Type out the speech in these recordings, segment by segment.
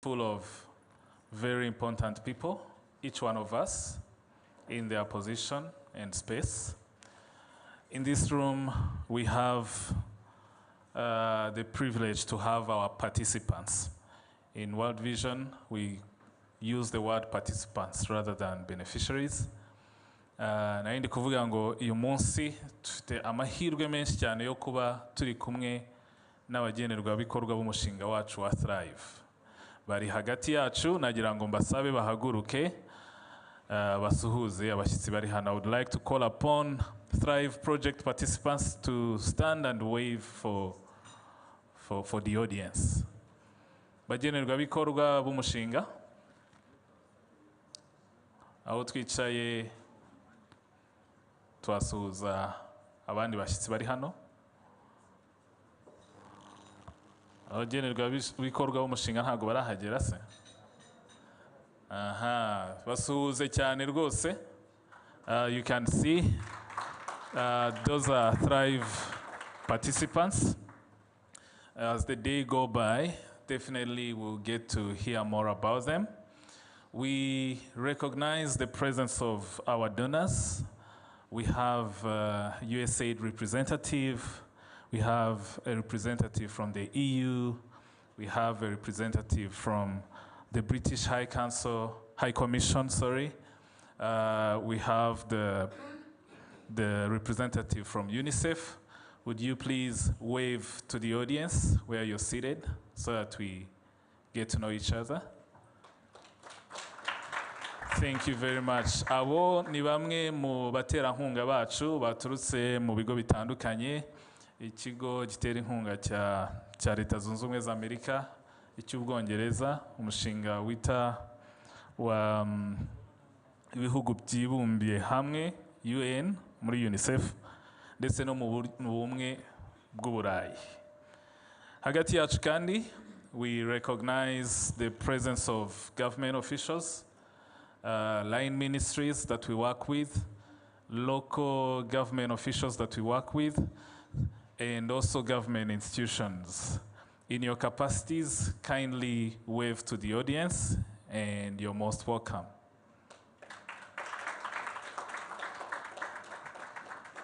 full of very important people, each one of us in their position and space. In this room, we have the privilege to have our participants. In World Vision, we use the word participants rather than beneficiaries. Nari ndi kuvuga ngo uyu munsi dufite amahirwe menshi cyane yo kuba turi kumwe n'abagenerwabikorwa b'umushinga wacu wa Thrive. Bari hagati yacu, nagira ngo mbasabe bahaguruke basuhuze abashyitsi bari hano. I would like to call upon Thrive project participants to stand and wave for the audience. Bagenerwabikorwa b'umushinga, aho twicaye twasuhuza abandi bashyitsi bari hano. Abagenerwabikorwa b'umushinga ntabwo barahagera se? Aha, basuhuze cyane rwose. You can see those are Thrive participants. As the day go by, definitely we'll get to hear more about them. We recognize the presence of our donors. We have USAID representative. We have a representative from the EU. We have a representative from the British High Commission. We have the representative from UNICEF. Would you please wave to the audience where you're seated so that we get to know each other? Thank you very much. Abo ni bamwe mu baterankunga bacu baturutse mu bigo bitandukanye. Ikigo gitera inkunga cya Leta Zunze Ubumwe za Amerika, icy'Ubwongereza, umushinga wita wa ibihugu byibumbiye hamwe UN muri UNICEF, ndetse no mu bumwe bw'Uburayi. Hagati yacu kandi, we recognize the presence of government officials, line ministries that we work with, local government officials that we work with, and also government institutions. In your capacities, kindly wave to the audience, and you're most welcome.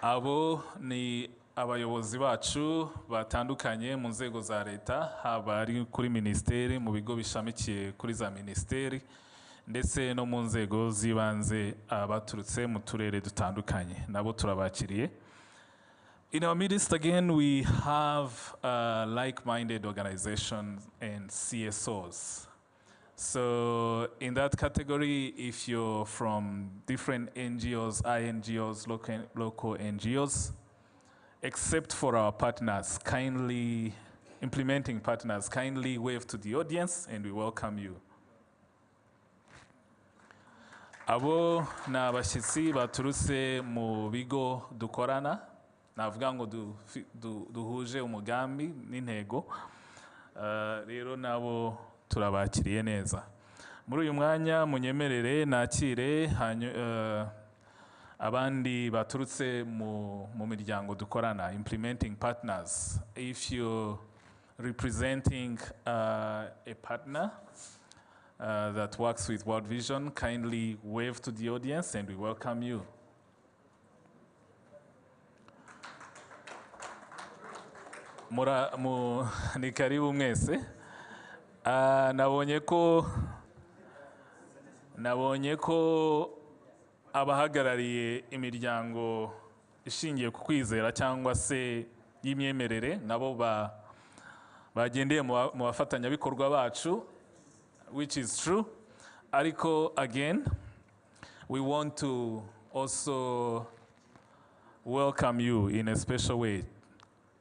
Abo ni abayobozi bacu batandukanye mu nzego za leta, haba ari kuri ministeri, mu bigo bishamikiye kuri za ministeri, ndetse no mu nzego z'ibanze abaturutse mu turere dutandukanye, nabo turabakiriye. In our midst again, we have like-minded organizations and CSOs. So in that category, if you're from different NGOs, INGOs, local NGOs, except for our partners, implementing partners, kindly wave to the audience and we welcome you. Abo na abashyitsi baturutse mu bigo dukorana, navuga ngo duhuje umugambi n'intego, rero nabo turabakiriye neza. Muri uyu mwanya munyemerere nakire abandi baturutse mu miryango dukorana, implementing partners. If you're representing a partner that works with World Vision, kindly wave to the audience and we welcome you. Ni karibu mwese. Nabonye ko abahagarariye imiryango ishingiye ku kwizera cyangwa se y'imyemerere nabo bagendeye mu bafatanyabikorwa bacu, which is true. Ariko again, we want to also welcome you in a special way,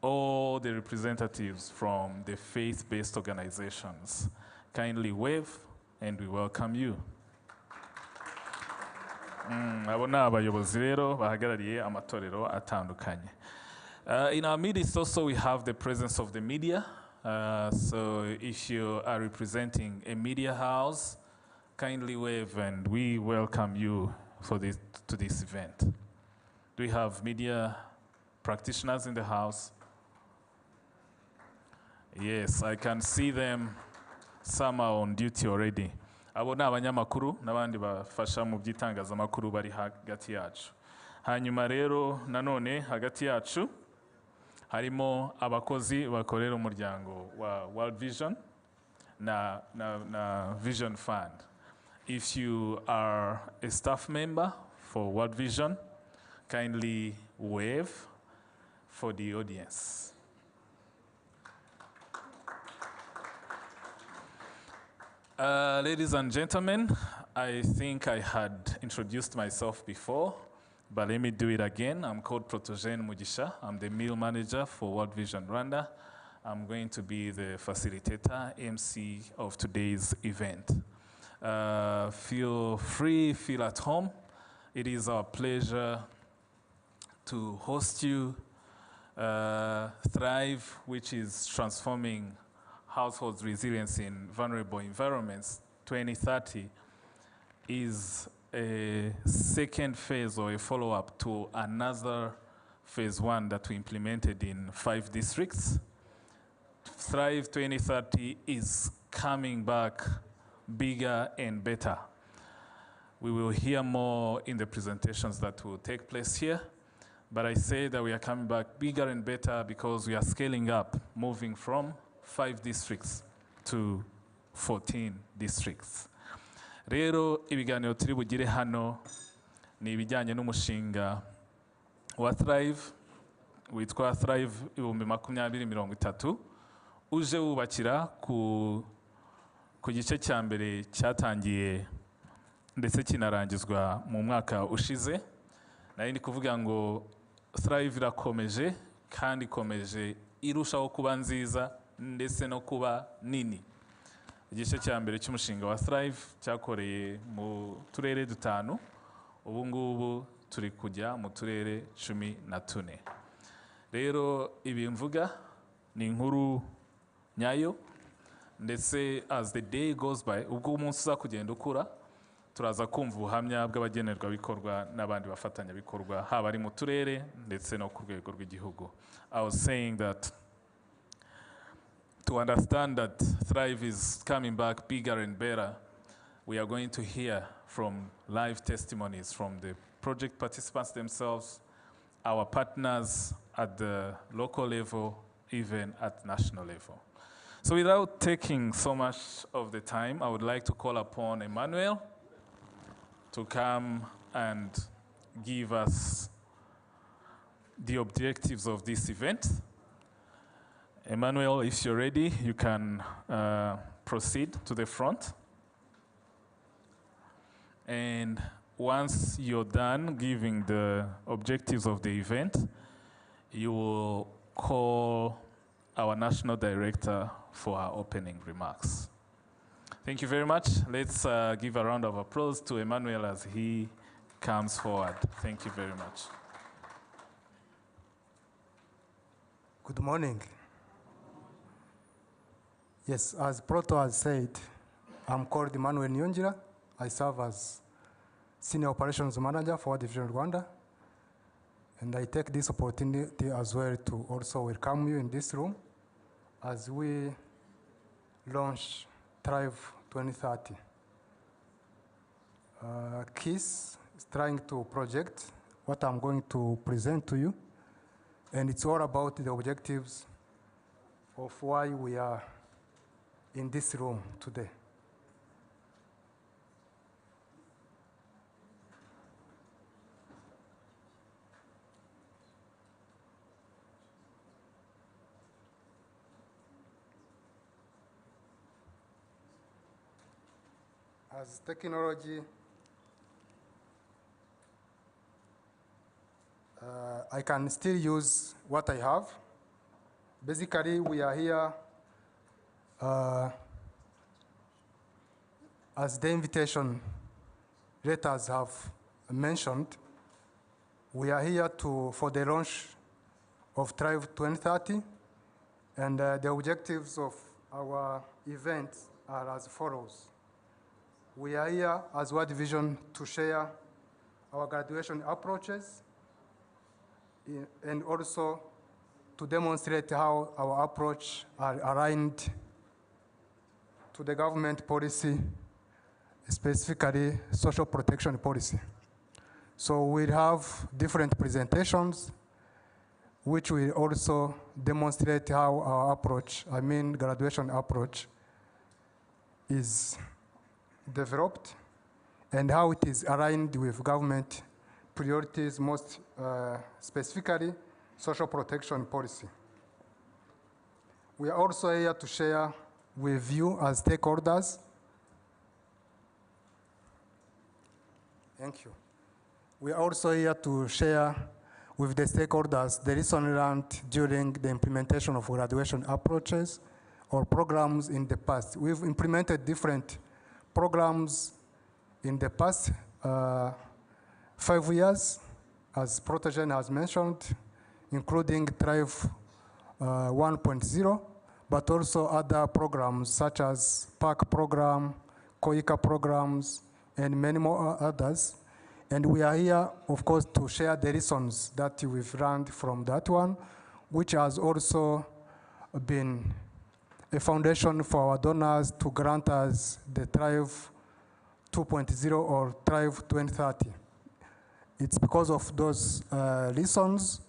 all the representatives from the faith-based organizations. Kindly wave and we welcome you. Abo ni abayobozi rero bahagarariye amatorero atandukanye. In our midst also we have the presence of the media. So if you are representing a media house, kindly wave and we welcome you to this event. Do we have media practitioners in the house? Yes, I can see them some are on duty already. Abo ni abanyamakuru n'abandi bafasha mu by'itangazamakuru bari hagati yacu. Hanyuma rero nanone hagati yacu harimo abakozi bakorera umuryango wa World Vision na Vision Fund. If you are a staff member for World Vision, kindly wave for the audience. Ladies and gentlemen, I think I had introduced myself before, but let me do it again. I'm called Protogene Mugisha. I'm the meal manager for World Vision Rwanda. I'm going to be the facilitator, MC of today's event. Feel free, feel at home. It is our pleasure to host you. Thrive, which is transforming households' resilience in vulnerable environments 2030, is a second phase or a follow-up to another phase 1 that we implemented in 5 districts. Thrive 2030 is coming back bigger and better. We will hear more in the presentations that will take place here, but I say that we are coming back bigger and better because we are scaling up, moving from 5 districts to 14 districts. Rero ibiganiro turi bugire hano ni ibijyanye n'umushinga wa Thrive witwa Thrive 2030 uje wubakira ku gice cya mbere cyatangiye ndetse kinarangizwa mu mwaka ushize. Nari ndi kuvuga ngo Thrive irakomeje kandi ikomeje irushaho kuba nziza ndetse no kuba nini. Igice cya mbere cy'umushinga wa Thrive cyakoreye mu turere 5, ubu ngubu turi kujya mu turere 14. Rero ibi mvuga ni inkuru nyayo, ndetse as the day goes by, ubwo umunsi uza kugenda ukura, turaza kumva ubuhamya bw'abagenerwabikorwa n'abandi bafatanyabikorwa haba ari mu turere ndetse no ku rwego rw'igihugu. I was saying that to understand that Thrive is coming back bigger and better, we are going to hear from live testimonies from the project participants themselves, our partners at the local level, even at national level. So without taking so much of the time, I would like to call upon Emmanuel to come and give us the objectives of this event. Emmanuel, if you're ready, you can proceed to the front. And once you're done giving the objectives of the event, you will call our national director for our opening remarks. Thank you very much. Let's give a round of applause to Emmanuel as he comes forward. Thank you very much. Good morning. Yes, as Proto has said, I'm called Emmanuel Nyongira. I serve as Senior Operations Manager for World Vision Rwanda. And I take this opportunity as well to also welcome you in this room as we launch Thrive 2030. KISS is trying to project what I'm going to present to you, and it's all about the objectives of why we are in this room today. As technology, I can still use what I have. Basically, we are here as the invitation letters have mentioned. We are here for the launch of Thrive 2030, and the objectives of our event are as follows. We are here as World Vision to share our graduation approaches and also to demonstrate how our approach are aligned to the government policy, specifically social protection policy. So we'll have different presentations, which will also demonstrate how our approach, graduation approach, is developed and how it is aligned with government priorities, most specifically social protection policy. We are also here to share with you as stakeholders. Thank you. We are also here to share with the stakeholders the lesson learned during the implementation of graduation approaches or programs in the past. We've implemented different programs in the past 5 years, as Protogen has mentioned, including Thrive 1.0, but also other programs such as PAC program, COICA programs, and many more others. And we are here, of course, to share the lessons that we've learned from that one, which has also been a foundation for our donors to grant us the Thrive 2.0 or Thrive 2030. It's because of those lessons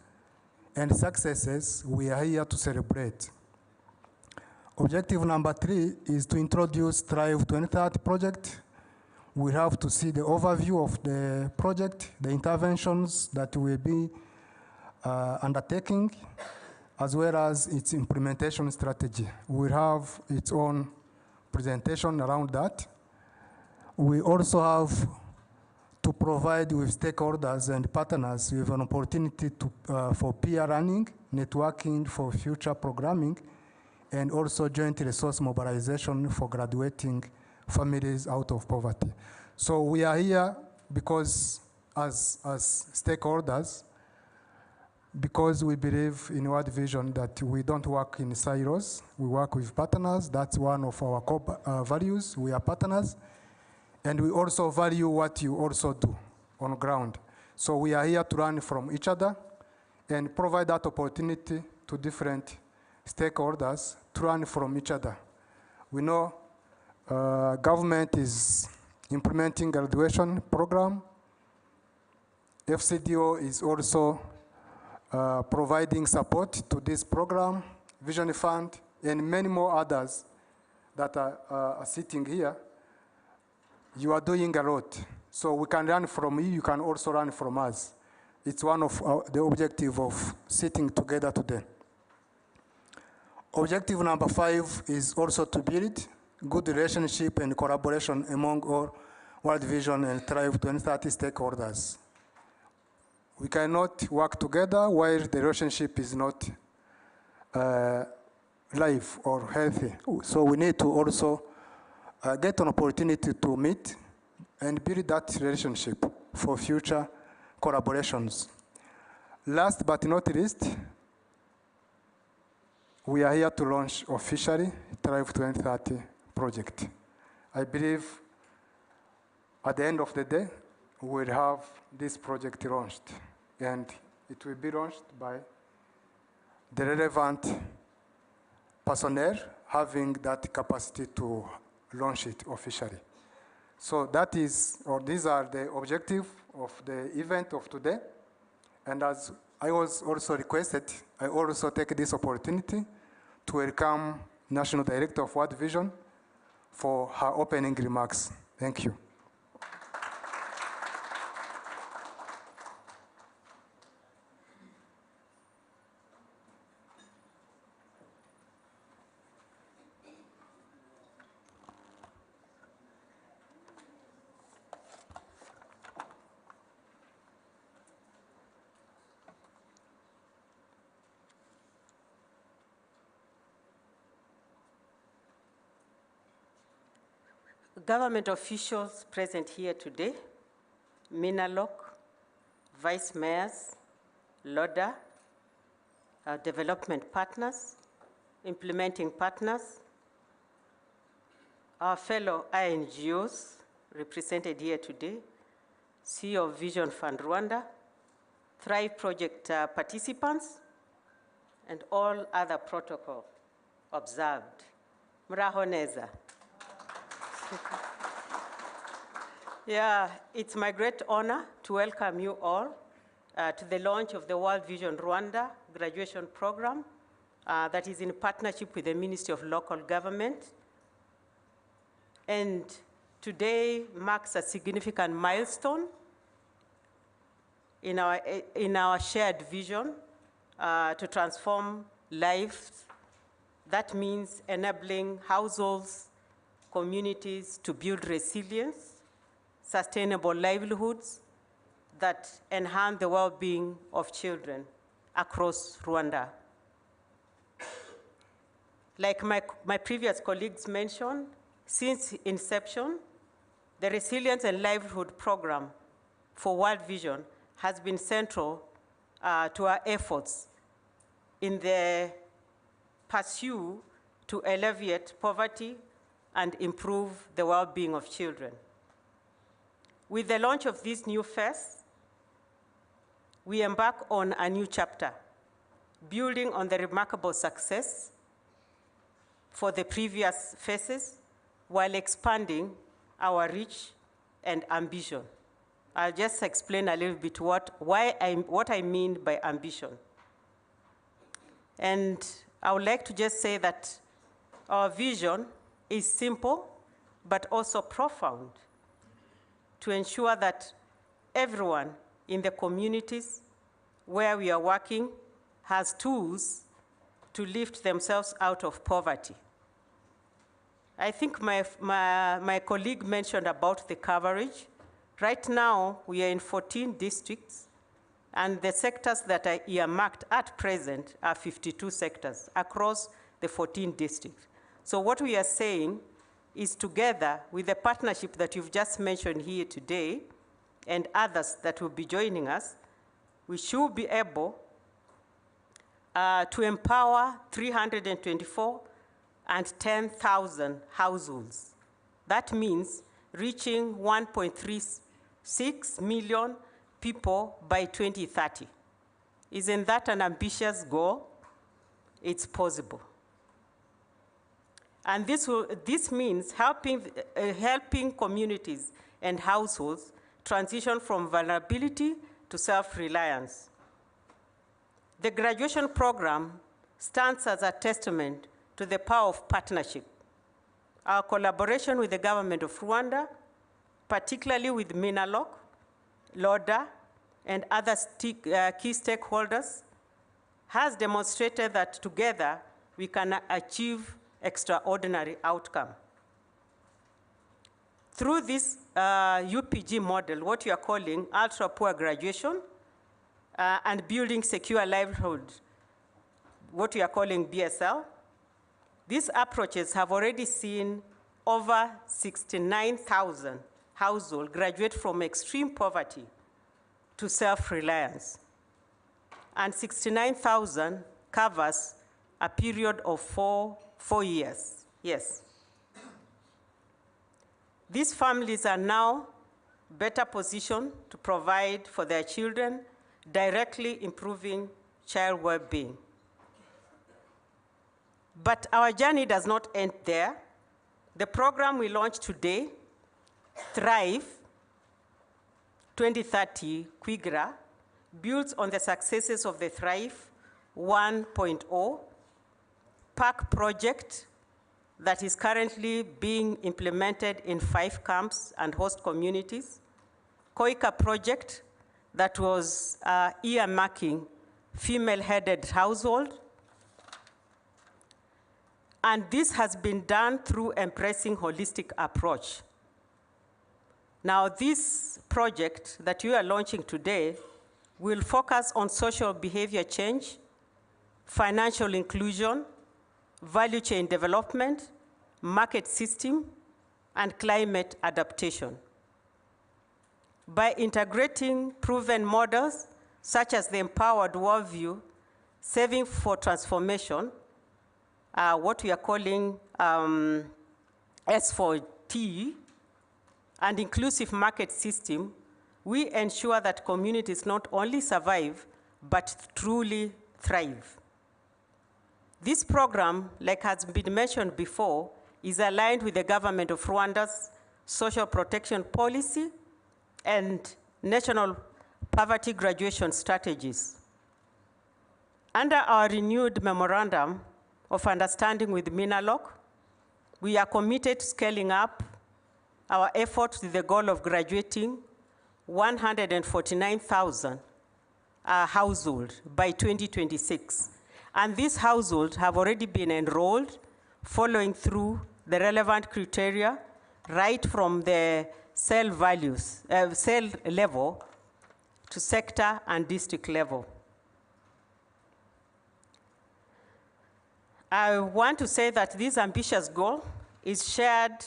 and successes we are here to celebrate. Objective number 3 is to introduce Thrive 2030 project. We have to see the overview of the project, the interventions that we'll be undertaking, as well as its implementation strategy. We'll have its own presentation around that. We also have to provide with stakeholders and partners with an opportunity to, for peer learning, networking for future programming, and also joint resource mobilization for graduating families out of poverty. So we are here because as stakeholders, because we believe in World Vision that we don't work in silos, we work with partners. That's one of our core values. We are partners. And we also value what you also do on ground. So we are here to learn from each other and provide that opportunity to different stakeholders to learn from each other. We know government is implementing graduation program. FCDO is also providing support to this program, Vision Fund, and many more others that are sitting here. You are doing a lot. So we can learn from you, you can also learn from us. It's one of the objective of sitting together today. Objective number 5 is also to build good relationship and collaboration among all World Vision and Thrive 2030 stakeholders. We cannot work together while the relationship is not live or healthy. So we need to also get an opportunity to meet and build that relationship for future collaborations. Last but not least, we are here to launch officially Thrive 2030 project. I believe at the end of the day, we will have this project launched, and it will be launched by the relevant personnel having that capacity to launch it officially. So that is, or these are the objectives of the event of today. And as I was also requested, I also take this opportunity to welcome National Director of World Vision for her opening remarks. Thank you. Government officials present here today, Minalok, vice mayors, LODA, development partners, implementing partners, our fellow INGOs represented here today, CEO of Vision Fund Rwanda, Thrive Project participants, and all other protocol observed. Muraho neza. Yeah, it's my great honor to welcome you all to the launch of the World Vision Rwanda graduation program that is in partnership with the Ministry of Local Government. And today marks a significant milestone in our shared vision to transform lives. That means enabling households, communities to build resilience, sustainable livelihoods that enhance the well-being of children across Rwanda. Like my previous colleagues mentioned, since inception, the Resilience and Livelihood Program for World Vision has been central to our efforts in the pursuit to alleviate poverty and improve the well-being of children. With the launch of this new phase, we embark on a new chapter, building on the remarkable success for the previous phases while expanding our reach and ambition. I'll just explain a little bit what I mean by ambition. And I would like to just say that our vision is simple, but also profound, to ensure that everyone in the communities where we are working has tools to lift themselves out of poverty. I think my colleague mentioned about the coverage. Right now, we are in 14 districts, and the sectors that are earmarked at present are 52 sectors across the 14 districts. So what we are saying is, together with the partnership that you've just mentioned here today and others that will be joining us, we should be able to empower 324 and 10,000 households. That means reaching 1.36 million people by 2030. Isn't that an ambitious goal? It's possible. And this means helping communities and households transition from vulnerability to self-reliance. The graduation program stands as a testament to the power of partnership. Our collaboration with the government of Rwanda, particularly with Minaloc, LODA, and other key stakeholders, has demonstrated that together we can achieve extraordinary outcome. Through this UPG model, what you are calling ultra-poor graduation, and building secure livelihood, what we are calling BSL, these approaches have already seen over 69,000 households graduate from extreme poverty to self-reliance. And 69,000 covers a period of four years. Yes. These families are now better positioned to provide for their children, directly improving child well-being. But our journey does not end there. The program we launched today, Thrive 2030 QIGRA, builds on the successes of the Thrive 1.0 PAC project that is currently being implemented in 5 camps and host communities, Koika project that was earmarking female-headed household. And this has been done through embracing holistic approach. Now, this project that you are launching today will focus on social behavior change, financial inclusion, value chain development, market system, and climate adaptation. By integrating proven models, such as the Empowered Worldview, Saving for Transformation, what we are calling S4T, and inclusive market system, we ensure that communities not only survive, but truly thrive. This program, like has been mentioned before, is aligned with the government of Rwanda's social protection policy and national poverty graduation strategies. Under our renewed memorandum of understanding with Minaloc, we are committed to scaling up our efforts with the goal of graduating 149,000 households by 2026. And these households have already been enrolled following through the relevant criteria right from the cell level to sector and district level. I want to say that this ambitious goal is shared.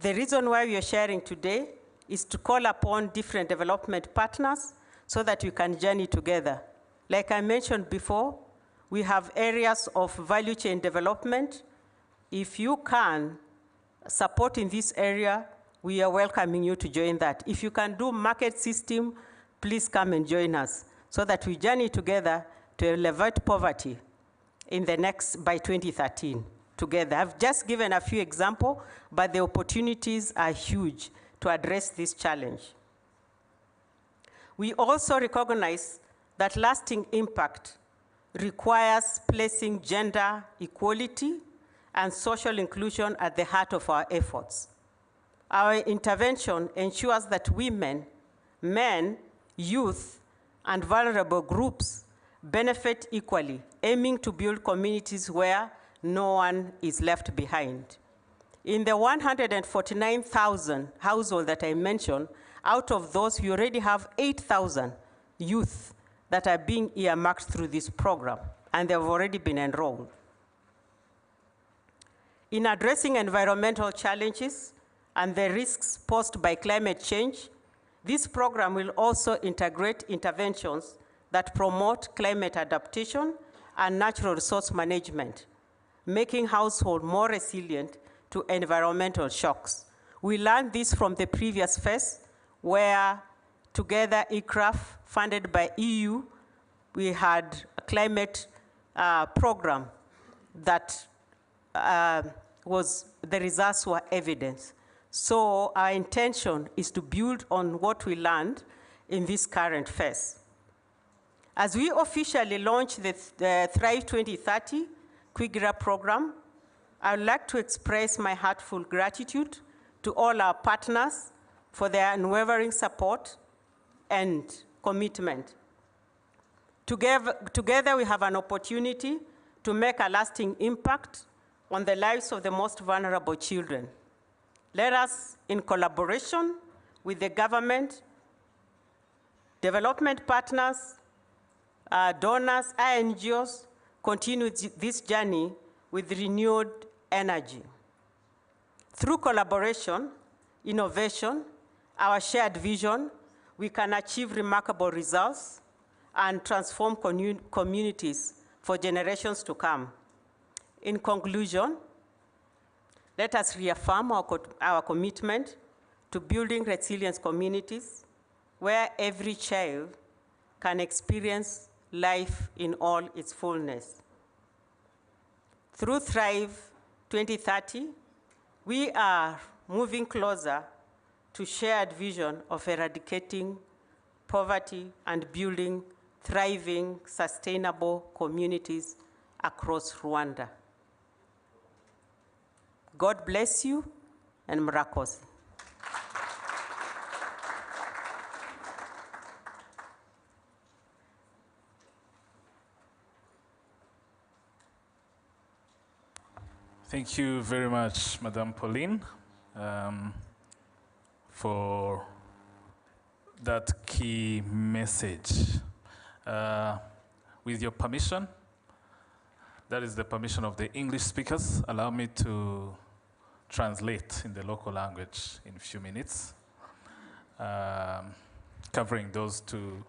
The reason why we are sharing today is to call upon different development partners so that we can journey together. Like I mentioned before, we have areas of value chain development. If you can support in this area, we are welcoming you to join that. If you can do market system, please come and join us so that we journey together to elevate poverty in the next, by 2013 together. I've just given a few examples, but the opportunities are huge to address this challenge. We also recognize that lasting impact requires placing gender equality and social inclusion at the heart of our efforts. Our intervention ensures that women, men, youth, and vulnerable groups benefit equally, aiming to build communities where no one is left behind. In the 149,000 households that I mentioned, out of those, we already have 8,000 youth that are being earmarked through this program, and they've already been enrolled. In addressing environmental challenges and the risks posed by climate change, this program will also integrate interventions that promote climate adaptation and natural resource management, making households more resilient to environmental shocks. We learned this from the previous phase, where together ICRAF, funded by EU, we had a climate program that the results were evident. So our intention is to build on what we learned in this current phase. As we officially launch the Thrive 2030 QuickGrab program, I would like to express my heartfelt gratitude to all our partners for their unwavering support and commitment. Together we have an opportunity to make a lasting impact on the lives of the most vulnerable children. Let us, in collaboration with the government, development partners, donors, NGOs, continue this journey with renewed energy. Through collaboration, innovation, our shared vision, we can achieve remarkable results and transform communities for generations to come. In conclusion, let us reaffirm our commitment to building resilient communities where every child can experience life in all its fullness. Through Thrive 2030, we are moving closer to shared vision of eradicating poverty and building thriving, sustainable communities across Rwanda. God bless you, and Murakoze. Thank you very much, Madame Pauline, for that key message. With your permission, that is the permission of the English speakers, allow me to translate in the local language in a few minutes, covering those two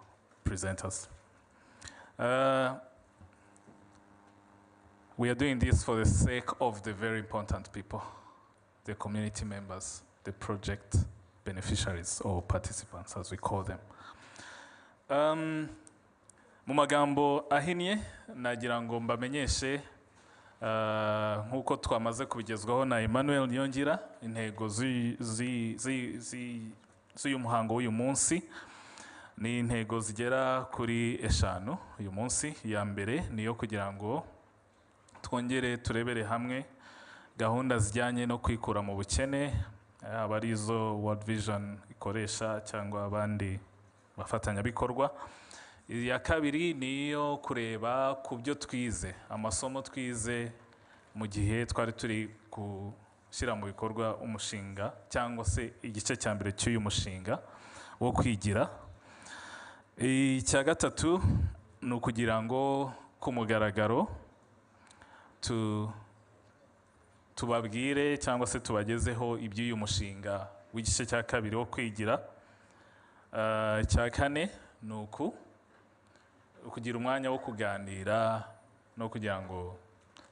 presenters. We are doing this for the sake of the very important people, the community members, the project beneficiaries or participants, as we call them. Mu magambo ahinnye nagira ngo mbamenyeshe nk'uko twamaze kubigezwaho na Emmanuel Niyongira, intego z'uyu muhango w'uyu munsi ni intego zigera kuri 5 uyu munsi. Iya mbere ni iyo kugira ngo twongere turebere hamwe gahunda zijyanye no kwikura mu bukene, aba arizo World Vision ikoresha cyangwa abandi bafatanyabikorwa. Iya kabiri ni iyo kureba ku byo twize, amasomo twize mu gihe twari turi gushyira mu bikorwa umushinga cyangwa se igice cya mbere cy'uyu mushinga wo kwigira. Icya gatatu ni ukugira ngo ku mugaragaro tubabwire cyangwa se tubagezeho iby'uyu mushinga w'igice cya kabiri wo kwigira. Icya kane ni ukugira umwanya wo kuganira no kugira ngo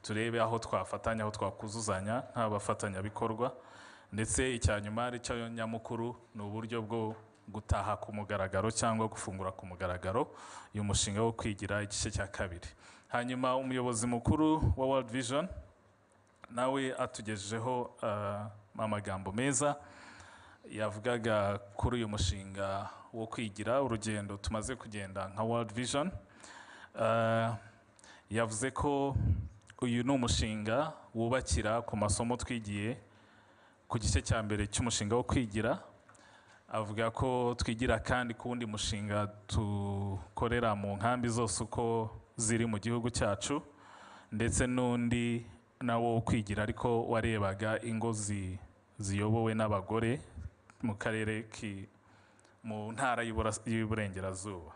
turebe aho twafatanya, aho twakuzuzanya nk'abafatanyabikorwa. Ndetse icya nyuma ari cyo nyamukuru ni uburyo bwo gutaha ku mugaragaro cyangwa gufungura ku mugaragaro uyu mushinga wo kwigira igice cya kabiri. Hanyuma umuyobozi mukuru wa World Vision nawe atugejejeho amagambo meza yavugaga kuri uyu mushinga wo kwigira, urugendo tumaze kugenda nka World Vision. Yavuze ko uyu ni umushinga wubakira ku masomo twigiye ku gice cya mbere cy'umushinga wo kwigira. Avuga ko twigira kandi ku wundi mushinga tukorera mu nkambi zose uko ziri mu gihugu cyacu, ndetse n'undi nawo wo kwigira ariko warebaga ingo ziyobowe n'abagore mu karere mu ntara y'Iburengerazuba.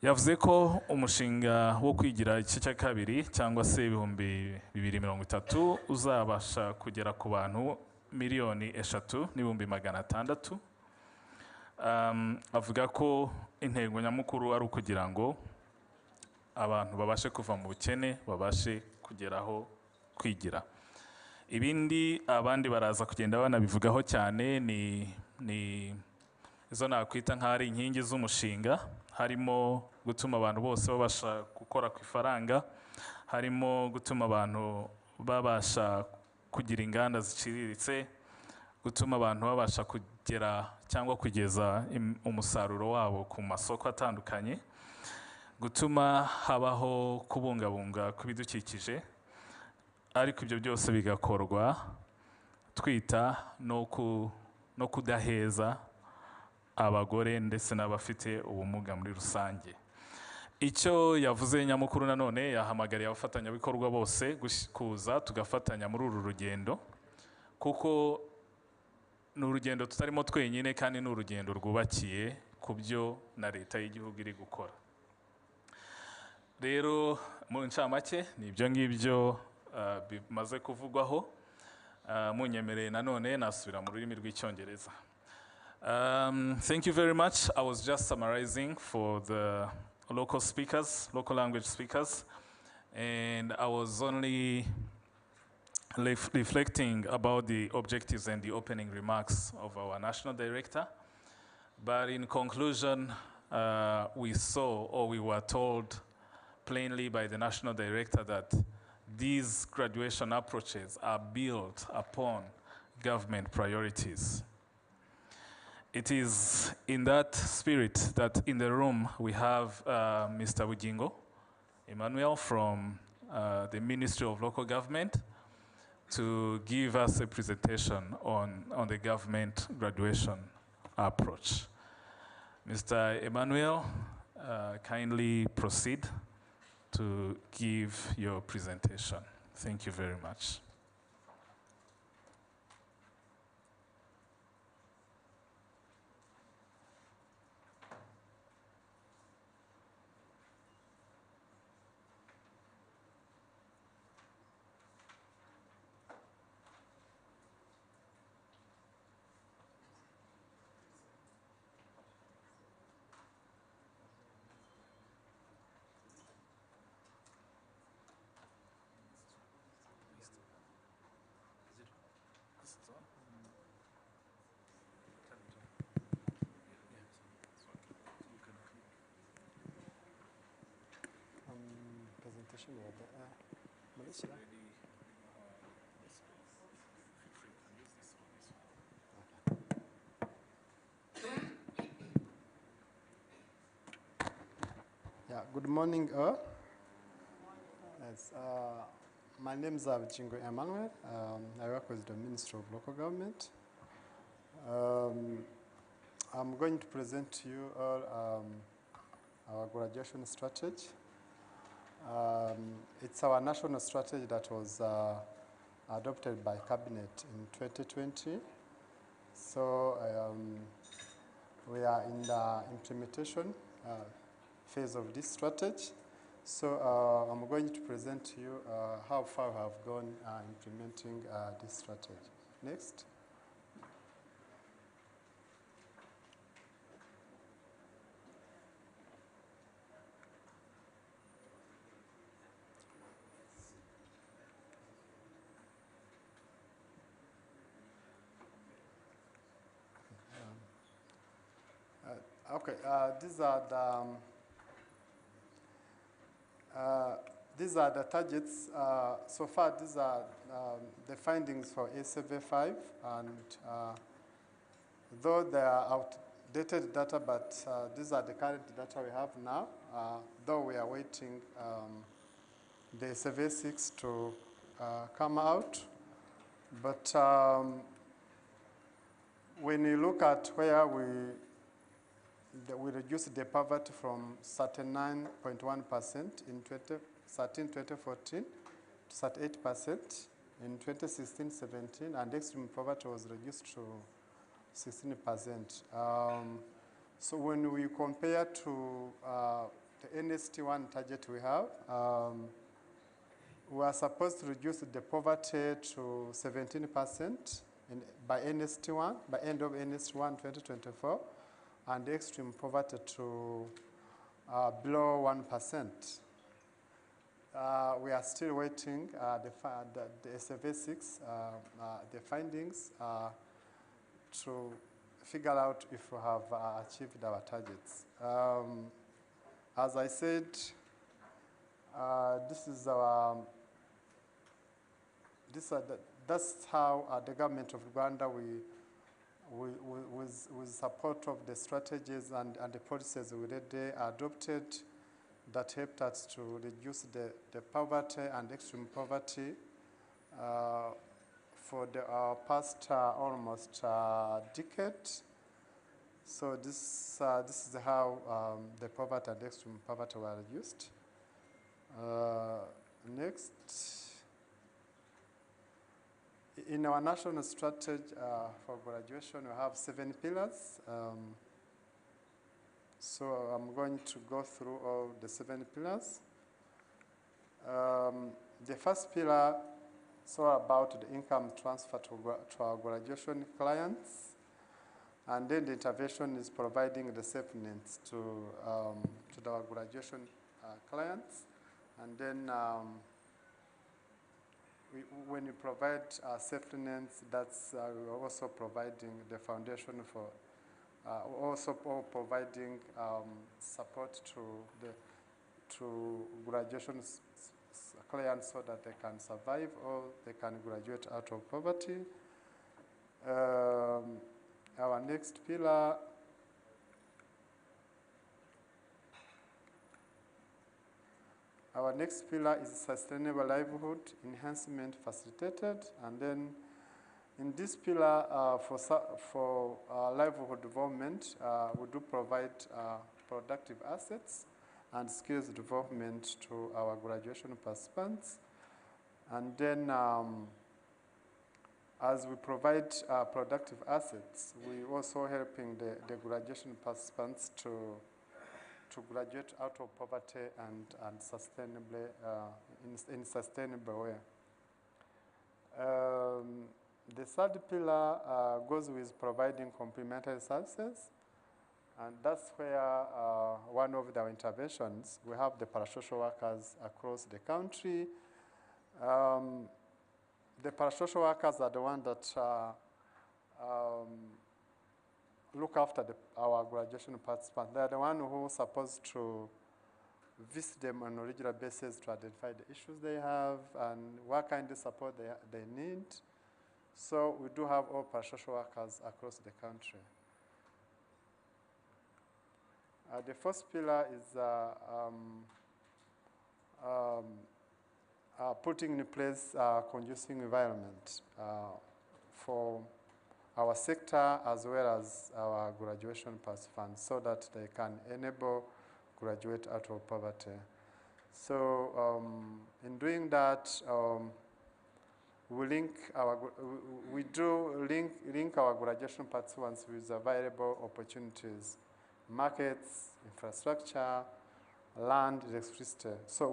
Yavuze ko umushinga wo kwigira igice cya kabiri cyangwa se 2030 uzabasha kugera ku bantu 3,600,600. Avuga ko intego nyamukuru ari ukugira ngo abantu babashe kuva mu bukene, babashe kugeraho kwigira. Ibindi abandi baraza kugenda banabivugaho cyane ni izo nakwita nk'ari inkingi z'umushinga. Harimo gutuma abantu bose babasha gukora ku ifaranga, harimo gutuma abantu babasha kugira inganda ziciriritse, gutuma abantu babasha kugera cyangwa kugeza umusaruro wabo ku masoko atandukanye, gutuma habaho kubungabunga kw'ibidukikije. Ariko ibyo byose bigakorwa twita no kudaheza abagore ndetse n'abafite ubumuga muri rusange. Icyo yavuze nyamukuru nanone, yahamagariye abafatanyabikorwa bose kuza tugafatanya muri uru rugendo, kuko ni urugendo tutarimo twenyine kandi ni urugendo rwubakiye ku byo na leta y'igihugu iri gukora. Rero mu ncamake ni ibyo ngibyo bimaze kuvugwaho. Munyemereye nanone nasubira mu rurimi rw'icyongereza. Thank you very much. I was just summarizing for the local speakers, local language speakers, and I was only reflecting about the objectives and the opening remarks of our national director. But in conclusion, we saw, or we were told plainly by the national director, that these graduation approaches are built upon government priorities. It is in that spirit that in the room we have Mr. Bugingo Emmanuel from the Ministry of Local Government to give us a presentation on the government graduation approach. Mr. Emmanuel, kindly proceed to give your presentation. Thank you very much. Yeah, good morning, all. Yes, my name is Abichingo Emmanuel. I work with the Ministry of Local Government. I'm going to present to you all our graduation strategy. It's our national strategy that was adopted by Cabinet in 2020. So we are in the implementation phase of this strategy. So I'm going to present to you how far we have gone implementing this strategy. Next. Okay, these are the targets. So far, these are the findings for A-Survey 5, and though they are outdated data, but these are the current data we have now, though we are waiting the Survey 6 to come out. But when you look at where we reduced the poverty from 39.1% in 2013-2014 to 38% in 2016-17, and extreme poverty was reduced to 16%. So when we compare to the NST1 target we have, we are supposed to reduce the poverty to 17% by NST1, by end of NST1 2024, and extreme poverty to below 1%. We are still waiting the Survey 6, the findings, to figure out if we have achieved our targets. As I said, that's how the government of Uganda, with support of the strategies and the policies we already adopted, that helped us to reduce the poverty and extreme poverty for the past almost decade. So this is how the poverty and extreme poverty were reduced. Next. In our national strategy for graduation, we have 7 pillars. So I'm going to go through all the 7 pillars. The first pillar is all about the income transfer to our graduation clients. And then the intervention is providing the safety nets to our graduation clients. And then when you provide safety nets, that's we're also providing the foundation for, also providing support to graduation clients so that they can survive or they can graduate out of poverty. Our next pillar is sustainable livelihood enhancement facilitated, and then in this pillar for livelihood development, we do provide productive assets and skills development to our graduation participants. And then as we provide productive assets, we also helping the graduation participants to graduate out of poverty and sustainably in sustainable way. The third pillar goes with providing complementary services, and that's where one of our interventions, we have the parasocial workers across the country. The parasocial workers are the ones that look after our graduation participants. They're the ones who are supposed to visit them on a regular basis to identify the issues they have and what kind of support they need. So we do have all parasocial workers across the country. The first pillar is putting in place a conducive environment for our sector as well as our graduation participants so that they can enable graduate out of poverty. So in doing that, we link our graduation participants with available opportunities, markets, infrastructure, land, electricity. So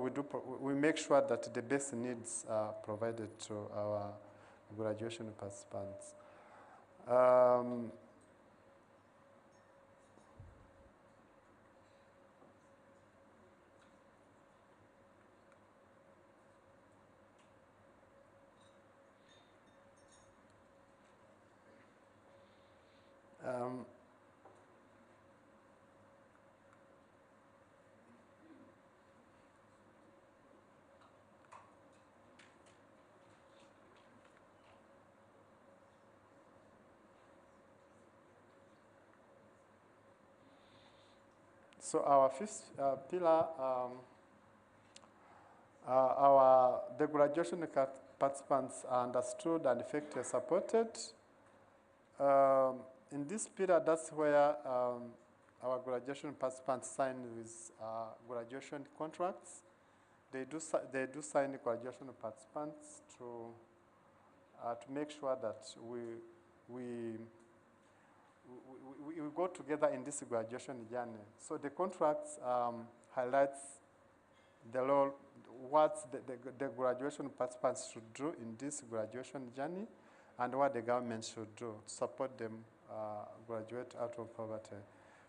we make sure that the basic needs are provided to our graduation participants. So our fifth pillar, the graduation participants are understood and effectively supported. In this pillar, that's where our graduation participants sign with graduation contracts. They do sign graduation participants to make sure that we go together in this graduation journey. So the contracts highlights the role, what the graduation participants should do in this graduation journey and what the government should do to support them graduate out of poverty.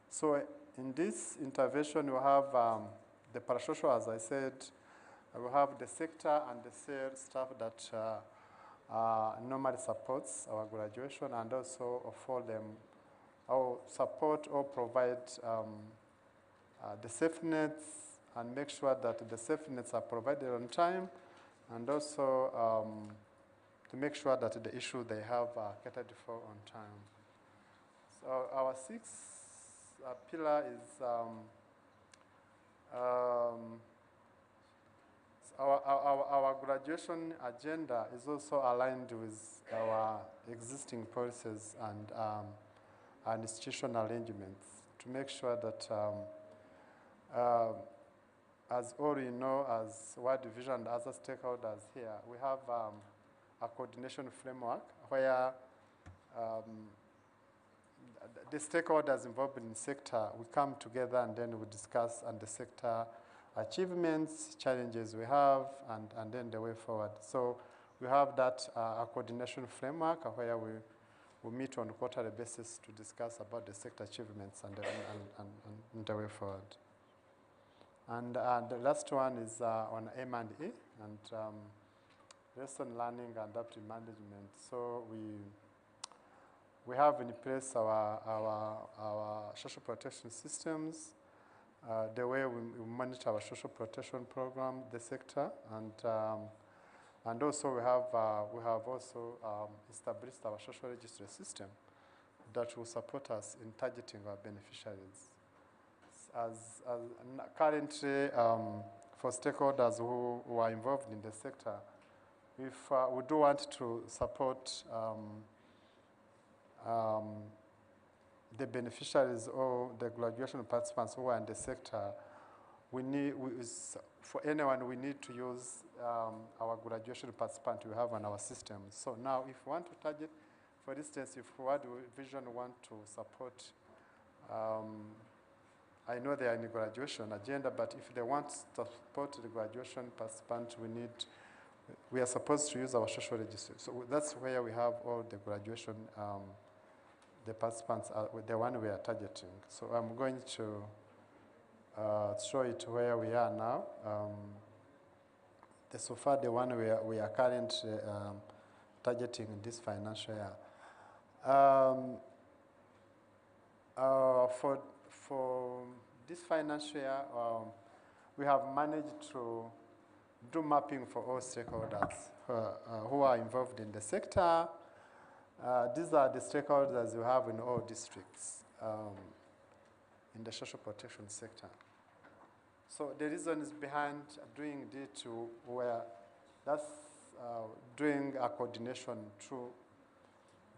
So in this intervention, we have the parasocial, as I said, we have the sector and the sales staff that normally supports our graduation and also offer them or support or provide the safety nets and make sure that the safety nets are provided on time and also to make sure that the issue they have are catered for on time. So our sixth pillar is our graduation agenda is also aligned with our existing policies and institutional arrangements to make sure that, as all you know, as World Vision and other stakeholders here, we have a coordination framework where the stakeholders involved in the sector, we come together and then we discuss and the sector achievements, challenges we have, and then the way forward. So we have that a coordination framework where we meet on a quarterly basis to discuss about the sector achievements and the way forward. And the last one is on M&E and lesson learning and adaptive management. So we have in place our social protection systems, the way we monitor our social protection program, the sector, and also we have also established our social registry system that will support us in targeting our beneficiaries. As currently, for stakeholders who are involved in the sector, if we do want to support the beneficiaries or the graduation participants who are in the sector, for anyone, we need to use our graduation participant we have on our system. So now, if we want to target, for instance, if World Vision want to support, I know they are in the graduation agenda, but if they want to support the graduation participant, we are supposed to use our social registry. So that's where we have all the graduation, the participants are the one we are targeting. So I'm going to show it where we are now. So far, the one we are currently targeting in this financial year. For this financial year, we have managed to do mapping for all stakeholders who are involved in the sector. These are the stakeholders we have in all districts in the social protection sector. So the reason is behind doing D2 where that's doing a coordination to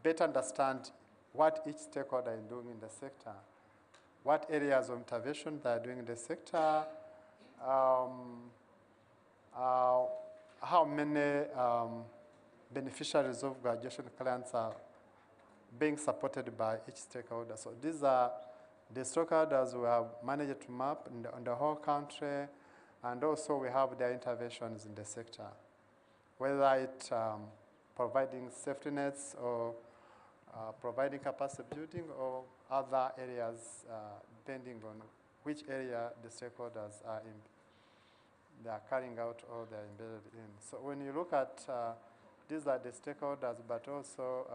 better understand what each stakeholder is doing in the sector, what areas of intervention they are doing in the sector, how many beneficiaries of graduation clients are being supported by each stakeholder. So these are the stakeholders we have managed to map in the whole country, and also we have their interventions in the sector, whether it's providing safety nets or providing capacity building or other areas, depending on which area the stakeholders are in. They are carrying out or they are embedded in. So when you look at, these are the stakeholders, but also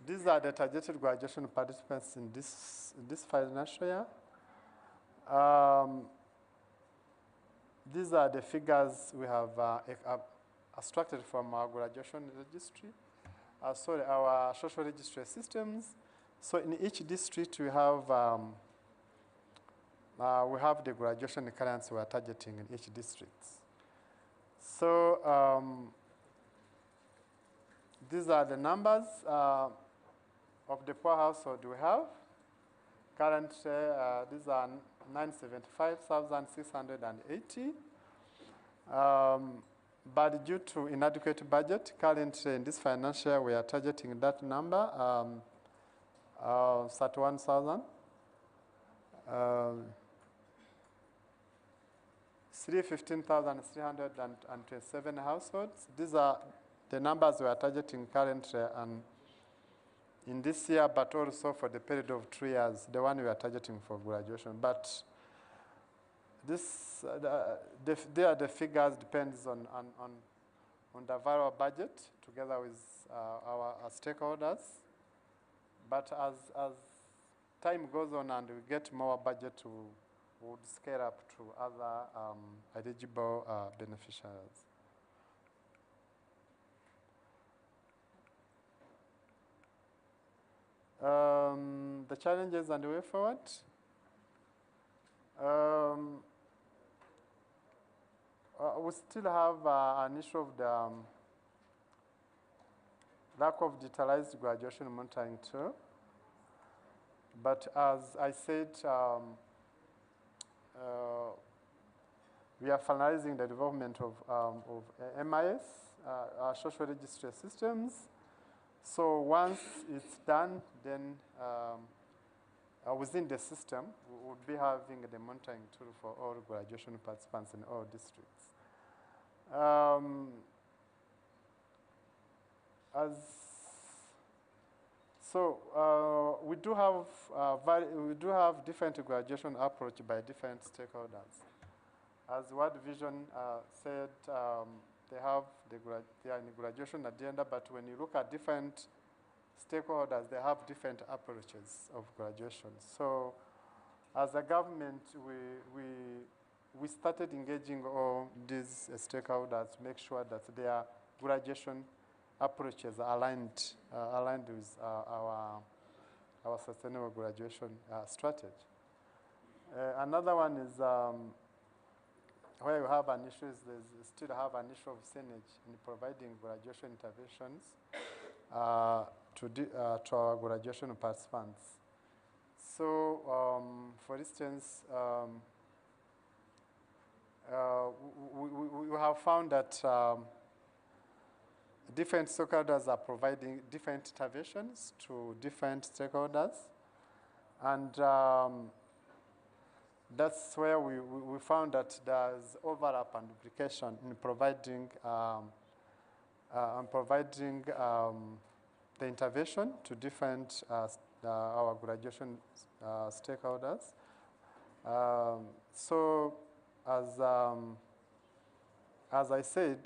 these are the targeted graduation participants in this financial year. These are the figures we have extracted from our graduation registry. Sorry, our social registry systems. So in each district we have the graduation clients we are targeting in each district. So these are the numbers of the poor household we have. Currently, these are 975,680. But due to inadequate budget, currently in this financial year, we are targeting that number, 31,000. 315,327 households. These are the numbers we are targeting currently and in this year, but also for the period of 3 years, the one we are targeting for graduation. But this, they are the figures depends on the overall budget together with our stakeholders. But as time goes on and we get more budget, we would scale up to other eligible beneficiaries. The challenges and the way forward. We still have an issue of the lack of digitalized graduation monitoring tool. But as I said, we are finalizing the development of MIS, our social registry systems. So once it's done, then within the system, we would be having the monitoring tool for all graduation participants in all districts. We do have different graduation approach by different stakeholders. As World Vision said, they are in the graduation agenda, but when you look at different stakeholders, they have different approaches of graduation. So as a government, we started engaging all these stakeholders to make sure that their graduation approaches are aligned with our sustainable graduation strategy. Another one is where you have an issue is still have an issue of synergy in providing graduation interventions to our graduation participants. So, for instance, we have found that different stakeholders are providing different interventions to different stakeholders, and that's where we found that there's overlap and duplication in providing the intervention to different our graduation stakeholders. So as as I said,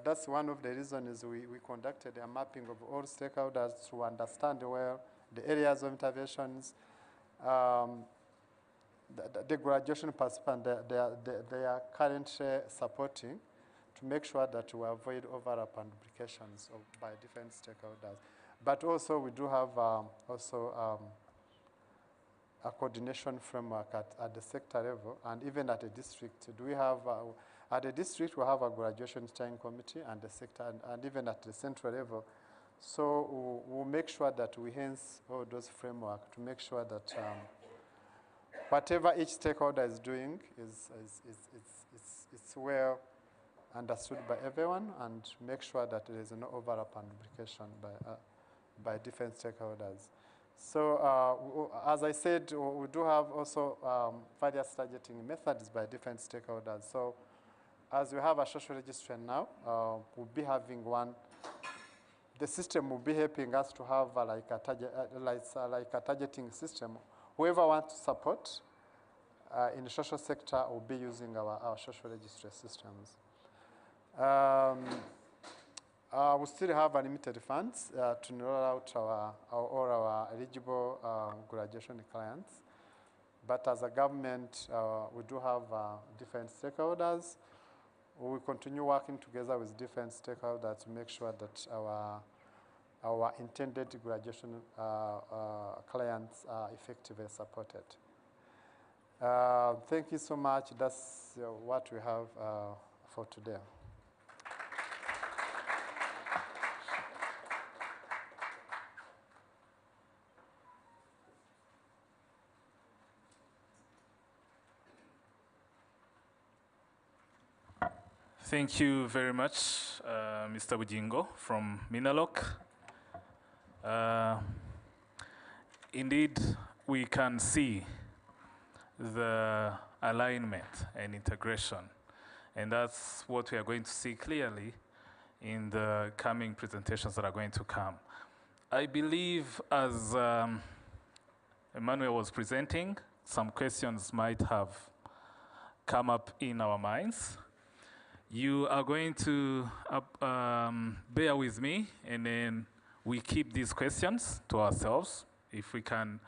that's one of the reasons we conducted a mapping of all stakeholders to understand where the areas of interventions, the graduation participants they are currently supporting, to make sure that we avoid overlap and duplications by different stakeholders. But also we do have a coordination framework at the sector level and even at the district. Do we have, at the district we have a graduation steering committee and the sector and even at the central level. So we'll make sure that we enhance all those framework to make sure that whatever each stakeholder is doing is well understood by everyone and make sure that there is no overlap and duplication by different stakeholders. So as I said, we do have also various targeting methods by different stakeholders. So as we have a social registry now, we'll be having one. The system will be helping us to have like a targeting system. Whoever wants to support in the social sector will be using our social registry systems. We still have unlimited funds to roll out all our eligible graduation clients. But as a government, we do have different stakeholders. We will continue working together with different stakeholders to make sure that our intended graduation clients are effectively supported. Thank you so much. That's what we have for today. Thank you very much, Mr. Bujingo from Minaloc. Indeed, we can see the alignment and integration, and that's what we are going to see clearly in the coming presentations that are going to come. I believe as Emmanuel was presenting, some questions might have come up in our minds. You are going to bear with me, and then we keep these questions to ourselves. If we can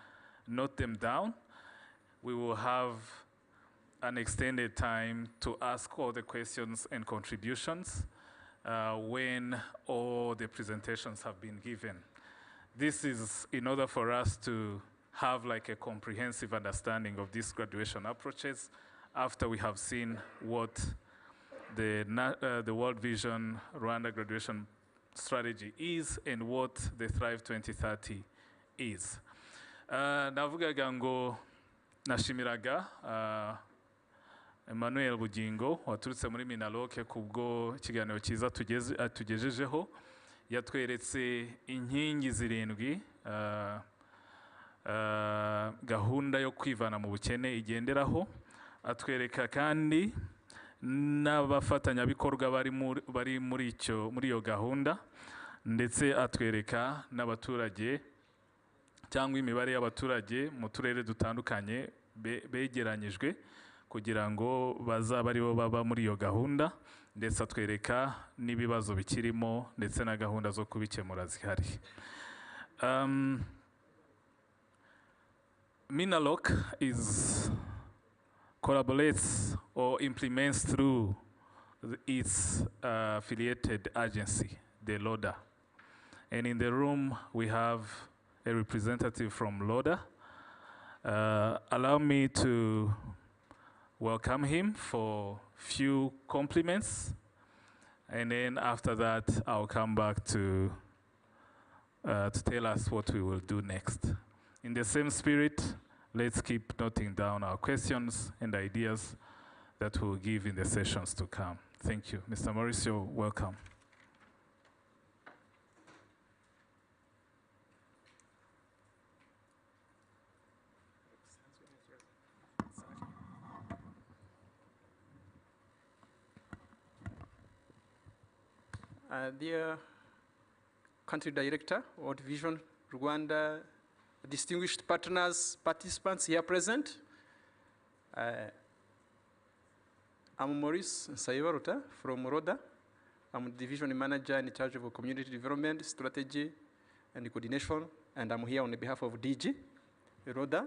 note them down, we will have an extended time to ask all the questions and contributions when all the presentations have been given. This is in order for us to have like a comprehensive understanding of these graduation approaches after we have seen what the World Vision Rwanda graduation strategy is and what the Thrive 2030 is. Navugaga ngo nashimiraga Emmanuel Bujingo waturutse muri Minaloc kubwo ikiganiro cyiza tugejejeho, yatweretse inkingi zirindwi gahunda yo kwivana mu bukene igenderaho, atwereka kandi n'abafatanyabikorwa bari muri iyo gahunda, ndetse atwereka n'abaturage cyangwa imibare y'abaturage mu turere dutandukanye begeranyijwe kugira ngo bazaba aribo baba muri iyo gahunda, ndetse atwereka n'ibibazo bikirimo ndetse na gahunda zo kubikemura zihari. Minaloc collaborates or implements through its affiliated agency, the LODA. And in the room, we have a representative from LODA. Allow me to welcome him for few compliments. And then after that, I'll come back to tell us what we will do next. In the same spirit, let's keep noting down our questions and ideas that we'll give in the sessions to come. Thank you. Mr. Mauricio, welcome. Dear Country Director, World Vision Rwanda, distinguished partners, participants here present, I'm Maurice Saivaruta from RODA. I'm the division manager in charge of community development, strategy, and coordination, and I'm here on behalf of DG, RODA.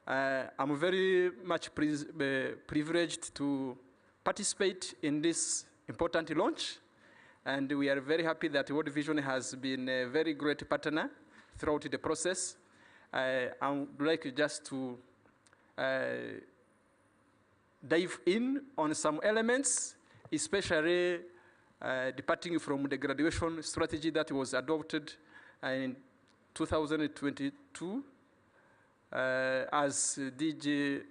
I'm very much privileged to participate in this important launch, and we are very happy that World Vision has been a very great partner throughout the process. I would like just to dive in on some elements, especially departing from the graduation strategy that was adopted in 2022. As DG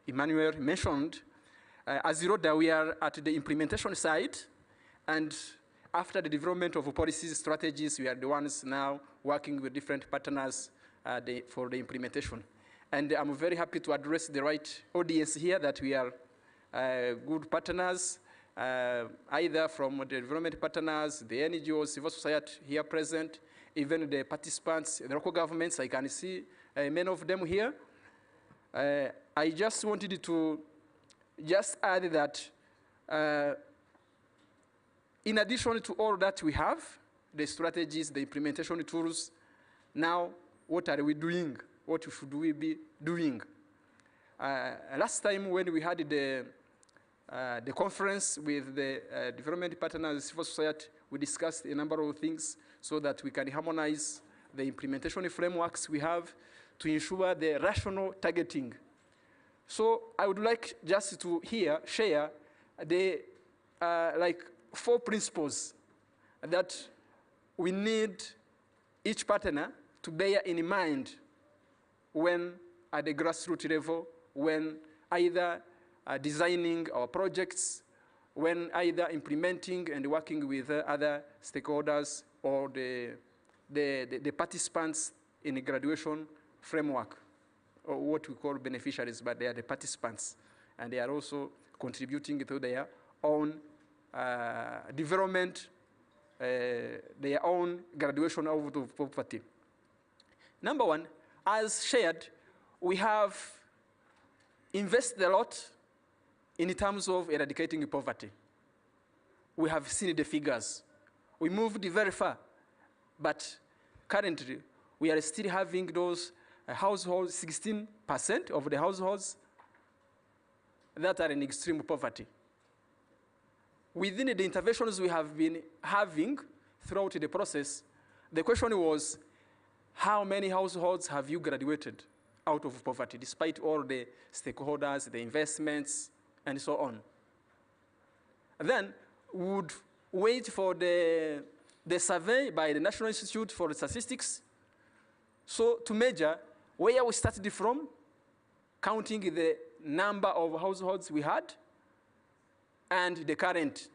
Emmanuel mentioned, as RODA, we are at the implementation side, and after the development of policies, strategies, we are the ones now working with different partners for the implementation. And I'm very happy to address the right audience here, that we are good partners, either from the development partners, the NGOs, civil society here present, even the participants, the local governments. I can see many of them here. I just wanted to just add that in addition to all that we have, the strategies, the implementation tools, now what are we doing? What should we be doing? Last time when we had the conference with the development partners, civil society, we discussed a number of things so that we can harmonize the implementation frameworks we have to ensure the rational targeting. So I would like just to share the like 4 principles that we need each partner to bear in mind when at the grassroots level, when either designing our projects, when either implementing and working with other stakeholders or the participants in the graduation framework, or what we call beneficiaries, but they are the participants, and they are also contributing to their own development, their own graduation out of poverty. Number 1, as shared, we have invested a lot in terms of eradicating poverty. We have seen the figures. We moved very far, but currently we are still having those households, 16% of the households that are in extreme poverty. Within the interventions we have been having throughout the process, the question was, how many households have you graduated out of poverty, despite all the stakeholders, the investments, and so on? Then we would wait for the survey by the National Institute for Statistics, so to measure where we started from, counting the number of households we had, and the current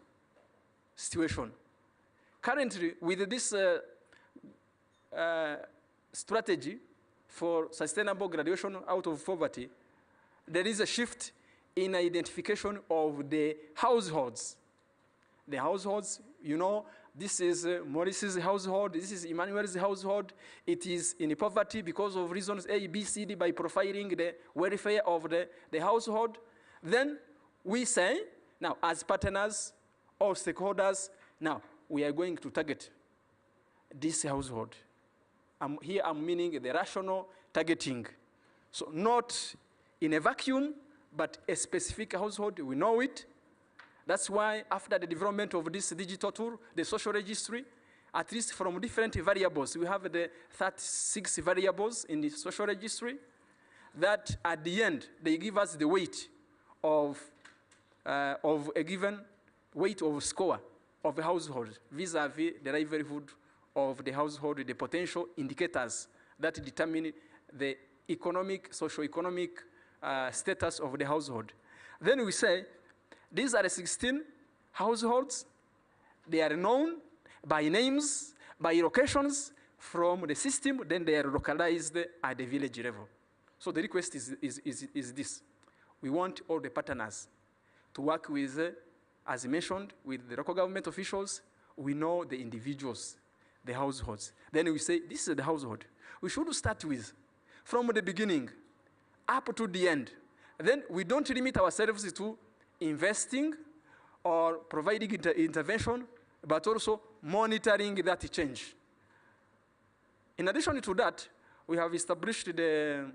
situation. Currently, with this strategy for sustainable graduation out of poverty, there is a shift in identification of the households. The households, you know, this is Maurice's household, this is Emmanuel's household. It is in poverty because of reasons A, B, C, D, by profiling the welfare of the household. Then we say, now as partners or stakeholders, now we are going to target this household. Here I'm meaning the rational targeting. So not in a vacuum, but a specific household, we know it. That's why after the development of this digital tool, the social registry, at least from different variables, we have the 36 variables in the social registry that at the end, they give us the weight of a given weight of score of a household vis-a-vis the livelihood of the household, the potential indicators that determine the economic, socio-economic status of the household. Then we say, these are the 16 households. They are known by names, by locations from the system, then they are localized at the village level. So the request is this. We want all the partners to work with, as mentioned, with the local government officials. We know the individuals, the households. Then we say, this is the household. We should start with, from the beginning up to the end, then we don't limit ourselves to investing or providing intervention, but also monitoring that change. In addition to that, we have established the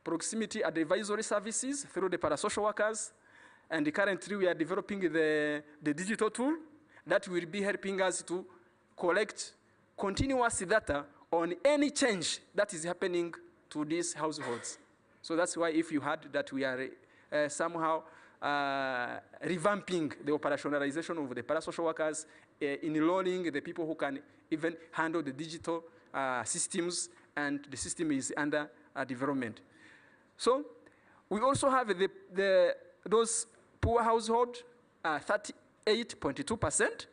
proximity advisory services through the parasocial workers, and currently we are developing the digital tool that will be helping us to collect continuous data on any change that is happening to these households. So that's why if you heard that we are somehow revamping the operationalization of the parasocial workers, enrolling the people who can even handle the digital systems, and the system is under development. So we also have those poor household, 38.2%.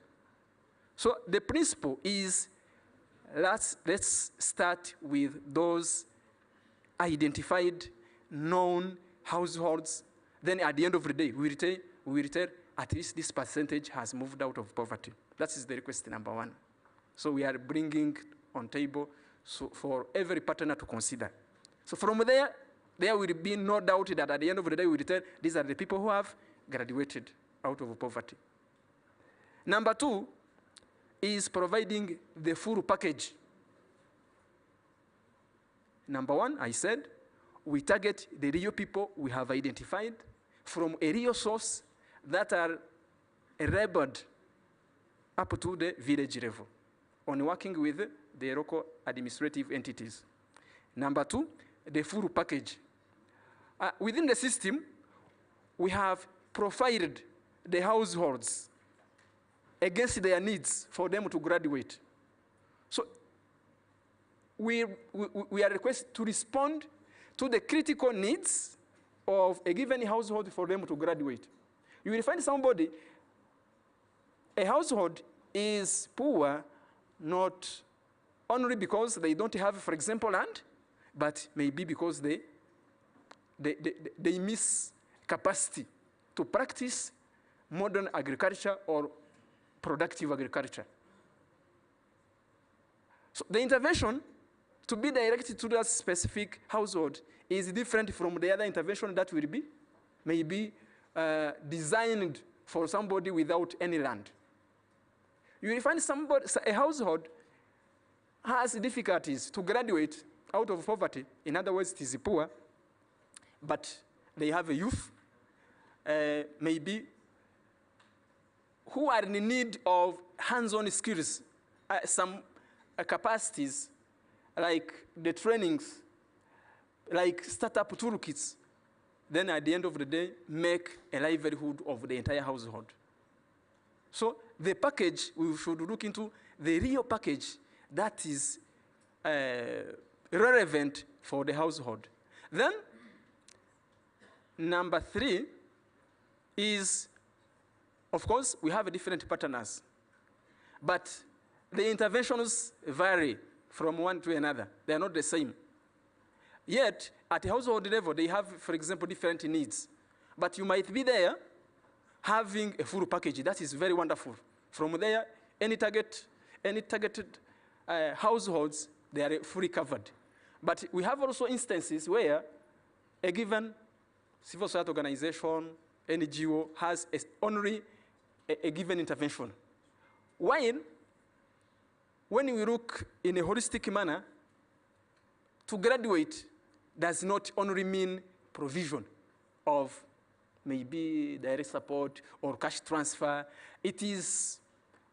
So the principle is, let's start with those identified, known households. Then at the end of the day, we return at least this percentage has moved out of poverty. That is the request number one. So we are bringing on table for every partner to consider. So from there will be no doubt that at the end of the day, we return, these are the people who have graduated out of poverty. Number two is providing the full package. Number one, I said, we target the real people we have identified from a real source that are labeled up to the village level on working with the local administrative entities. Number two, the full package. Within the system, we have profiled the households against their needs for them to graduate. So we are requested to respond to the critical needs of a given household for them to graduate. You will find somebody, a household is poor not only because they don't have, for example, land, but maybe because they miss capacity to practice modern agriculture or productive agriculture. So the intervention to be directed to that specific household is different from the other intervention that will be maybe designed for somebody without any land. You will find a household has difficulties to graduate out of poverty. In other words, it is poor, but they have a youth, maybe, who are in need of hands-on skills, some capacities, like the trainings, like startup toolkits, then at the end of the day, make a livelihood of the entire household. So the package, we should look into the real package that is relevant for the household. Then, number three is, of course, we have different partners, but the interventions vary from one to another. They are not the same. Yet, at a household level, they have, for example, different needs. But you might be there having a full package. That is very wonderful. From there, any targeted households, they are fully covered. But we have also instances where a given civil society organization, NGO, has only a given intervention. While, when we look in a holistic manner, to graduate does not only mean provision of maybe direct support or cash transfer. It is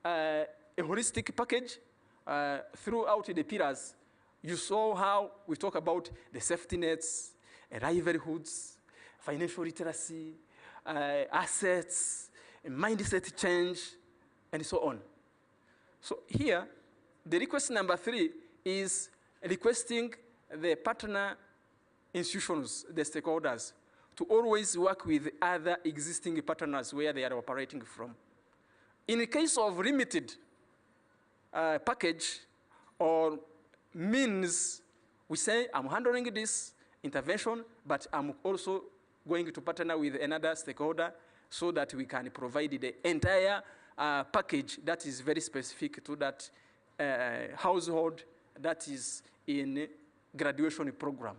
a holistic package throughout the pillars. You saw how we talk about the safety nets, livelihoods, financial literacy, assets, mindset change, and so on. So here, the request number three is requesting the partner institutions, the stakeholders, to always work with other existing partners where they are operating from. In the case of limited package or means, we say, I'm handling this intervention, but I'm also going to partner with another stakeholder so that we can provide the entire package that is very specific to that household that is in graduation program.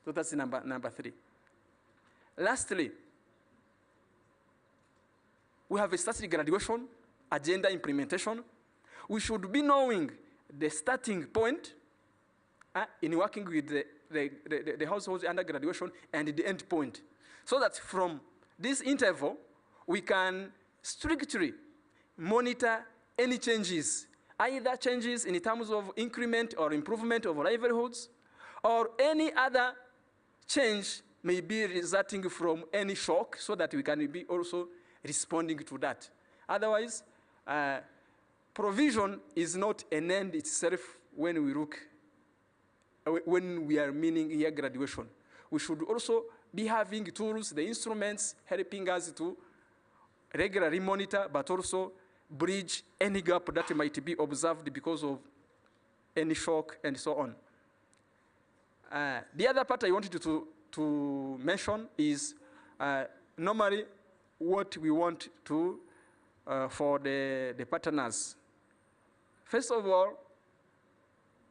So that's number three. Lastly, we have a started graduation, agenda implementation. We should be knowing the starting point in working with the households under graduation and the end point, so that from this interval, we can strictly monitor any changes, either changes in terms of increment or improvement of livelihoods, or any other change may be resulting from any shock, so that we can be also responding to that. Otherwise, provision is not an end itself when we are meaning here graduation. We should also be having tools, the instruments helping us to regularly monitor, but also bridge any gap that might be observed because of any shock and so on. The other part I wanted to mention is normally what we want to for the partners. First of all,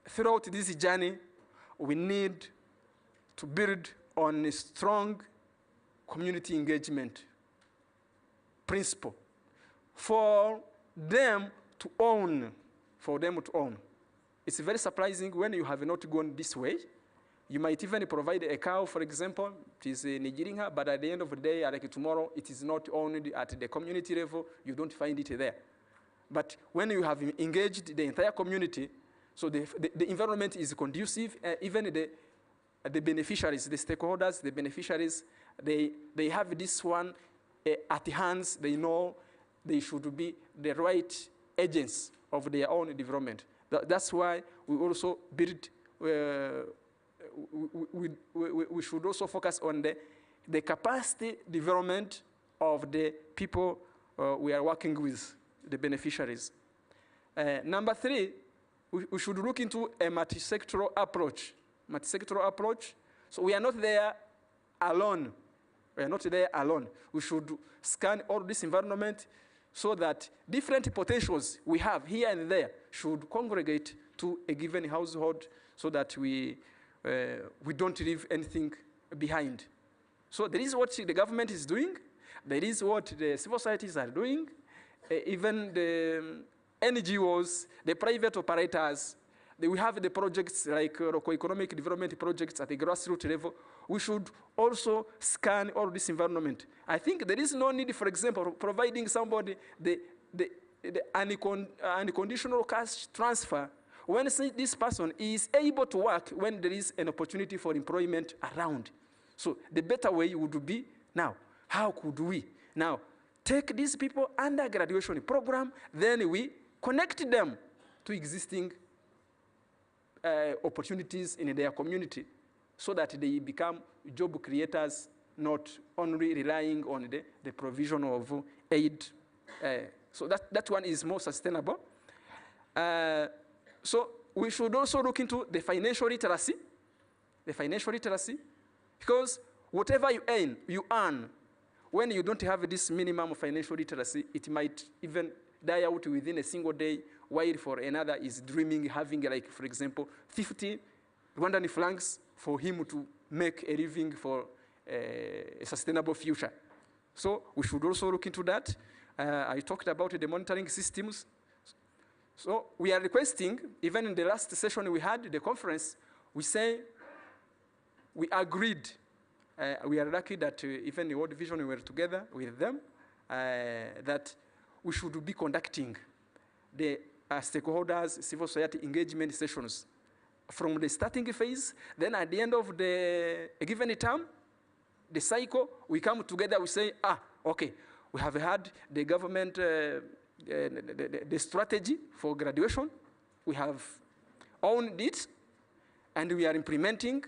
throughout this journey, we need to build on a strong community engagement principle for them to own. It's very surprising when you have not gone this way. You might even provide a cow, for example, it is Nigeria, but at the end of the day, like tomorrow, it is not owned at the community level, you don't find it there. But when you have engaged the entire community, so the environment is conducive, even the beneficiaries, the stakeholders, the beneficiaries, they have this one at hands. They know they should be the right agents of their own development. That's why we also build, we should also focus on the capacity development of the people we are working with, the beneficiaries. Number three, we should look into a multi-sectoral approach. So we are not there alone. We should scan all this environment so that different potentials we have here and there should congregate to a given household, so that we don't leave anything behind. So there is what the government is doing. There is what the civil societies are doing. Even the NGOs, the private operators, we have the projects like local economic development projects at the grassroots level. We should also scan all this environment. I think there is no need, for example, providing somebody the unconditional cash transfer when this person is able to work when there is an opportunity for employment around. So the better way would be now, how could we now take these people under graduation program, then we connect them to existing opportunities in their community, so that they become job creators, not only relying on the provision of aid. So that one is more sustainable. So we should also look into the financial literacy, because whatever you earn, when you don't have this minimum financial literacy, it might even die out within a single day, while for another is dreaming, having, like, for example, 50 Rwandan francs for him to make a living for a sustainable future. So we should also look into that. I talked about the monitoring systems. So we are requesting, even in the last session we had, the conference, we say, we agreed. We are lucky that even the World Vision, we were together with them, that we should be conducting the stakeholders, civil society engagement sessions from the starting phase. Then at the end of a given term, the cycle, we come together, we say, okay, we have had the government, the strategy for graduation. We have owned it, and we are implementing.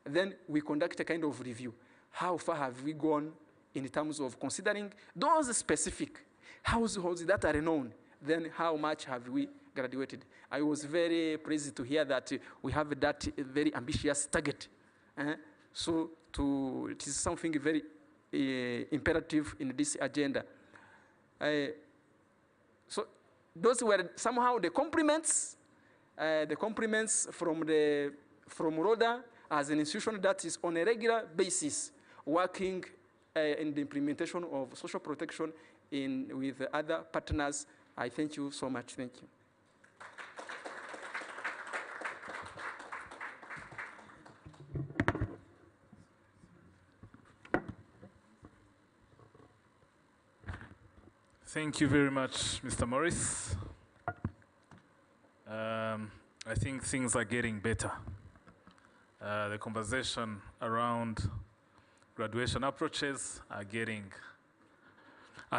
Then we conduct a kind of review. How far have we gone in terms of considering those specific households that are known? Then how much have we graduated? I was very pleased to hear that we have that very ambitious target. So it is something very imperative in this agenda. So those were somehow the compliments from RODA as an institution that is on a regular basis working in the implementation of social protection with other partners. I thank you so much. Thank you. Thank you very much, Mr. Morris. I think things are getting better. The conversation around graduation approaches are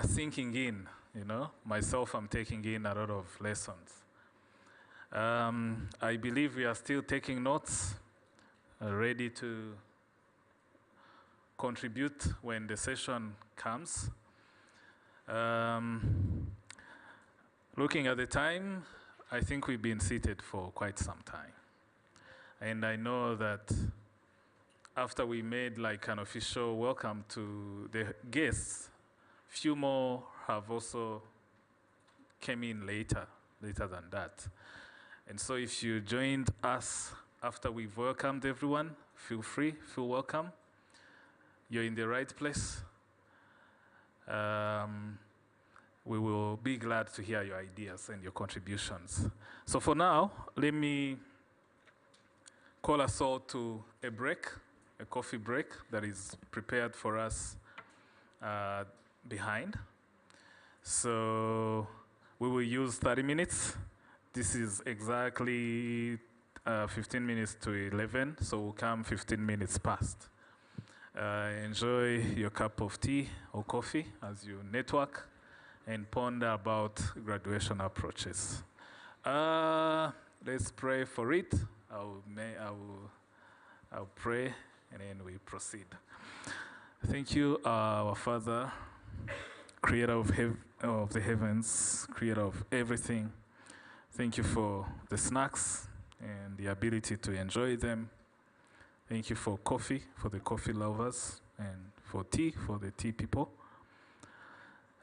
sinking in, you know. Myself, I'm taking in a lot of lessons. I believe we are still taking notes, ready to contribute when the session comes. Looking at the time, I think we've been seated for quite some time. And I know that after we made like an official welcome to the guests, few more have also came in later than that. And so if you joined us after we've welcomed everyone, feel free, feel welcome. You're in the right place. We will be glad to hear your ideas and your contributions. So for now, let me call us all to a break, a coffee break that is prepared for us behind. So we will use 30 minutes. This is exactly 15 minutes to 11, so we'll come 15 minutes past. Enjoy your cup of tea or coffee as you network and ponder about graduation approaches. Let's pray for it. I'll pray and then we proceed. Thank you, our Father, creator of the heavens, creator of everything. Thank you for the snacks and the ability to enjoy them. Thank you for coffee, for the coffee lovers, and for tea, for the tea people.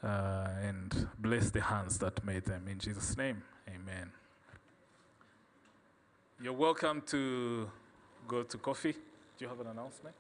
And bless the hands that made them. In Jesus' name, amen. You're welcome to go to coffee. Do you have an announcement?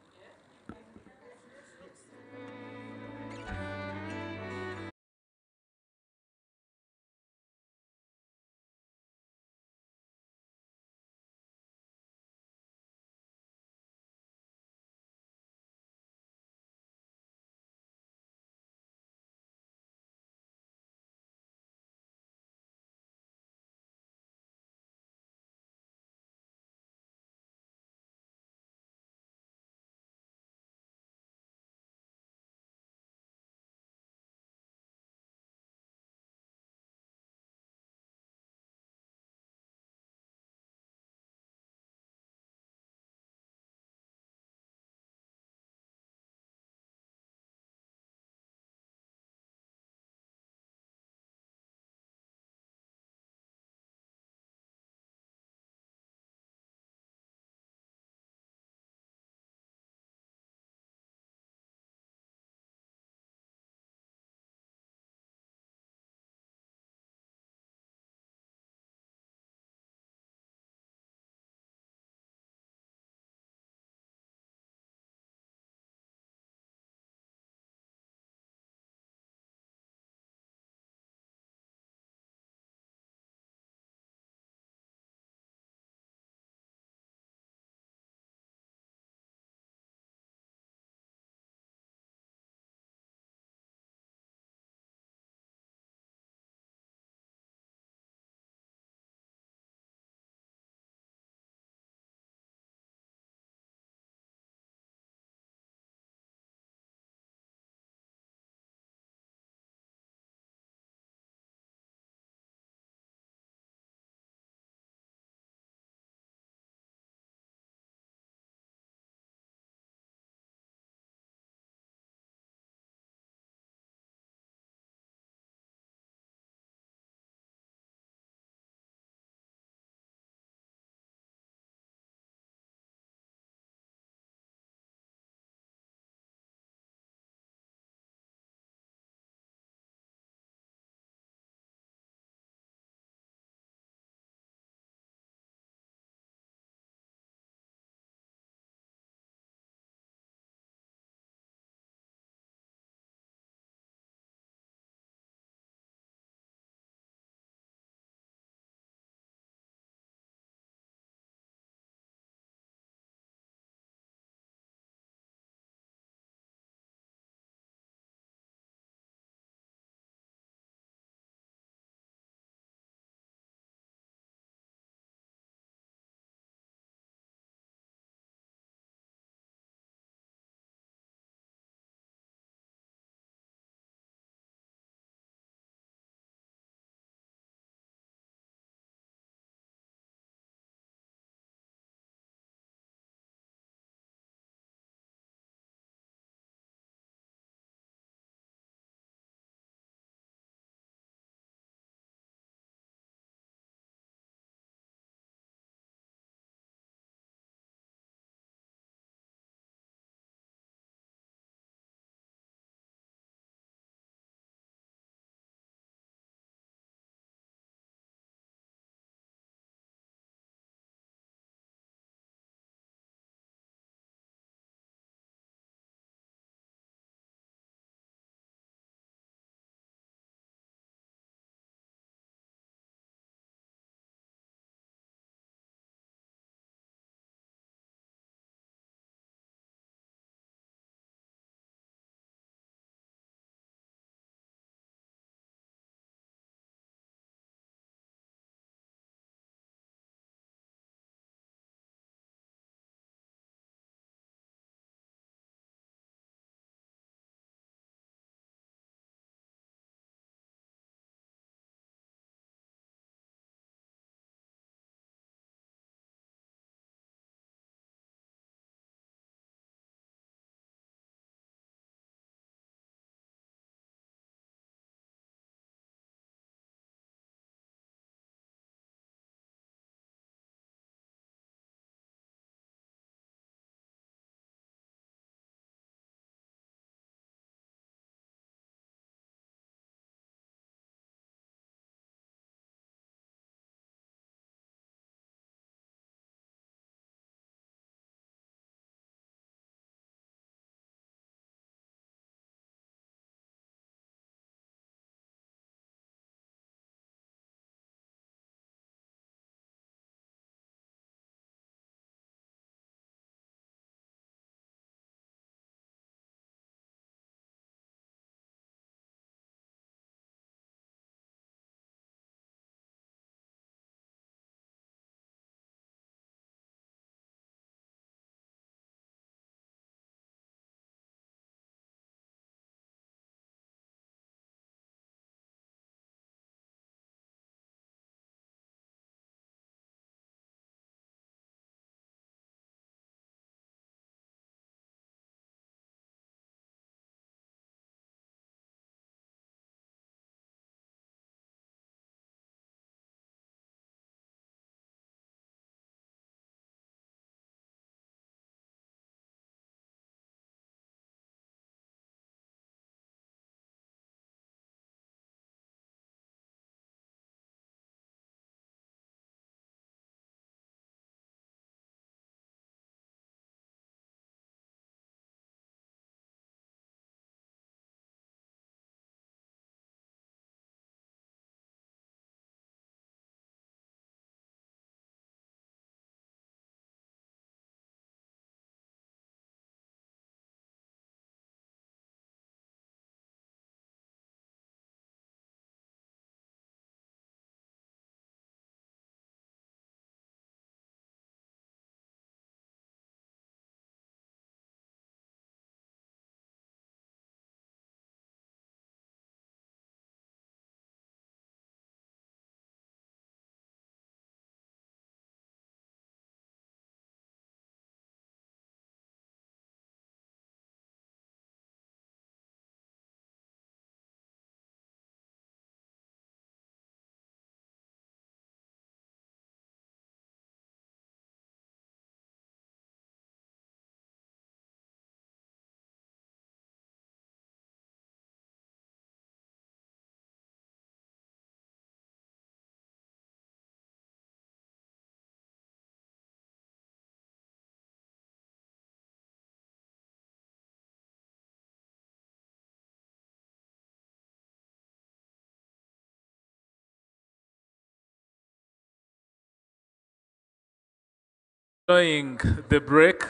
Enjoying the break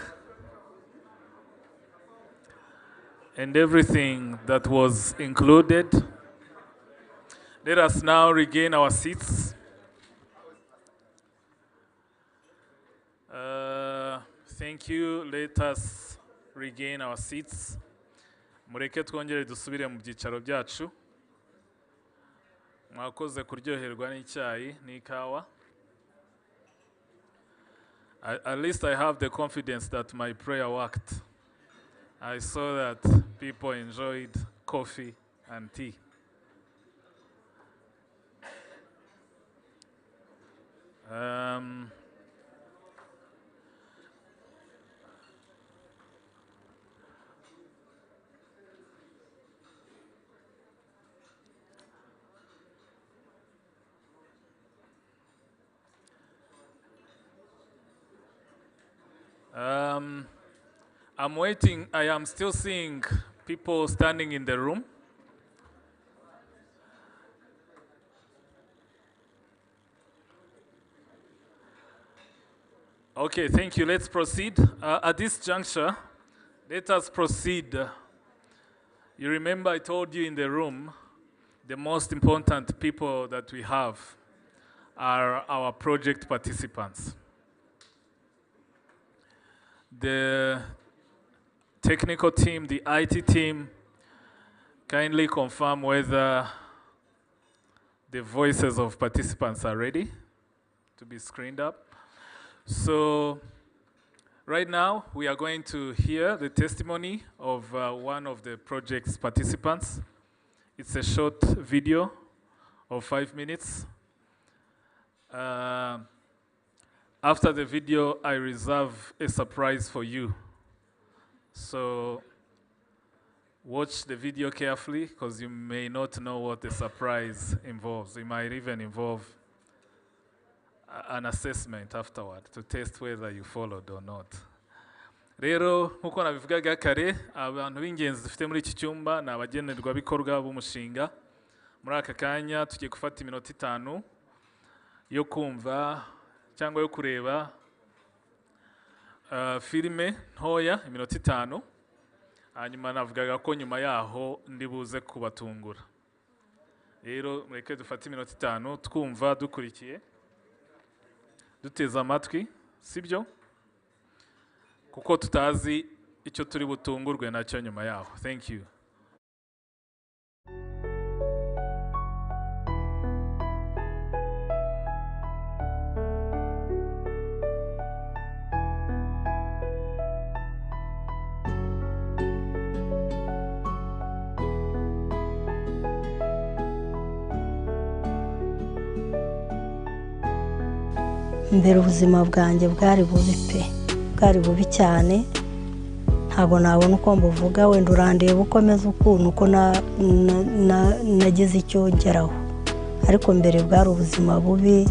and everything that was included. Let us now regain our seats. Thank you. Let us regain our seats. Mureke twongere dusubire mu byicaro byacu. Mwakoze kuryoherwa n'icyayi n'ikawa. At least I have the confidence that my prayer worked. I saw that people enjoyed coffee and tea. I'm waiting. I am still seeing people standing in the room. Okay, thank you. Let's proceed. At this juncture, let us proceed. You remember I told you in the room, the most important people that we have are our project participants. The technical team, the IT team, kindly confirm whether the voices of participants are ready to be screened up. So right now we are going to hear the testimony of one of the project's participants. It's a short video of 5 minutes. After the video, I reserve a surprise for you. So watch the video carefully because you may not know what the surprise involves. It might even involve an assessment afterward to test whether you followed or not. Rero nkuko nabivugaga kare, abantu b'ingenzi dufite muri iki cyumba ni abagenerwabikorwa b'umushinga. Muri aka kanya tugiye gufata iminota 5 yo kumva cyangwa yo kureba filime ntoya iminota 5. Hanyuma navugaga ko nyuma yaho ndi buze kubatungura. Rero mureke dufate iminota 5 twumva dukurikiye duteza amatwi, sibyo? Kuko tutazi icyo turi butungurwe nacyo nyuma yaho. Thank you. Mbere ubuzima bwanjye bwari bubi pe, bwari bubi cyane, ntabwo nabona uko mbuvuga, wenda urandeba ukomeza ukuntu uko nagize icyo ngeraho, ariko mbere bwari ubuzima bubi,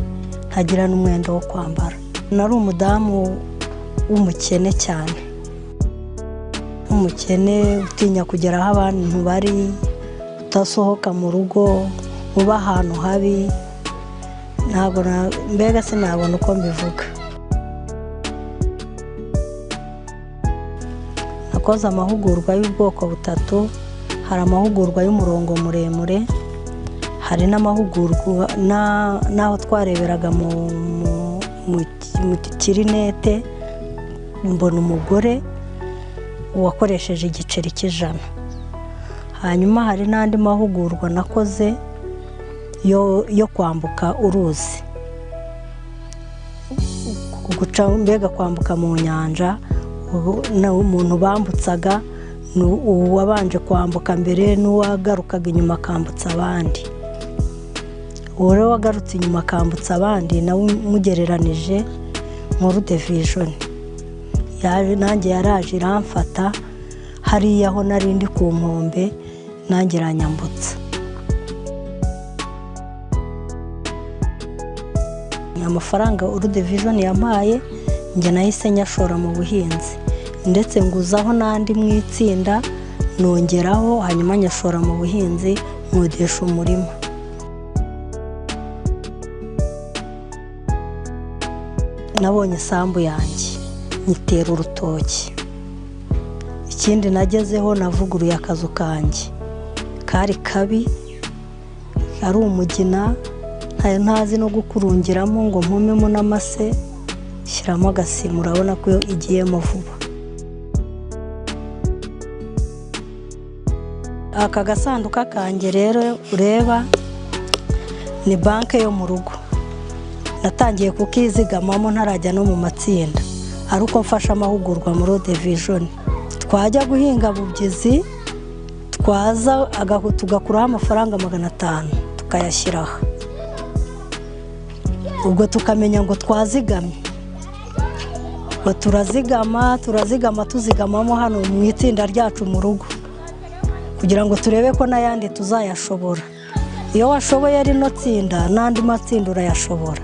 ntagira n'umwenda wo kwambara. Nari umudamu w'umukene cyane, umukene utinya kugera aho abantu bari, utasohoka mu rugo, uba ahantu habi, ntabwo mbega sinabona uko mbivuga. Nakoze amahugurwa y'ubwoko butatu, hari amahugurwa y'umurongo muremure, hari n'amahugurwa n'aho twareberaga mu kirinete, mbona umugore wakoresheje igiceri cy'100. Hanyuma hari n'andi mahugurwa nakoze yo kwambuka uruzi, guca mbega kwambuka mu nyanja, umuntu bambutsaga uwabanje kwambuka mbere n'uwagarukaga inyuma akambutsa abandi. Uwo rero wagarutse inyuma akambutsa abandi nawe mugereranije muri division. Nanjye yaraje iramfata hariya aho nari ndi ku nkombe, nanjye iranyambutsa. Amafaranga uru division yampaye njye nahise nyashora mu buhinzi, ndetse nguzaho n'andi mu itsinda nongeraho, hanyuma nyashora mu buhinzi nkodesha umurima. Nabonye isambu yanjye nyitera urutoki. Ikindi nagezeho navuguruye akazu kanjye kari kabi, ari umugina, ntazi no gukurungiramo ngo mpomemo n'amase, shyiramo agasima, urabona ko igiyemo vuba. Aka gasanduka kanjye rero ureba ni banke yo mu rugo. Natangiye kukizigamamo ntarajya no mu matsinda, ari uko mfashe amahugurwa muri World Vision. Twajya guhinga Bubyizi, twaza tugakuraho amafaranga 500 tukayashyiraho. Ubwo tukamenya ngo twazigamye. Ngo turazigama tuzigamamo hano mu itsinda ryacu mu rugo, kugira ngo turebe ko n'ayandi tuzayashobora. Iyo washoboye rino tsinda n'andi matsinda urayashobora.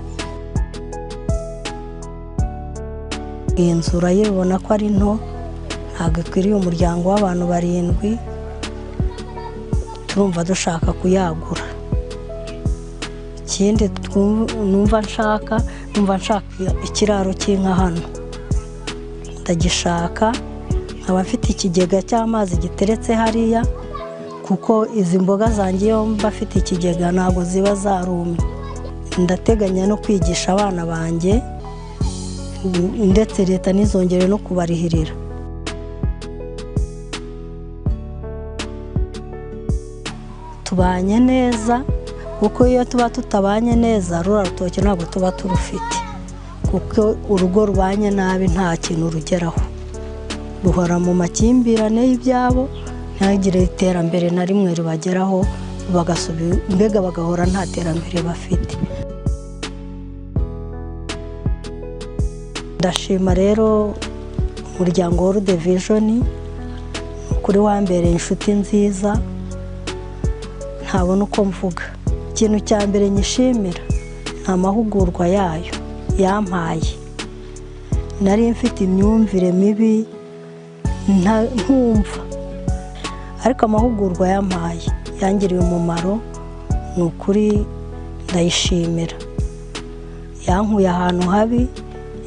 Iyi nzu urayibona ko ari nto, ntabwo ikwiriye umuryango w'abantu 7. Turumva dushaka kuyagura. Ikindi numva nshaka ikiraro cy'inka hano. Ndagishaka, nkaba mfite ikigega cy'amazi giteretse hariya, kuko izi mboga zanjye iyo mba mfite ikigega ntabwo ziba zarumye. Ndateganya no kwigisha abana banjye, ndetse leta nizongere no kubarihirira. Tubanye neza, kuko iyo tuba tutabanye neza rura rutoke ntabwo tuba turufite, kuko urugo rubanye nabi nta kintu rugeraho. Ruhora mu makimbirane y'ibyabo, ntagire iterambere na rimwe ribageraho, mbega bagahora nta terambere bafite. Ndashima rero umuryango wa World Vision, kuri wambereye inshuti nziza, ntabona uko mvuga. Ikintu cya mbere nyishimira nta mahugurwa yayo yampaye. Nari mfite imyumvire mibi ntumva, ariko amahugurwa yampaye yangiriye umumaro, ni ukuri ndayishimira. Yankuye ahantu habi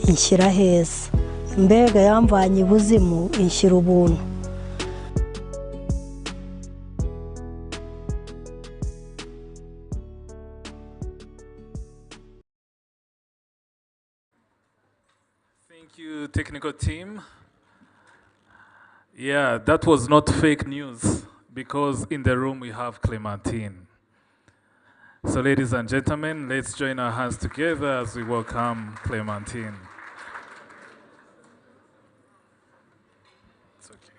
inshyira heza, mbega yamvanye ibuzimu inshyira ubuntu. Thank you, technical team. Yeah, that was not fake news, because in the room we have Clementine. So ladies and gentlemen, let's join our hands together as we welcome Clementine. It's okay.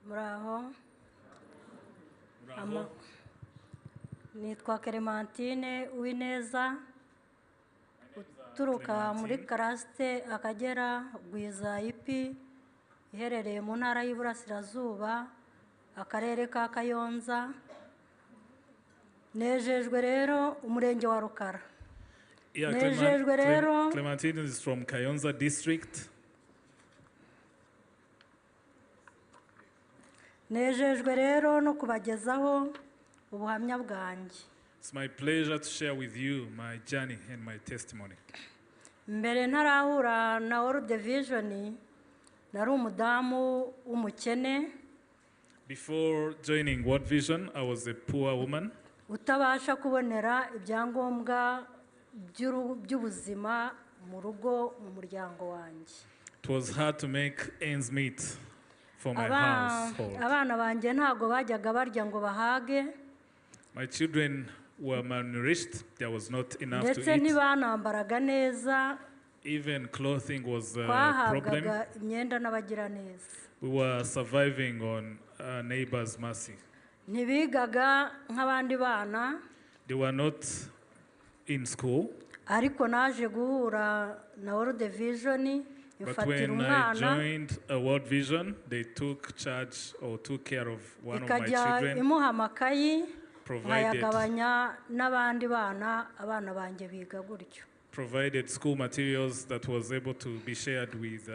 Bravo. Nitwa Clementine Uwineza, uturuka muri Karaste Akagera Gwiza IP, iherereye mu ntara y'Iburasirazuba, akarere ka Kayonza. Nejejwe rero umurenge wa Rukara. Yeah, Nejejwe rero Clementine is from Kayonza district. Nejejwe rero no kubagezaho ubuhamya bwanjye. It's my pleasure to share with you my journey and my testimony. Mbere ntarahura na World Vision, nari umudamu w'umukene. Before joining World Vision, I was a poor woman. Utabasha kubonera ibyangombwa by'ubuzima mu rugo mu muryango wanjye. It was hard to make ends meet for my household. Abana banjye ntago bajyaga barya ngo bahage. My children were malnourished. There was not enough to Ndetse eat. ntibanambaraga neza. Even clothing was a problem. Twahabwaga imyenda n'abagira neza. We were surviving on neighbors' mercy. Ntibigaga nk'abandi bana. They were not in school. Ariko naje guhura na World Vision. But when I joined a World Vision, they took charge or took care of one of my children. Imuha amakayi, nkayagabanya n'abandi bana, abana banjye biga gutyo. Provided school materials that was able to be shared with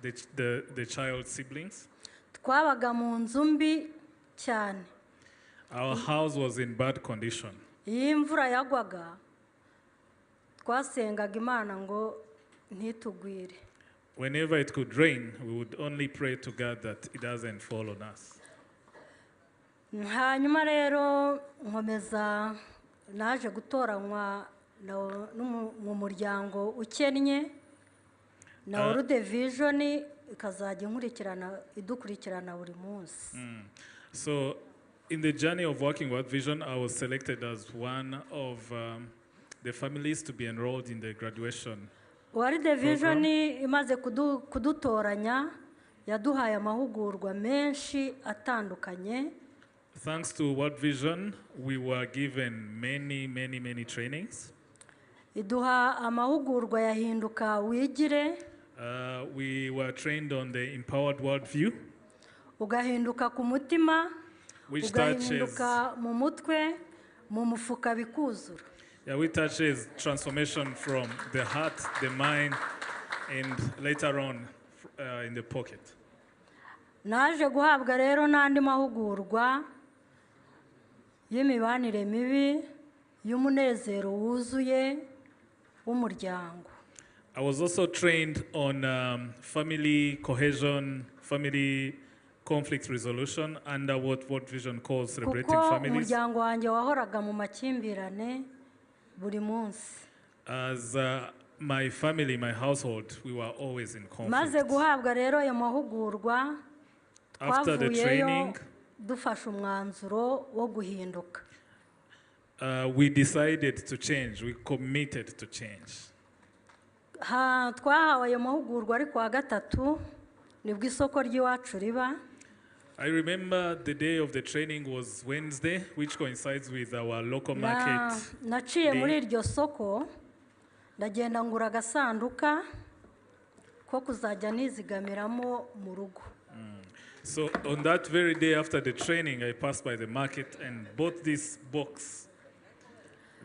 the child's siblings. twabaga mu nzu mbi cyane. Our house was in bad condition. Iyo imvura yagwaga twasengaga Imana ngo ntitugwire. Whenever it could rain, we would only pray to God that it doesn't fall on us. Hanyuma rero nkomeza naje gutoranywa mu muryango ukennye na World Vision ikazajya idukurikirana buri munsi. So in the journey of working World Vision, I was selected as one of the families to be enrolled in the graduation. World Vision imaze kudutoranya yaduhaye amahugurwa menshi atandukanye. Thanks to World Vision, we were given many trainings. Iduha amahugurwa yahinduka wigire. We were trained on the empowered worldview, Ugahinduka ku mutima, which touches, ugahinduka mu mutwe, mu mufuka bikuzura. which touches transformation from the heart, the mind, and later on in the pocket. Naje guhabwa rero n'andi mahugurwa y'imibanire mibi, y'umunezero wuzuye w'umuryango. I was also trained on family cohesion, family conflict resolution under what World Vision calls celebrating Kuko families. umuryango wanjye wahoraga mu makimbirane buri munsi. As my family, my household, we were always in Maze conflict. guhabwa rero ayo mahugurwa After the twavuyeyo training, dufashe umwanzuro wo guhinduka. we decided to change. We committed to change. Twahawe ayo mahugurwa ari kuwa gatatu nibwo isoko ry'iwacu riba. I remember the day of the training was Wednesday, which coincides with our local market. Naciye day. muri iryo soko ndagenda ngura agasanduka ko kuzajya nizigamiramo mu rugo. So on that very day after the training, I passed by the market and bought this box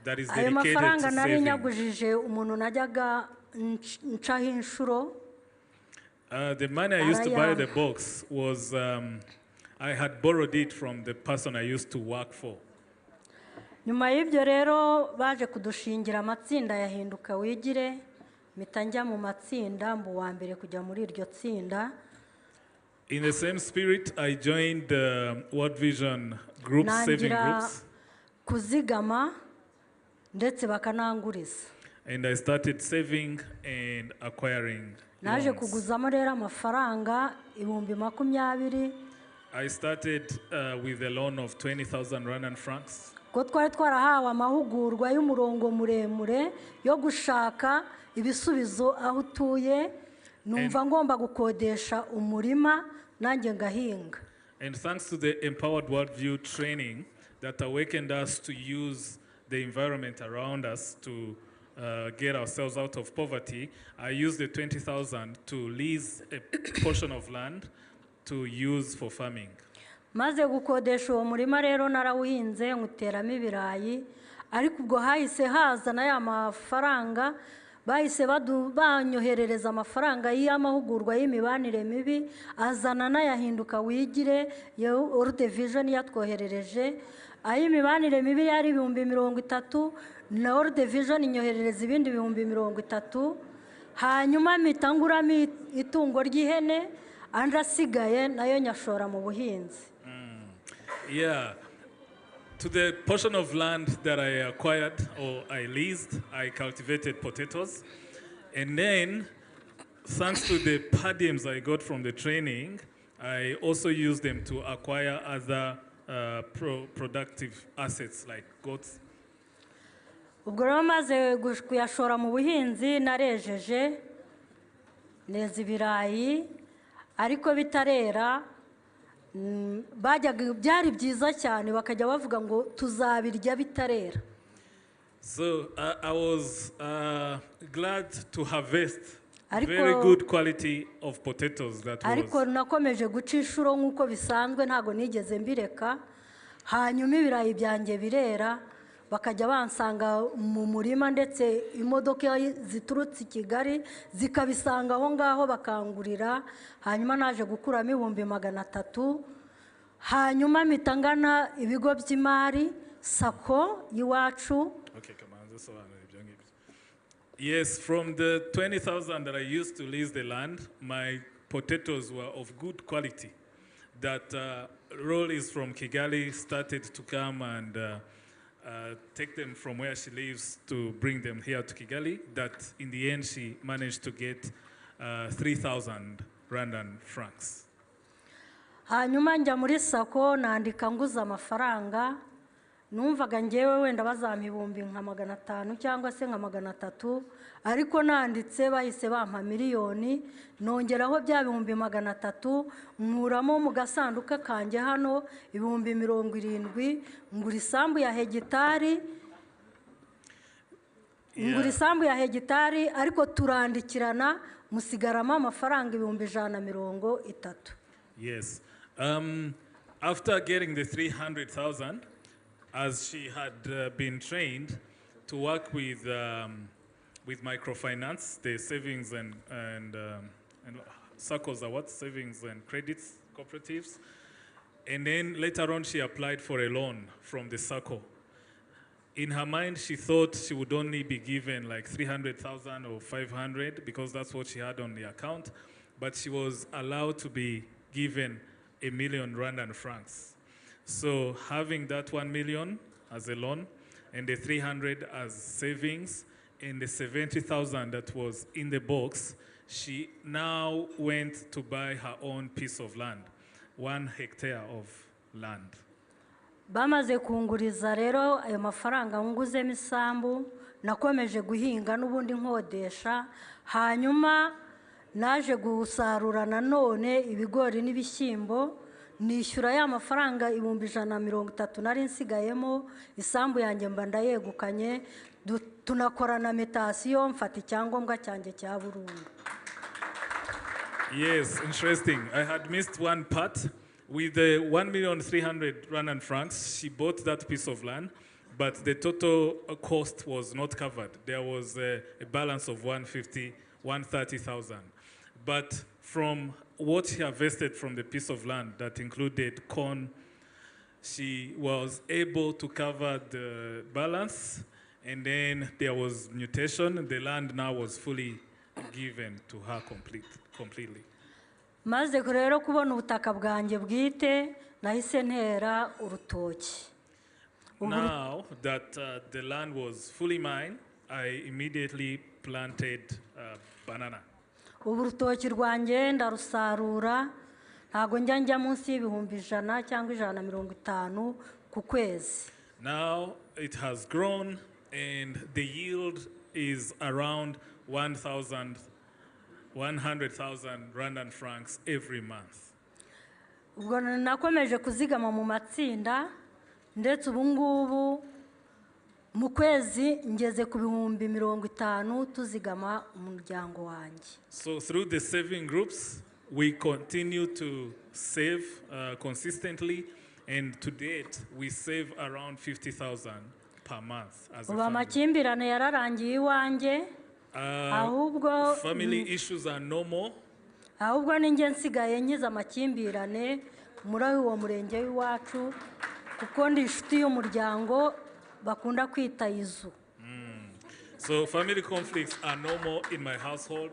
that is Ayo dedicated mafaranga to nari saving. nyagujije umuntu najyaga ncaho inshuro. The money I used to buy the box was, I had borrowed it from the person I used to work for. Nyuma y'ibyo rero baje kudushingira amatsinda yahinduka wigire, mpita njya mu matsinda mbu wa mbere kujya muri iryo tsinda. In the same spirit, I joined the World Vision groups, saving groups, kuzigama ndetse bakananguriza. and I started saving and acquiring Naje loans. kuguzamo rero amafaranga 20,000. I started with a loan of 20,000 Rwandan francs. Ko twari twarahawe amahugurwa y'umurongo muremure yo gushaka ibisubizo aho utuye, numva ngomba gukodesha umurima nanjye ngahinga. And thanks to the Empowered Worldview training that awakened us to use the environment around us to get ourselves out of poverty, I used the 20,000 to lease a portion of land to use for farming. Maze gukodesha uwo murima rero narawuhinze nguteramo ibirayi, ariko ubwo hahise haza na ya mafaranga bahise banyoherereza amafaranga y'amahugurwa y'imibanire mibi, azana n'ayahinduka wigire World Vision yatwoherereje. Ay'imibanire mibi yari 30,000 na World Vision inyoherereza ibindi 30,000. Hanyuma mitanguramo itungo ry'ihene, andi asigaye nayo nyashora mu buhinzi. Yeah. To the portion of land that I acquired or I leased, I cultivated potatoes. And then, thanks to the per diems I got from the training, I also used them to acquire other productive assets like goats. Ubwo rero maze kuyashora mu buhinzi narejeje neza ibirayi, ariko bitarera byari byiza cyane bakajya bavuga ngo tuzabirya bitarera. So I was glad to harvest very good quality of potatoes that ariko was. nakomeje guca inshuro nk'uko bisanzwe, ntago nigeze mbireka. Hanyuma ibirayi byanjye birera, bakajya bansanga mu murima ndetse imodoka ziturutse i Kigali zikabisanga aho ngaho bakangurira, hanyuma naje gukuramo 300,000, hanyuma mitangana ibigo by'imari sako iwacu. Okay, come on, this one. Yes, from the 20,000 that I used to lease the land, my potatoes were of good quality. That Rollies from Kigali started to come and take them from where she lives to bring them here to Kigali. That in the end she managed to get 3,000 Rwandan francs. Hanyuma njya muri sako nandika nguza amafaranga, numvaga ngewe wenda bazampa 500,000 cyangwa se 300,000, ariko nanditse bahise bampa miliyoni, nongeraho bya 300,000, nkuramo mu gasanduka kanjye hano 70,000, ngura isambu ya hegitari, ariko turandikirana musigaramo amafaranga 130,000. Yes. After getting the 300,000, as she had been trained to work with microfinance, the savings and SACCOs are what? Savings and credits cooperatives. And then later on, she applied for a loan from the SACCO. In her mind, she thought she would only be given like 300,000 or 500 because that's what she had on the account. But she was allowed to be given 1 million Rwandan francs. So having that 1 million as a loan and the 300 as savings and the 70,000 that was in the box, she now went to buy her own piece of land, 1 hectare of land. Bamaze kunguriza rero ayo mafaranga nguzemo isambu, nakomeje guhinga n'ubundi nkodesha, hanyuma naje gusarura nanone ibigori n'ibishyimbo, nishyura ya mafaranga 130 nari nsigayemo, isambu yanjye mba ndayegukanye, tunakorana metasiyo, mfata icyangombwa cyanjye cya burundu. Yes, interesting. I had missed one part. With the 1,300,000 Rwandan francs, she bought that piece of land, but the total cost was not covered. There was a balance of 130,000. But from what she harvested from the piece of land that included corn, she was able to cover the balance, and then there was mutation. The land now was fully given to her completely. Maze rero kubona ubutaka bwanjye bwite, nahise ntera urutoki. Now that the land was fully mine, I immediately planted banana. Ubu urutoki rwanjye ndarusarura, ntago njya munsi y'100 cyangwa 150 ku kwezi. Now it has grown and the yield is around 100,000 Rwandan francs every month. Ubwo nakomeje kuzigama mu matsinda, ndetse ubu ngubu mu kwezi ngeze ku 50,000 tuzigama umuryango wanjye. So through the saving groups, we continue to save consistently, and to date we save around 50,000 per month as a Ubu family. amakimbirane yararangiye iwanjye, ahubwo family issues are no more. ahubwo ninjye nsigaye nkiza amakimbirane muri uwo murenge w'iwacu, kuko ndi inshuti y'umuryango bakunda kwita izu. So family conflicts are no more in my household,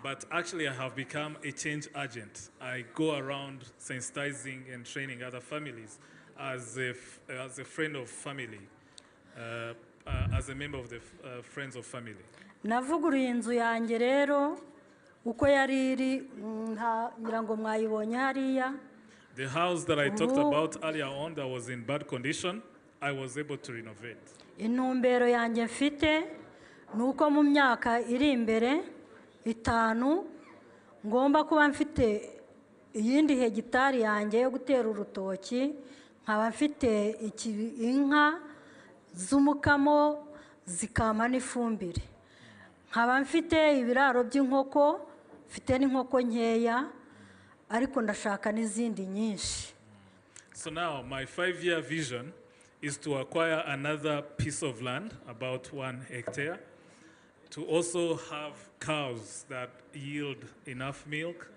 but actually I have become a change agent. I go around sensitizing and training other families as a friend of family, as a member of the Friends of Family. Navuguruye inzu yanjye rero uko yari iri, ngira ngo mwayibonye hariya. The house that I talked about earlier on that was in bad condition, I was able to renovate. Intumbero yanjye mfite nuko mu myaka iri imbere 5 ngomba kuba mfite iyindi hegitari yanjye yo gutera urutoki, nkaba mfite inka z'umukamo zikama n'ifumbire, nkaba mfite ibiraro by'inkoko, mfite n'inkoko nkeya, ariko ndashaka n'izindi nyinshi. So now my 5-year vision is to acquire another piece of land, about 1 hectare, to also have cows that yield enough milk,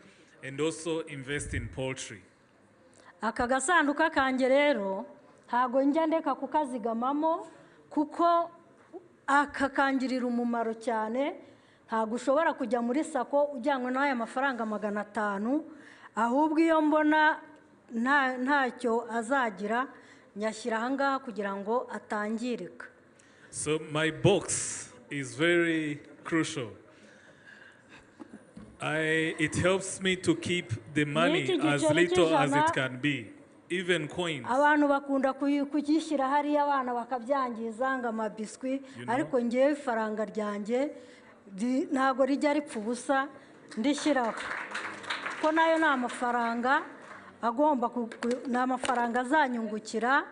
and also invest in poultry. aka gasanduka kanjye rero ntago njya ndeka kukazigamamo kuko aka kangirira umumaro cyane. Ntago ushobora kujya muri sako ujyanywe n'aya mafaranga 500, ahubwo iyo mbona ntacyo azagira nyashyira ahangaha kugira ngo atangirika. So my box is very crucial. It helps me to keep the money as little as it can be, even coins. Abantu bakunda kugishyira hariya abana bakabyangiza ngo amabiswi, ariko ngewe ifaranga ryanjye ntago rijya ripfa ubusa ndishyiraho ko nayo ni amafaranga agomba ni amafaranga azanyungukira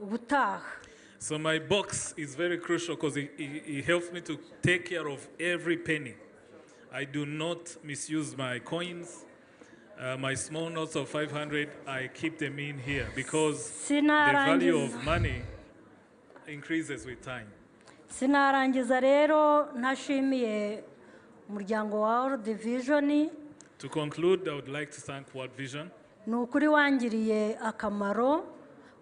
ubutaha. So my box is very crucial because it helps me to take care of every penny. I do not misuse my coins. My small notes of 500, I keep them in here because the value of money increases with time. Sinarangiza rero ntashimiye umuryango wa World Vision. To conclude, I would like to thank World Vision. Ni ukuri wangiriye akamaro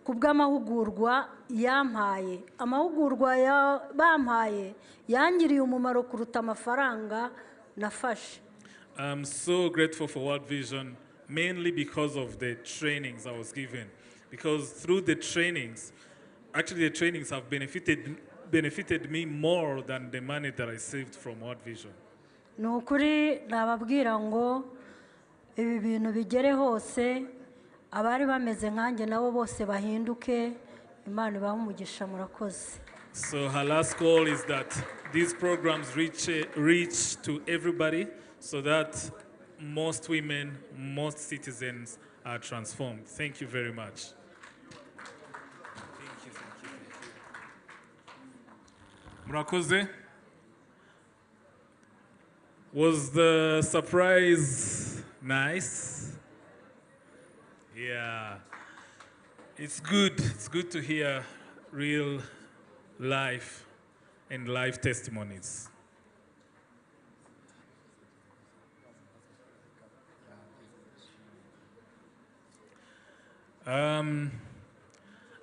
kubw'amahugurwa yampaye. Amahugurwa bampaye yangiriye umumaro kuruta amafaranga nafashe. I'm so grateful for World Vision, mainly because of the trainings I was given. Because through the trainings, actually the trainings have benefited me more than the money that I saved from World Vision. Ni ukuri nababwira ngo ibi bintu bigere hose, abari bameze nkanjye nabo bose bahinduke, Imana ibahe umugisha. Murakoze. So her last goal is that these programs reach to everybody so that most women, most citizens are transformed. Thank you very much. Thank you. Murakoze. Was the surprise nice? Yeah. It's good. It's good to hear real life and life testimonies.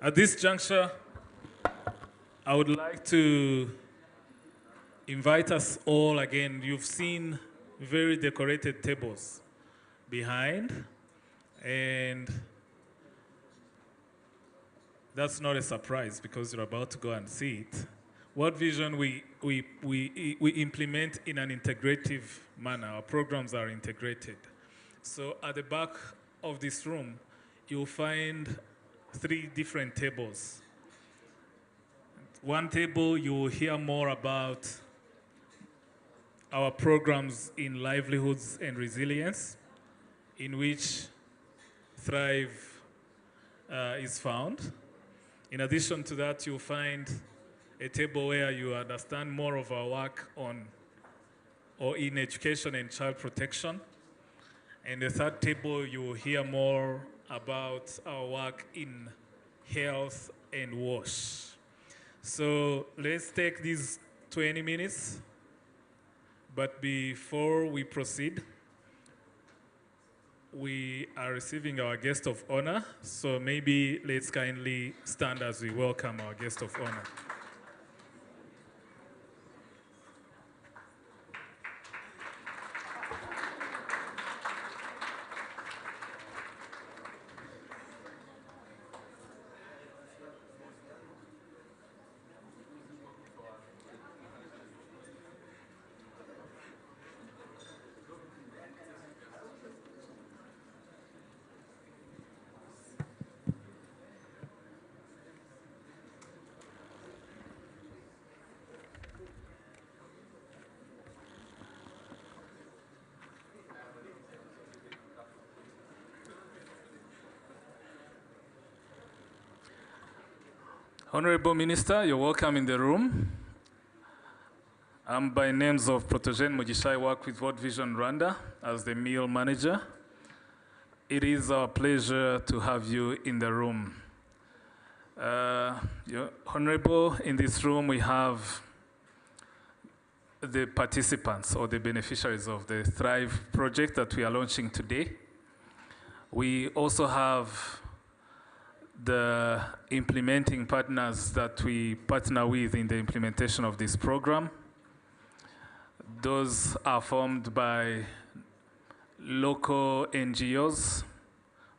At this juncture, I would like to invite us all again. You've seen very decorated tables behind, and that's not a surprise because you're about to go and see it. World Vision, we implement in an integrative manner. Our programs are integrated. So at the back of this room, you'll find 3 different tables. One table, you will hear more about our programs in livelihoods and resilience, in which Thrive is found. In addition to that, you'll find a table where you understand more of our work on or in education and child protection. And the third table, you will hear more about our work in health and WASH. So let's take these 20 minutes. But before we proceed, we are receiving our guest of honor. So maybe let's kindly stand as we welcome our guest of honor. Honorable Minister, you're welcome in the room. I'm by names of Protogene Mugisha. I work with World Vision Rwanda as the meal manager. It is our pleasure to have you in the room. Honorable, in this room we have the participants or the beneficiaries of the Thrive project that we are launching today. We also have the implementing partners that we partner with in the implementation of this program. Those are formed by local NGOs,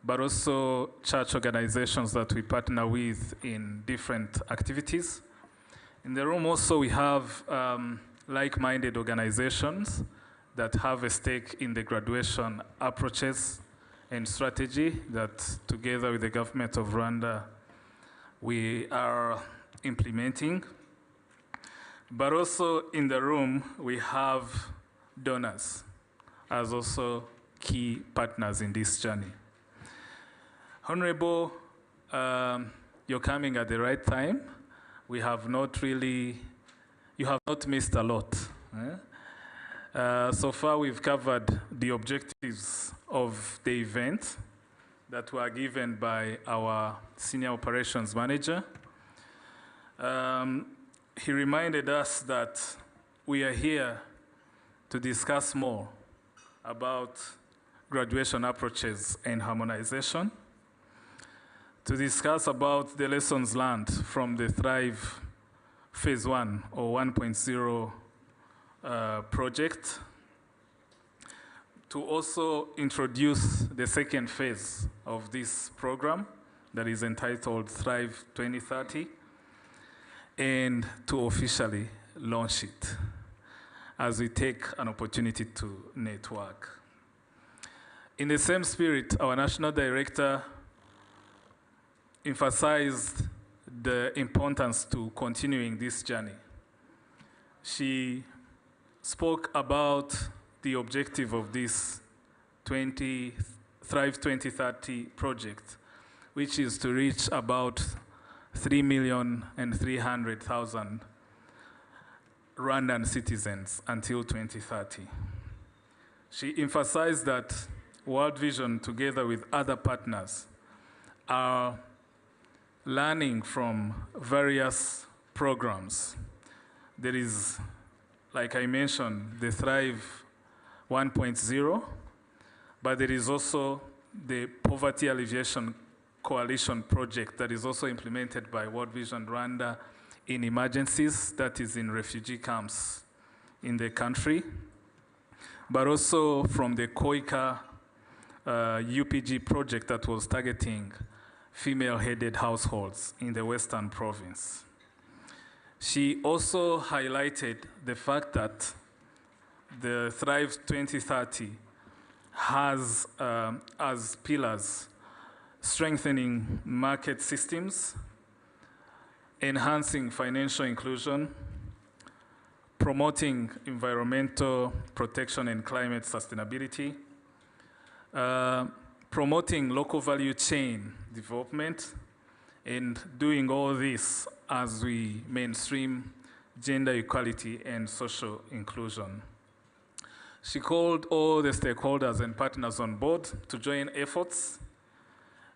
but also church organizations that we partner with in different activities. In the room also we have like-minded organizations that have a stake in the graduation approaches and strategy that together with the government of Rwanda we are implementing. But also in the room we have donors as also key partners in this journey. Honorable, you're coming at the right time. You have not missed a lot. So far we've covered the objectives of the event that were given by our Senior Operations Manager. He reminded us that we are here to discuss more about graduation approaches and harmonization, to discuss about the lessons learned from the Thrive Phase 1 or 1.0 project, to also introduce the second phase of this program that is entitled Thrive 2030, and to officially launch it as we take an opportunity to network. In the same spirit, our National Director emphasized the importance to continuing this journey. She spoke about the objective of this Thrive 2030 project, which is to reach about 3,300,000 Rwandan citizens until 2030. She emphasized that World Vision, together with other partners, are learning from various programs. There is, like I mentioned, the Thrive 1.0, but there is also the Poverty Alleviation Coalition project that is also implemented by World Vision Rwanda in emergencies, that is in refugee camps in the country, but also from the Koika UPG project that was targeting female-headed households in the Western Province. She also highlighted the fact that the Thrive 2030 has as pillars strengthening market systems, enhancing financial inclusion, promoting environmental protection and climate sustainability, promoting local value chain development, and doing all this as we mainstream gender equality and social inclusion. She called all the stakeholders and partners on board to join efforts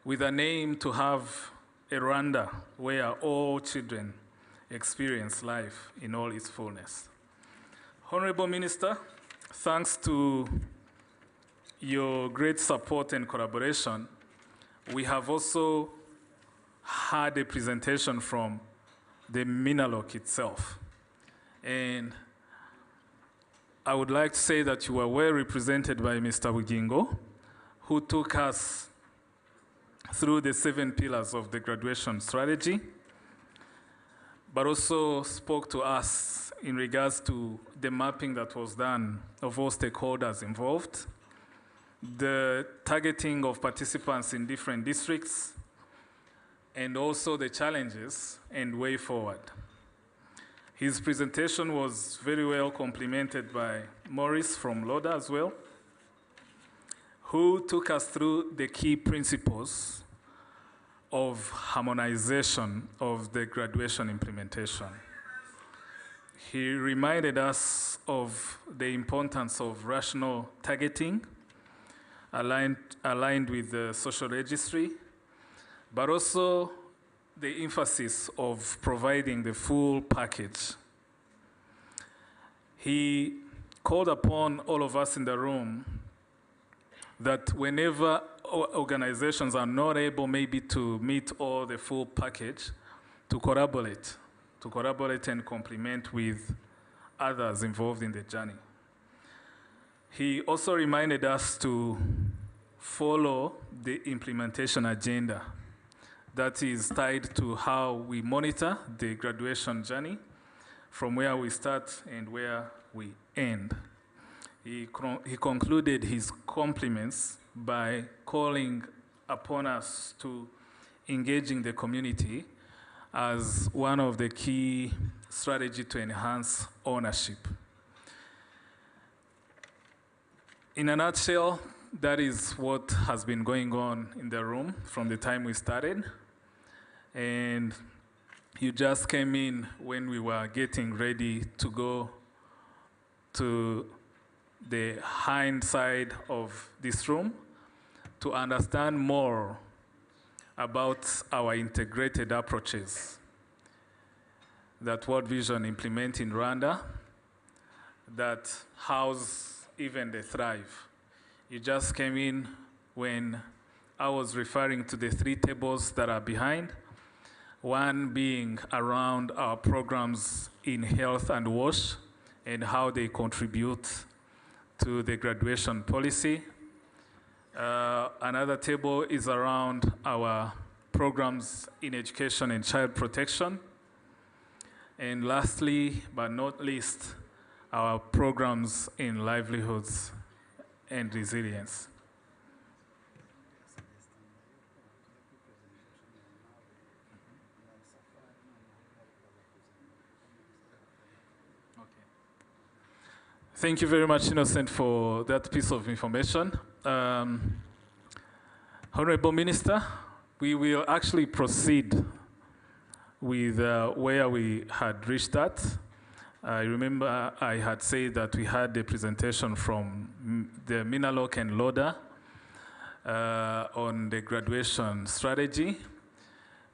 with an aim to have a Rwanda where all children experience life in all its fullness. Honorable Minister, thanks to your great support and collaboration, we have also had a presentation from the Minaloc itself. And I would like to say that you were well represented by Mr. Bugingo, who took us through the 7 pillars of the graduation strategy, but also spoke to us in regards to the mapping that was done of all stakeholders involved, the targeting of participants in different districts, and also the challenges and way forward. His presentation was very well complemented by Maurice from LODA as well, who took us through the key principles of harmonization of the graduation implementation. He reminded us of the importance of rational targeting, aligned with the social registry, but also the emphasis of providing the full package. He called upon all of us in the room that whenever organizations are not able maybe to meet all the full package, to collaborate and complement with others involved in the journey. He also reminded us to follow the implementation agenda that is tied to how we monitor the graduation journey from where we start and where we end. He concluded his compliments by calling upon us to engaging the community as one of the key strategies to enhance ownership. In a nutshell, that is what has been going on in the room from the time we started. And you just came in when we were getting ready to go to the hind side of this room to understand more about our integrated approaches that World Vision implement in Rwanda that house even the Thrive. You just came in when I was referring to the 3 tables that are behind, one being around our programs in health and WASH and how they contribute to the graduation policy. Another table is around our programs in education and child protection. And lastly, but not least, our programs in livelihoods and resilience. Thank you very much, Innocent, for that piece of information. Honorable Minister, we will actually proceed with where we had reached at. I remember I had said that we had a presentation from the Minaloc and Loda on the graduation strategy.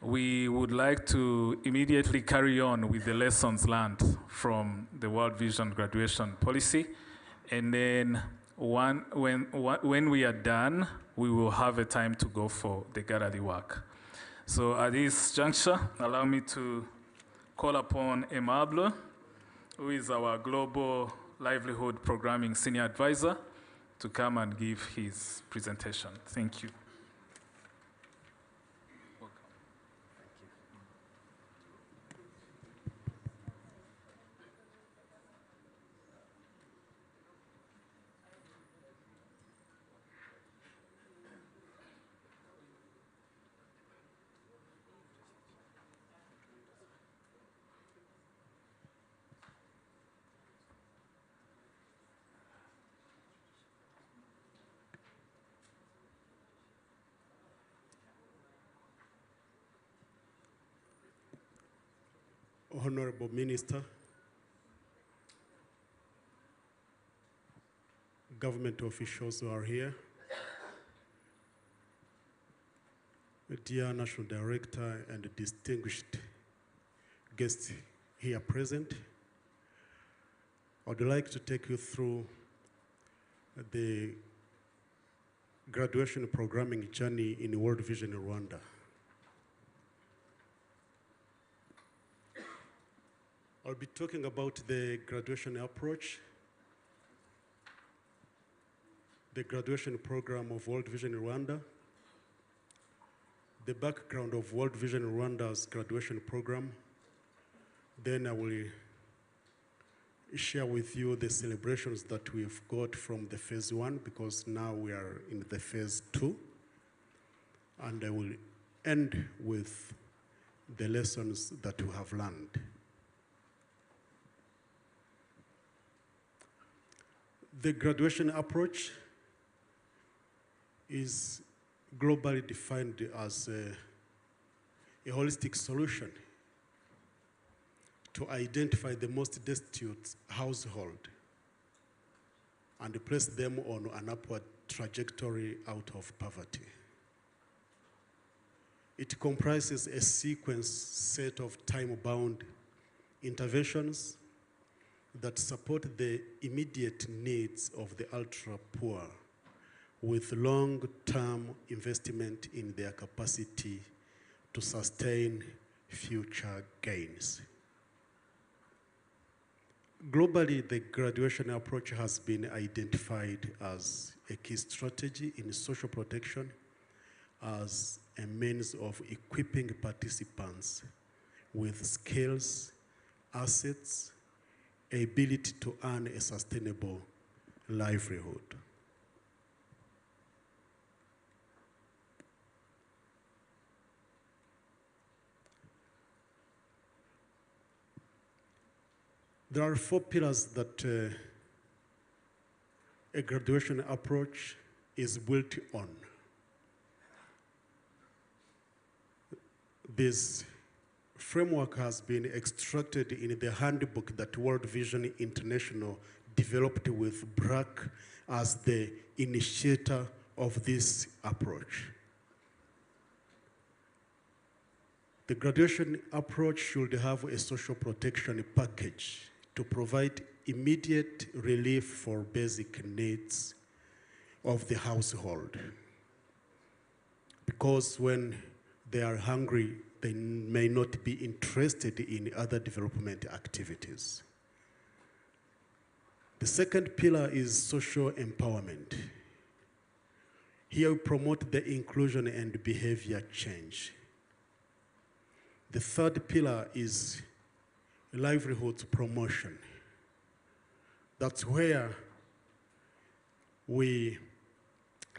We would like to immediately carry on with the lessons learned from the World Vision graduation policy. And then when we are done, we will have a time to go for the gallery work. So at this juncture, allow me to call upon Aimable, who is our Global Livelihood Programming Senior Advisor, to come and give his presentation. Thank you. Honorable Minister, government officials who are here, dear National Director and distinguished guests here present, I would like to take you through the graduation programming journey in World Vision Rwanda. I'll be talking about the graduation approach, the graduation program of World Vision Rwanda, the background of World Vision Rwanda's graduation program. Then I will share with you the celebrations that we've got from the phase 1, because now we are in the phase 2. And I will end with the lessons that we have learned. The graduation approach is globally defined as a holistic solution to identify the most destitute household and place them on an upward trajectory out of poverty. It comprises a sequence set of time-bound interventions that support the immediate needs of the ultra-poor with long-term investment in their capacity to sustain future gains. Globally, the graduation approach has been identified as a key strategy in social protection as a means of equipping participants with skills, assets, ability to earn a sustainable livelihood. There are 4 pillars that a graduation approach is built on. This framework has been extracted in the handbook that World Vision International developed with BRAC as the initiator of this approach. The graduation approach should have a social protection package to provide immediate relief for basic needs of the household. Because when they are hungry, they may not be interested in other development activities. The second pillar is social empowerment. Here we promote the inclusion and behavior change. The third pillar is livelihood promotion. That's where we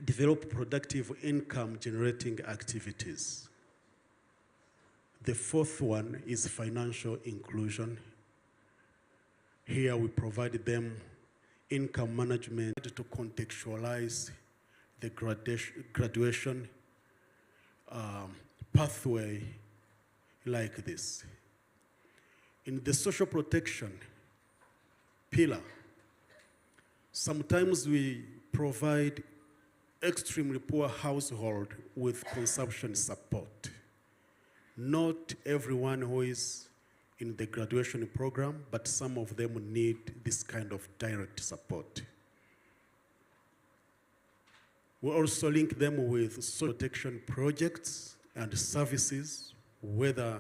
develop productive income generating activities. The fourth one is financial inclusion. Here we provide them income management to contextualize the graduation pathway like this. In the social protection pillar, sometimes we provide extremely poor household with consumption support. Not everyone who is in the graduation program, but some of them need this kind of direct support. We also link them with social protection projects and services, whether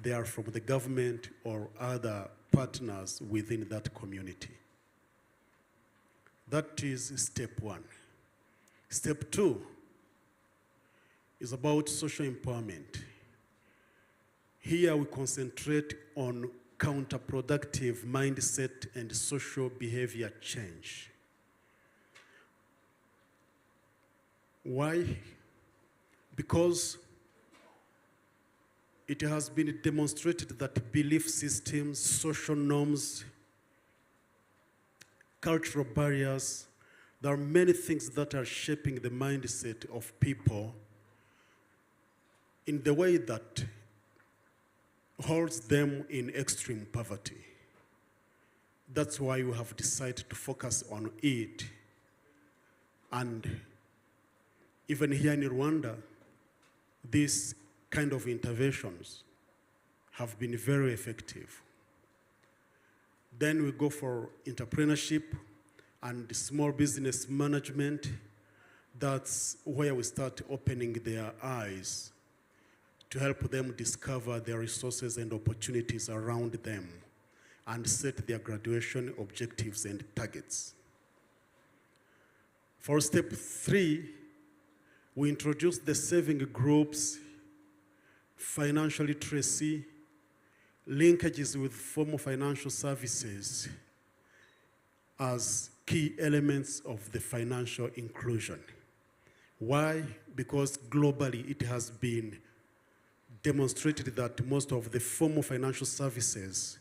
they are from the government or other partners within that community. That is step one. Step two is about social empowerment. Here we concentrate on counterproductive mindset and social behavior change. Why? Because it has been demonstrated that belief systems, social norms, cultural barriers, there are many things that are shaping the mindset of people in the way that holds them in extreme poverty. That's why we have decided to focus on it. And even here in Rwanda, these kind of interventions have been very effective. Then we go for entrepreneurship and small business management. That's where we start opening their eyes to help them discover their resources and opportunities around them and set their graduation objectives and targets. For step 3, we introduce the saving groups, financial literacy, linkages with formal financial services as key elements of the financial inclusion. Why? Because globally it has been demonstrated that most of the formal financial services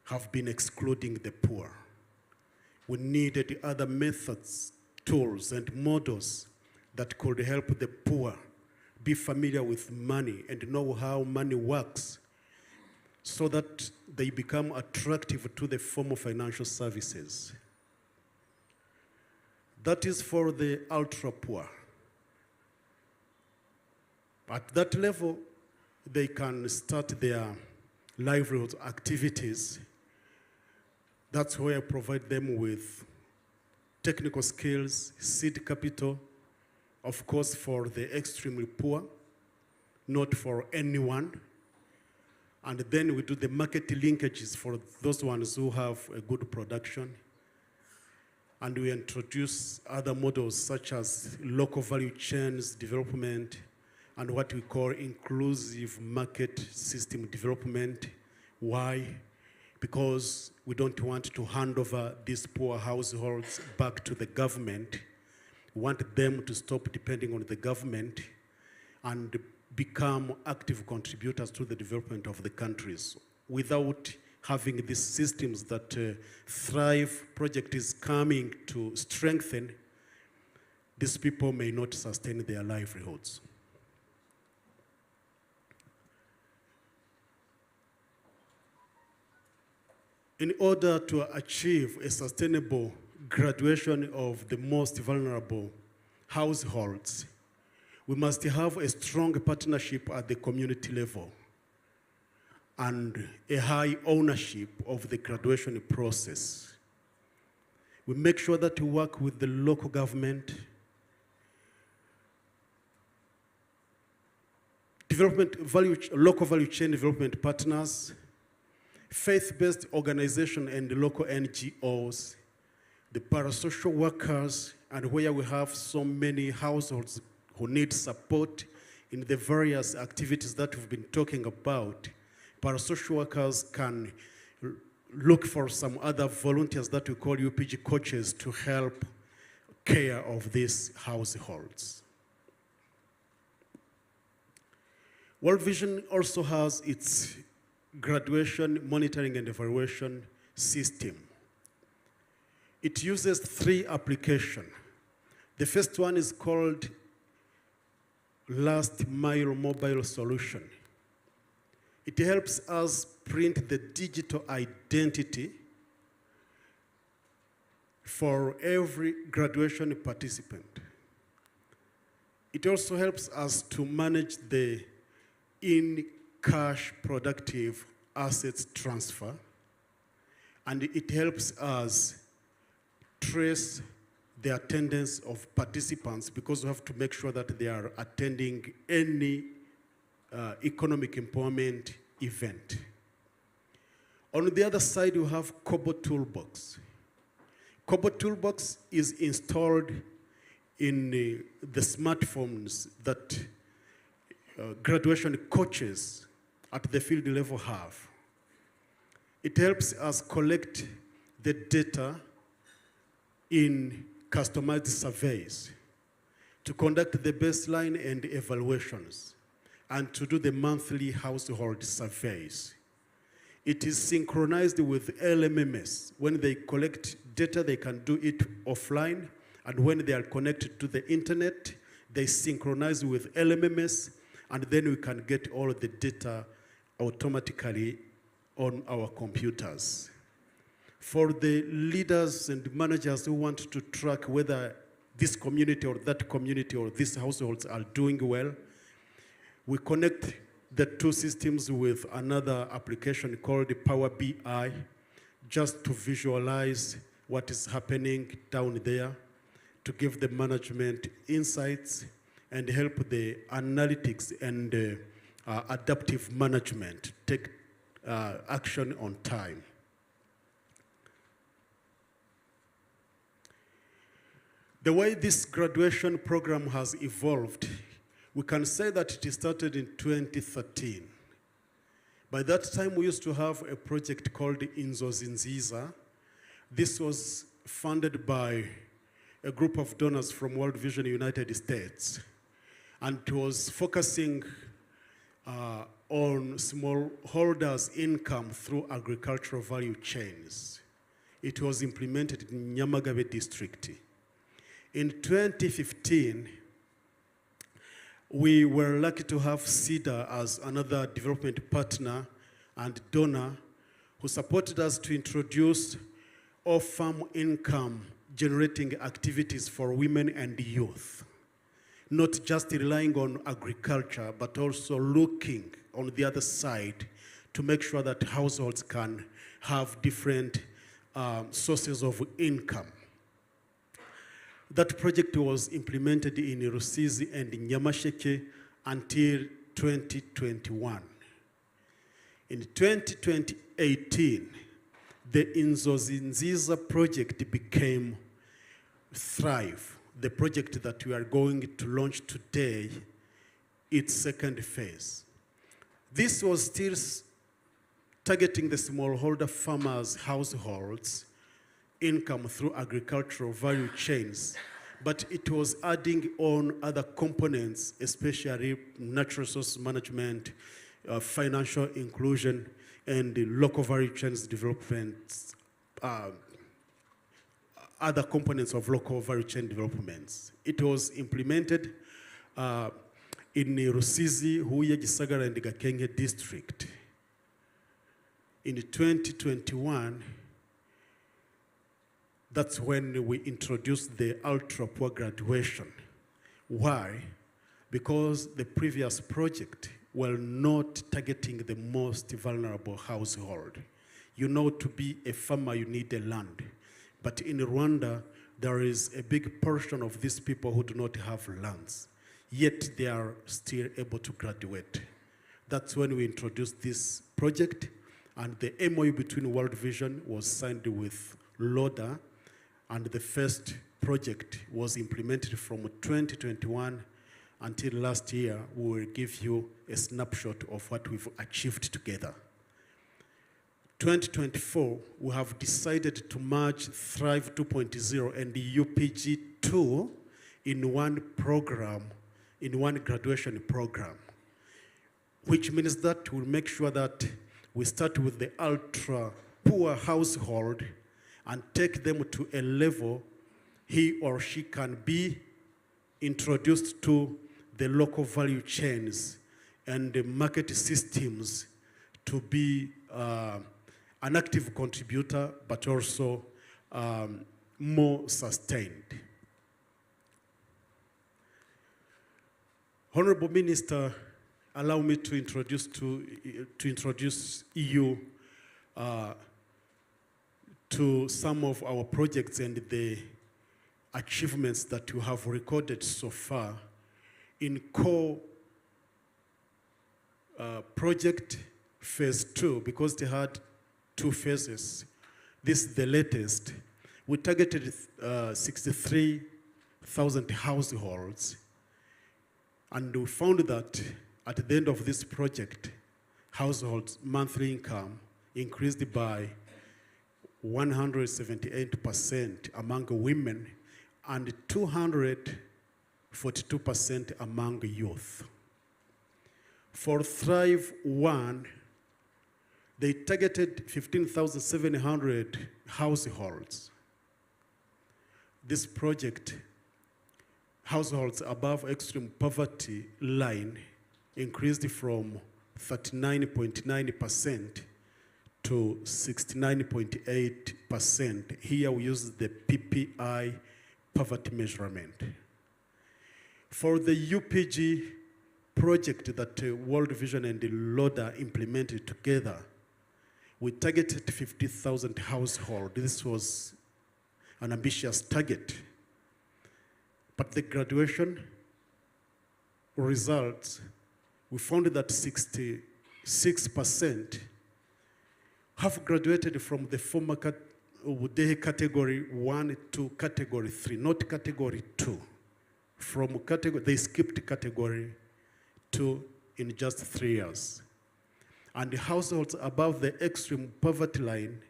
have been excluding the poor. We needed other methods, tools, and models that could help the poor be familiar with money and know how money works so that they become attractive to the formal financial services. That is for the ultra poor. At that level, they can start their livelihood activities. That's where I provide them with technical skills, seed capital, of course for the extremely poor, not for anyone. And then we do the market linkages for those ones who have a good production. And we introduce other models such as local value chains development and what we call inclusive market system development. Why? Because we don't want to hand over these poor households back to the government. We want them to stop depending on the government and become active contributors to the development of the countries. Without having these systems that Thrive project is coming to strengthen, these people may not sustain their livelihoods. In order to achieve a sustainable graduation of the most vulnerable households, we must have a strong partnership at the community level and a high ownership of the graduation process. We make sure that we work with the local government, local value chain development partners, faith-based organizations and local NGOs, the parasocial workers, and where we have so many households who need support in the various activities that we've been talking about. Parasocial workers can look for some other volunteers that we call UPG coaches to help care of these households. World Vision also has its graduation monitoring and evaluation system. It uses 3 applications. The first one is called Last Mile Mobile Solution. It helps us print the digital identity for every graduation participant. It also helps us to manage the in-cash productive assets transfer, and it helps us trace the attendance of participants because we have to make sure that they are attending any economic empowerment event. On the other side, you have Kobo Toolbox. Kobo Toolbox is installed in the smartphones that graduation coaches at the field level have. It helps us collect the data in customized surveys, to conduct the baseline and evaluations, and to do the monthly household surveys. It is synchronized with LMMS. When they collect data, they can do it offline, and when they are connected to the internet, they synchronize with LMMS, and then we can get all the data automatically on our computers. For the leaders and managers who want to track whether this community or that community or these households are doing well, we connect the 2 systems with another application called Power BI, just to visualize what is happening down there, to give the management insights and help the analytics and adaptive management take action on time. The way this graduation program has evolved, we can say that it started in 2013. By that time, we used to have a project called Inzozi Nziza. This was funded by a group of donors from World Vision United States. And it was focusing on smallholders' income through agricultural value chains. It was implemented in Nyamagabe district. In 2015, we were lucky to have CEDA as another development partner and donor who supported us to introduce off-farm income generating activities for women and youth. not just relying on agriculture, but also looking on the other side to make sure that households can have different sources of income. That project was implemented in Rusizi and Nyamasheke until 2021. In 2018, the Inzozi Nziza project became Thrive, the project that we are going to launch today, its second phase. This was still targeting the smallholder farmers' households' income through agricultural value chains, but it was adding on other components, especially natural resource management, financial inclusion, and the local value chains development, other components of local value chain developments. It was implemented in Rusizi, Huye, Gisagara, and Gakenge district. In 2021, that's when we introduced the ultra poor graduation. Why? Because the previous project were not targeting the most vulnerable household. You know, to be a farmer, you need a land. But in Rwanda, there is a big portion of these people who do not have lands, yet they are still able to graduate. That's when we introduced this project, and the MOU between World Vision was signed with LODA, and the first project was implemented from 2021 until last year. We will give you a snapshot of what we've achieved together. 2024, we have decided to merge Thrive 2.0 and the UPG 2 in one program, in one graduation program, which means that we'll make sure that we start with the ultra poor household and take them to a level he or she can be introduced to the local value chains and the market systems to be an active contributor, but also more sustained. Honorable Minister, allow me to introduce you to some of our projects and the achievements that you have recorded so far. In core project phase 2, because they had 2 phases, this is the latest. We targeted 63,000 households, and we found that at the end of this project, households' monthly income increased by 178% among women and 242% among youth. For Thrive 1, they targeted 15,700 households. This project, households above extreme poverty line, increased from 39.9% to 69.8%. Here we use the PPI poverty measurement. For the UPG project that World Vision and the LODA implemented together, we targeted 50,000 households. This was an ambitious target. But the graduation results, we found that 66% have graduated from the former category 1 to category 3, not category 2. From category, they skipped category 2 in just 3 years. And the households above the extreme poverty line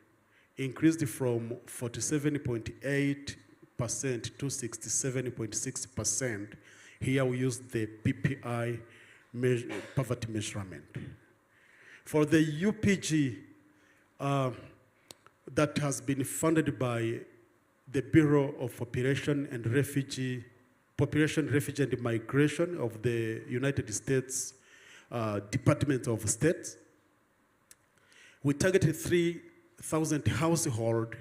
increased from 47.8% to 67.6%. Here we use the PPI poverty measurement. For the UPG, that has been funded by the Bureau of Population, Refugee and Migration of the United States Department of State. We targeted 3,000 households.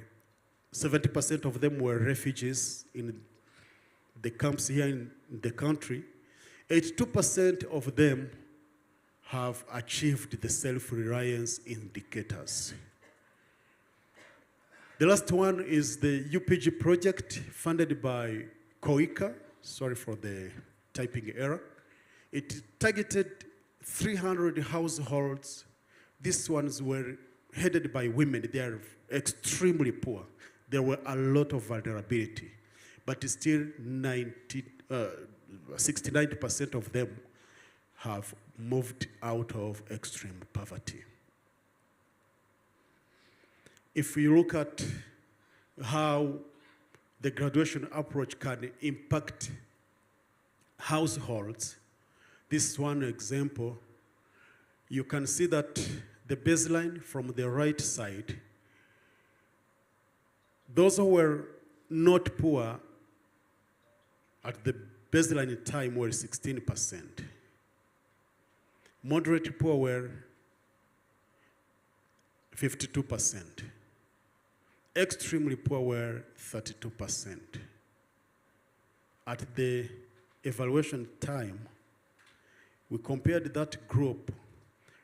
70% of them were refugees in the camps here in the country, 82% of them have achieved the self-reliance indicators. The last one is the UPG project funded by COICA. Sorry for the typing error. It targeted 300 households. These ones were headed by women. They are extremely poor. There were a lot of vulnerability, but still 69% of them have moved out of extreme poverty. If we look at how the graduation approach can impact households, this is one example. You can see that the baseline from the right side, those who were not poor at the baseline time were 16%. Moderate poor were 52%. Extremely poor were 32%. At the evaluation time, we compared that group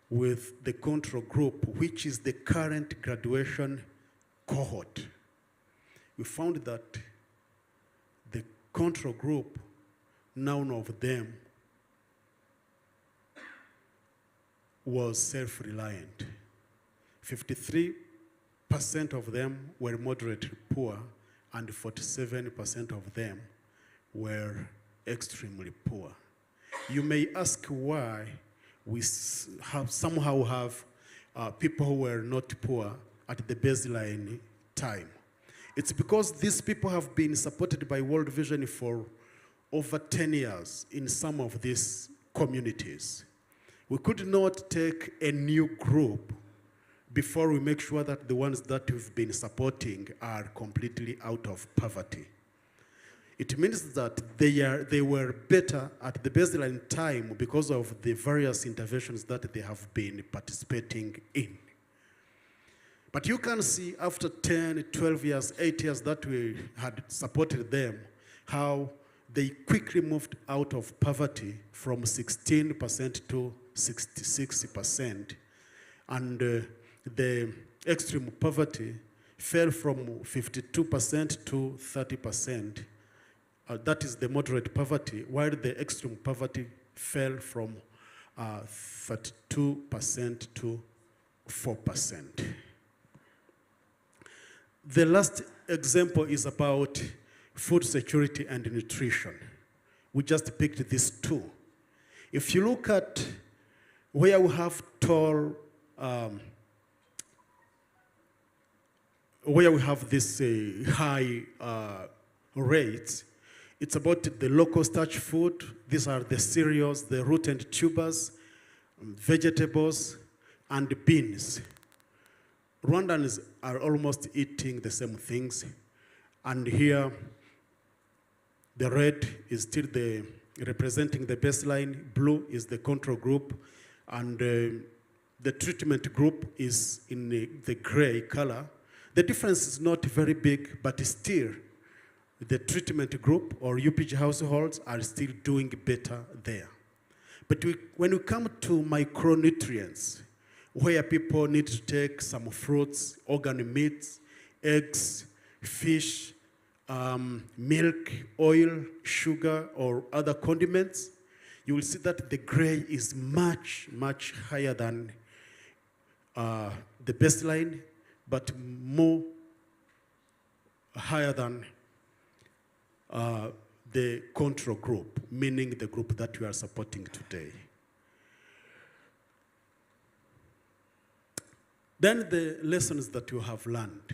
with the control group, which is the current graduation cohort. We found that the control group, none of them was self-reliant. 53% of them were moderately poor, and 47% of them were extremely poor. You may ask why we somehow have people who were not poor at the baseline time. It's because these people have been supported by World Vision for over 10 years in some of these communities. We could not take a new group before we make sure that the ones that we've been supporting are completely out of poverty. It means that they were better at the baseline time because of the various interventions that they have been participating in. But you can see after 10, 12 years, 8 years that we had supported them, how they quickly moved out of poverty from 16% to 66%. And the extreme poverty fell from 52% to 30%. That is the moderate poverty, while the extreme poverty fell from 32% to 4%. The last example is about food security and nutrition. We just picked these two. If you look at where we have tall, where we have this high rates, it's about the local starch food. These are the cereals, the root and tubers, vegetables, and beans. Rwandans are almost eating the same things. And here, the red is still representing the baseline, blue is the control group, and the treatment group is in the gray color. The difference is not very big, but still, the treatment group or UPG households are still doing better there. But when we come to micronutrients, where people need to take some fruits, organ meats, eggs, fish, milk, oil, sugar, or other condiments, you will see that the gray is much, much higher than the baseline, but more higher than the control group, meaning the group that we are supporting today. Then the lessons that you have learned.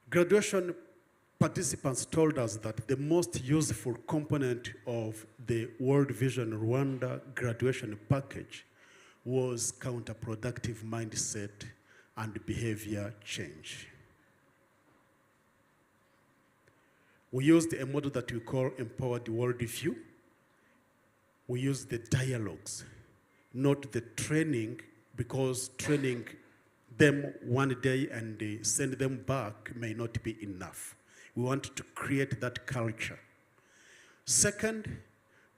Graduation participants told us that the most useful component of the World Vision Rwanda graduation package was counterproductive mindset and behavior change. We used a model that we call Empowered Worldview. We used the dialogues, not the training, because training them one day and send them back may not be enough. We want to create that culture. Second,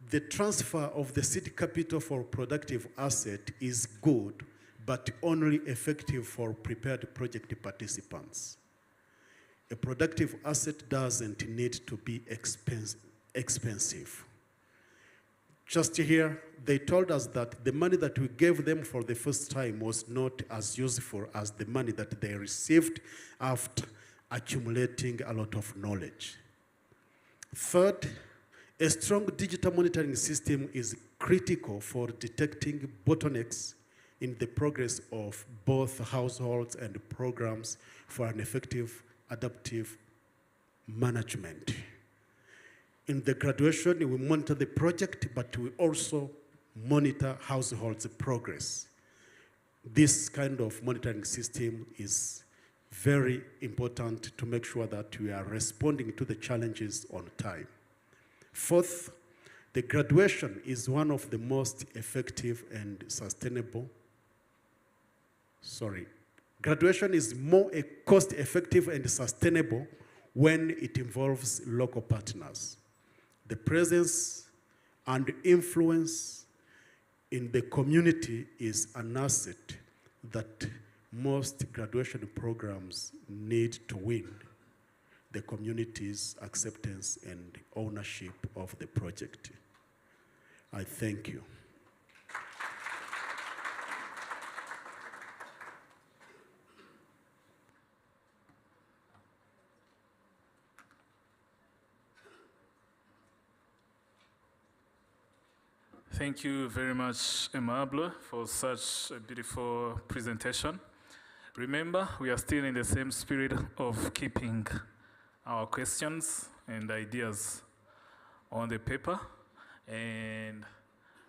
the transfer of the seed capital for productive asset is good, but only effective for prepared project participants. A productive asset doesn't need to be expensive. Just here, they told us that the money that we gave them for the first time was not as useful as the money that they received after accumulating a lot of knowledge. Third, a strong digital monitoring system is critical for detecting bottlenecks in the progress of both households and programs for an effective adaptive management. In the graduation, we monitor the project, but we also monitor households' progress. This kind of monitoring system is very important to make sure that we are responding to the challenges on time. Fourth, the graduation is one of the most effective and sustainable. Graduation is more cost-effective and sustainable when it involves local partners. The presence and influence in the community is an asset that most graduation programs need to win the community's acceptance and ownership of the project. I thank you. Thank you very much, Aimable, for such a beautiful presentation. Remember, we are still in the same spirit of keeping our questions and ideas on the paper. And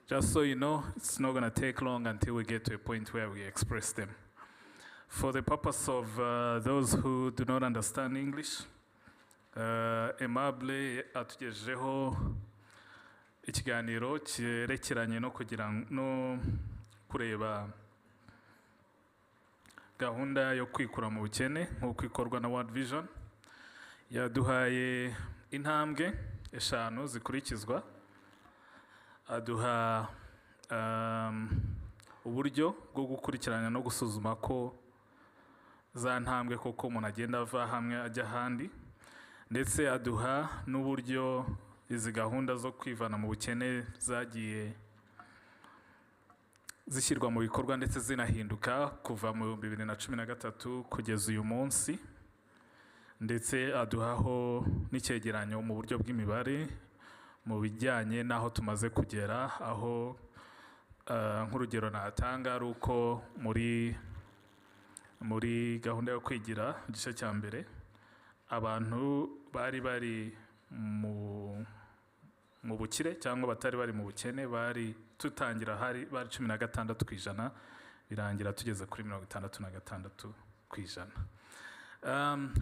just so you know, it's not going to take long until we get to a point where we express them. For the purpose of those who do not understand English, Aimable atugejeho ikiganiro cyerekeranye no kureba gahunda yo kwikura mu bukene nk'uko ikorwa na World Vision. Yaduhaye intambwe eshanu zikurikizwa, aduha uburyo bwo gukurikirana no gusuzuma ko za ntambwe koko umuntu agenda ava hamwe ajya ahandi, ndetse aduha n'uburyo izi gahunda zo kwivana mu bukene zagiye zishyirwa mu bikorwa ndetse zinahinduka kuva mu 2013 kugeza uyu munsi, ndetse aduhaho n'icyegeranyo mu buryo bw'imibare mu bijyanye n'aho tumaze kugera, aho nk'urugero natanga ari uko muri gahunda yo kwigira igice cya mbere abantu bari mu bukire cyangwa batari bari mu bukene bari tutangira bari 16% birangira tugeze kuri 66%.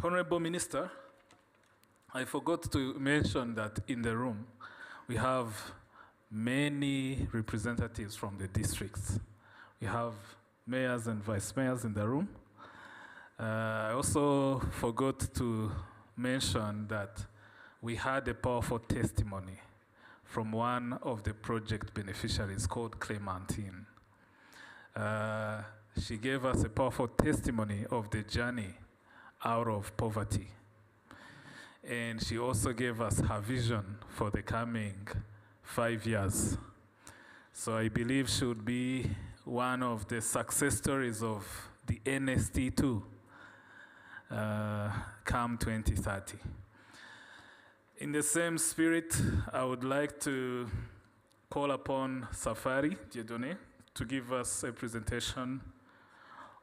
Honorable Minister, I forgot to mention that in the room we have many representatives from the districts. We have mayors and vice mayors in the room. I also forgot to mention that we had a powerful testimony from one of the project beneficiaries called Clementine. She gave us a powerful testimony of the journey out of poverty. And she also gave us her vision for the coming 5 years. So I believe she would be one of the success stories of the NST2 come 2030. In the same spirit, I would like to call upon Safari Dieudonné to give us a presentation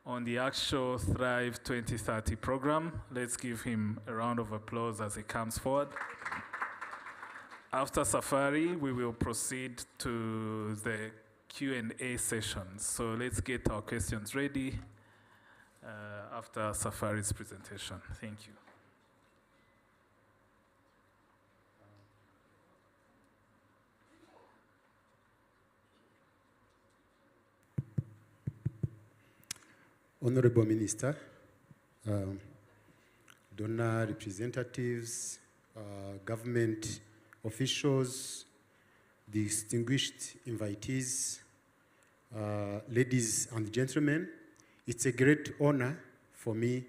on the actual Thrive 2030 program. Let's give him a round of applause as he comes forward. After Safari, we will proceed to the Q&A session. So let's get our questions ready after Safari's presentation. Thank you. Honorable Minister, donor representatives, government officials, distinguished invitees, ladies and gentlemen, it's a great honor for me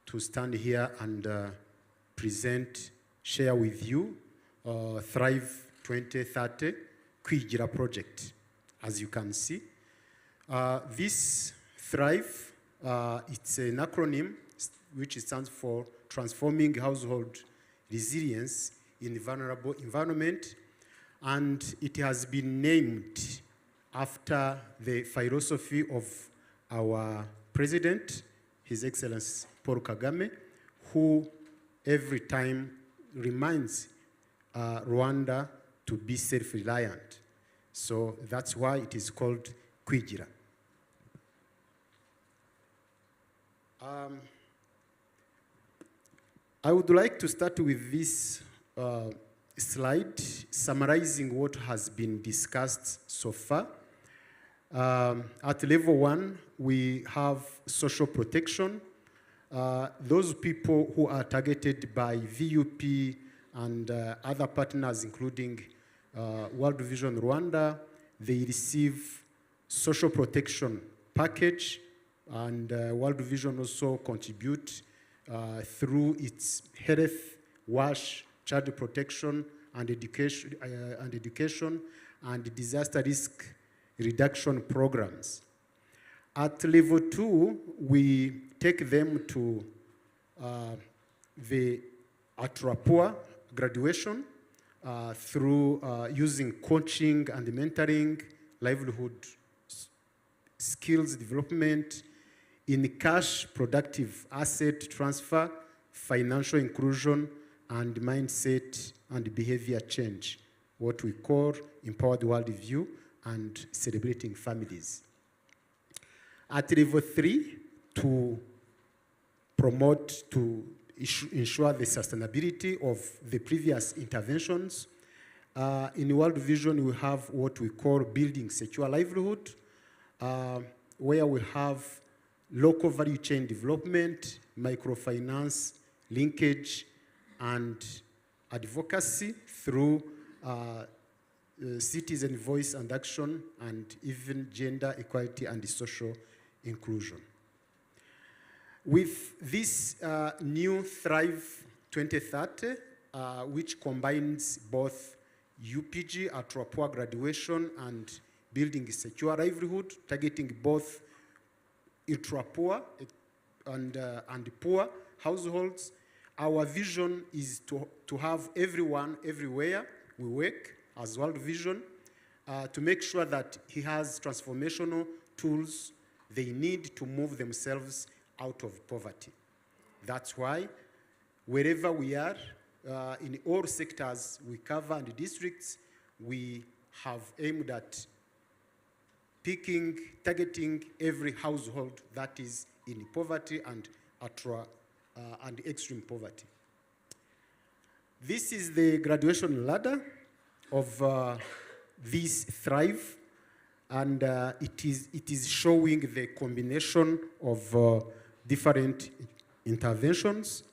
to stand here and share with you Thrive 2030 Kwigira project. As you can see, this Thrive, it's an acronym which stands for Transforming Household Resilience in Vulnerable Environment, and it has been named after the philosophy of our President, His Excellency Paul Kagame, who every time reminds Rwanda to be self-reliant. So that's why it is called Kwigira. I would like to start with this slide summarizing what has been discussed so far. At level 1, we have social protection. Those people who are targeted by VUP and other partners, including World Vision Rwanda, they receive social protection package, and World Vision also contribute through its health, WASH, child protection, and education, and disaster risk reduction programs. At level 2, we take them to the Atrapua graduation through using coaching and mentoring, livelihood skills development, in cash productive asset transfer, financial inclusion, and mindset and behavior change, what we call empowered worldview and celebrating families. At level 3, to promote, to ensure the sustainability of the previous interventions, in World Vision we have what we call building secure livelihood, where we have local value chain development, microfinance, linkage, and advocacy through citizen voice and action, and even gender equality and social inclusion. With this new Thrive 2030, which combines both UPG, Atrapua graduation, and building a secure livelihood, targeting both ultra-poor and poor households, our vision is to have everyone, everywhere we work as World Vision, to make sure that he has transformational tools they need to move themselves out of poverty. That's why wherever we are, in all sectors we cover and districts, we have aimed at targeting every household that is in poverty and extreme poverty. This is the graduation ladder of this Thrive, and it is showing the combination of different interventions.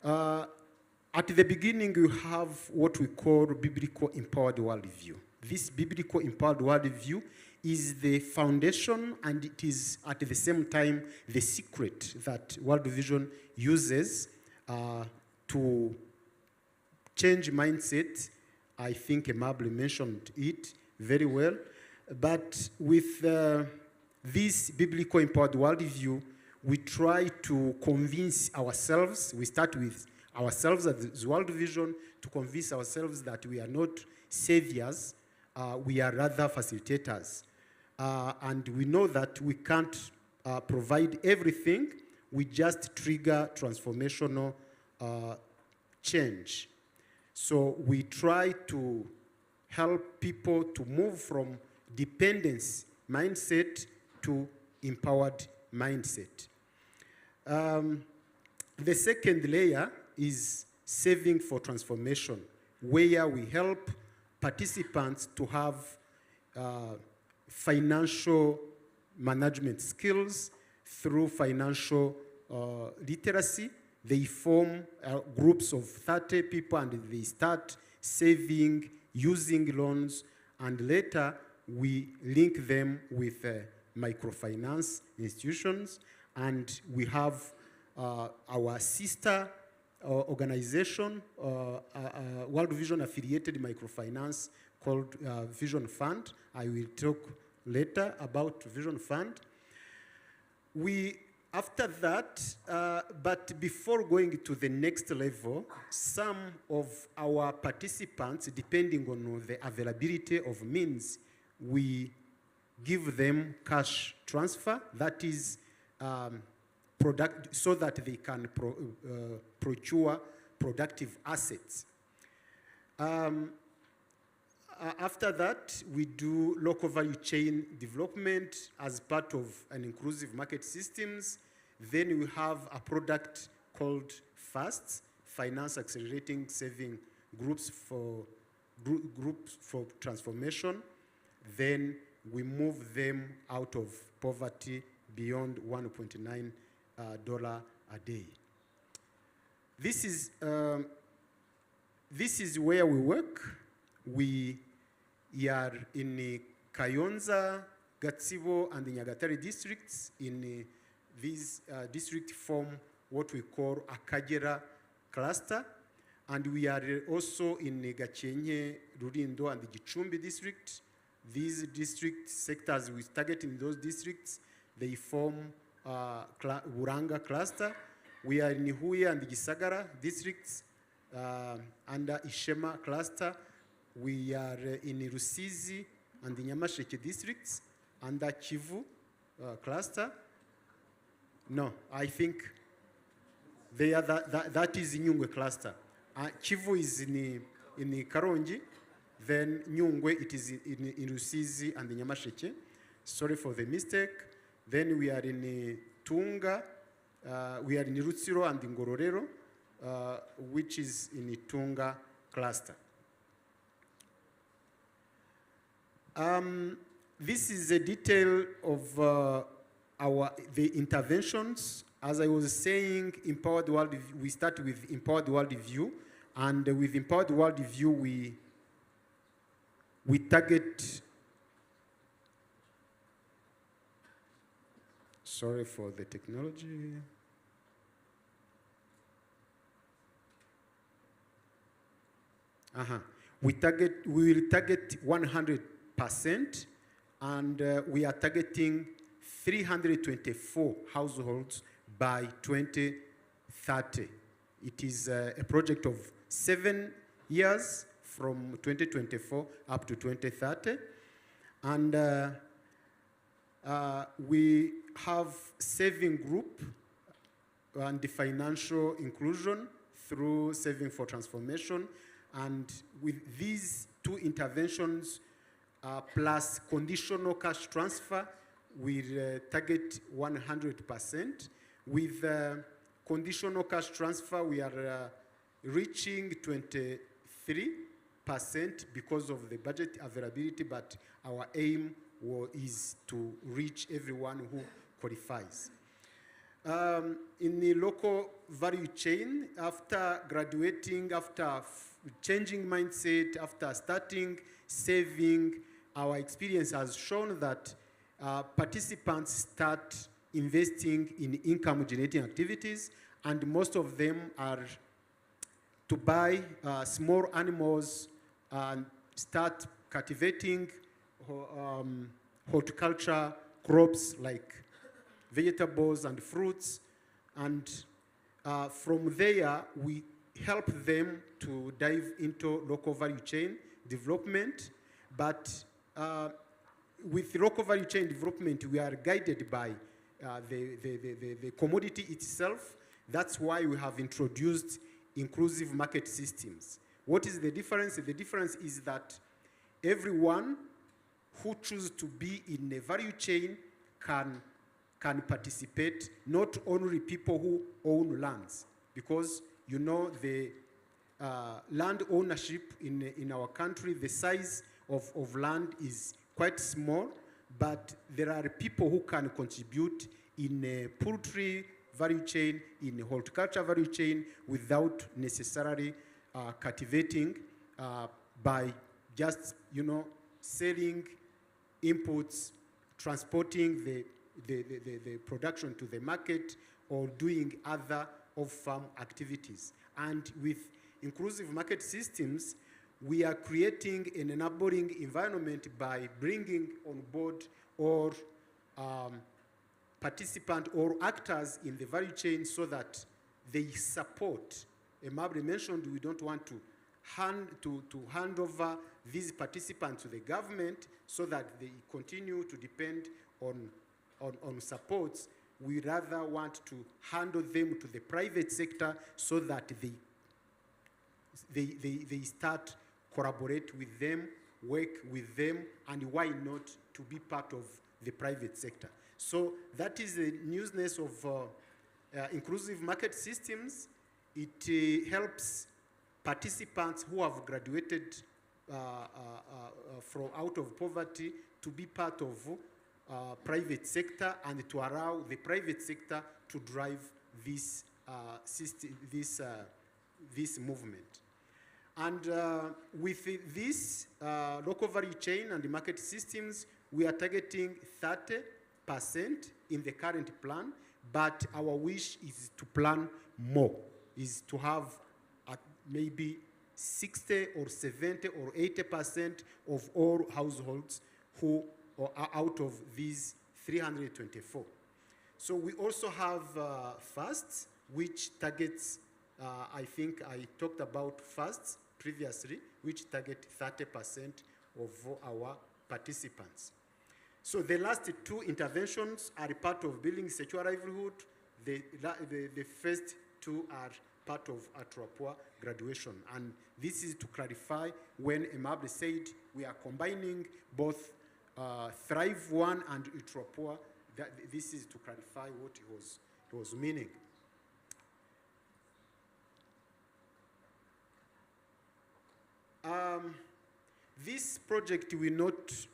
At the beginning, you have what we call biblical empowered worldview. This biblical empowered worldview is the foundation, and it is at the same time the secret that World Vision uses to change mindset. I think Emable mentioned it very well. But with this biblical empowered worldview, we try to convince ourselves, we start with ourselves as World Vision, to convince ourselves that we are not saviors, we are rather facilitators. And we know that we can't provide everything, we just trigger transformational change. So we try to help people to move from dependence mindset to empowered mindset. The second layer is saving for transformation, where we help participants to have financial management skills, through financial literacy. They form groups of 30 people and they start saving, using loans, and later we link them with microfinance institutions, and we have our sister organization, World Vision affiliated microfinance called Vision Fund. I will talk later about Vision Fund. After that, but before going to the next level, some of our participants, depending on the availability of means, we give them cash transfer, that is so that they can procure productive assets. After that, we do local value chain development as part of an inclusive market systems. Then we have a product called FAST, Finance Accelerating Saving Groups for Transformation. Then we move them out of poverty beyond $1.9 a day. This is where we work. We are in Kayonza, Gatsibo, and the Nyagatare districts. In these districts form what we call a Kagera cluster. And we are also in Gachenye, Rulindo, and the Gicumbi district. These district sectors we target in those districts, they form Buranga cluster. We are in Huye and the Gisagara districts under Ishema cluster. We are in Rusizi and the Nyamasheke districts under Kivu cluster. No, I think they are that is Nyungwe cluster. Kivu is in Karongi, then Nyungwe it is in Rusizi and the Nyamasheke. Sorry for the mistake. Then we are in Tunga, we are in Rutsiro and in Ngororero, which is in Tunga cluster. This is a detail of the interventions. As I was saying, Empowered World, we start with Empowered World View, and with Empowered World View, we target. Sorry for the technology. We will target 100%, and we are targeting 324 households by 2030. It is a project of 7 years from 2024 up to 2030. And we have saving group and the financial inclusion through Saving for Transformation. And with these two interventions plus conditional cash transfer, we target 100%. With conditional cash transfer, we are reaching 23% because of the budget availability, but our aim is to reach everyone who qualifies. In the local value chain, after graduating, after changing mindset, after starting saving, our experience has shown that participants start investing in income-generating activities, and most of them are to buy small animals and start cultivating horticulture crops like vegetables and fruits. And from there, we help them to dive into local value chain development. But with local value chain development, we are guided by the commodity itself. That's why we have introduced inclusive market systems. What is the difference? The difference is that everyone who chooses to be in a value chain can participate, not only people who own lands, because you know the land ownership in our country, the size of land is quite small, but there are people who can contribute in a poultry value chain, in a horticulture value chain, without necessarily cultivating by just, selling inputs, transporting the production to the market, or doing other off-farm activities. And with inclusive market systems, we are creating an enabling environment by bringing on board or participant or actors in the value chain so that they support. Emabri mentioned we don't want to hand over these participants to the government so that they continue to depend on supports. We rather want to handle them to the private sector so that they start collaborate with them, work with them, and why not to be part of the private sector. So that is the newness of inclusive market systems. It helps participants who have graduated from out of poverty to be part of private sector and to allow the private sector to drive this system, this movement. And with this local value chain and the market systems, we are targeting 30% in the current plan, but our wish is to plan more, is to have maybe 60 or 70 or 80% of all households who are out of these 324. So we also have FAST, which targets, I think I talked about FAST previously, which target 30% of our participants. So the last two interventions are part of building secure livelihood. The first two are part of Atrapua graduation. And this is to clarify when Emabri said we are combining both Thrive 1 and Atrapua. This is to clarify what it was meaning. This project will not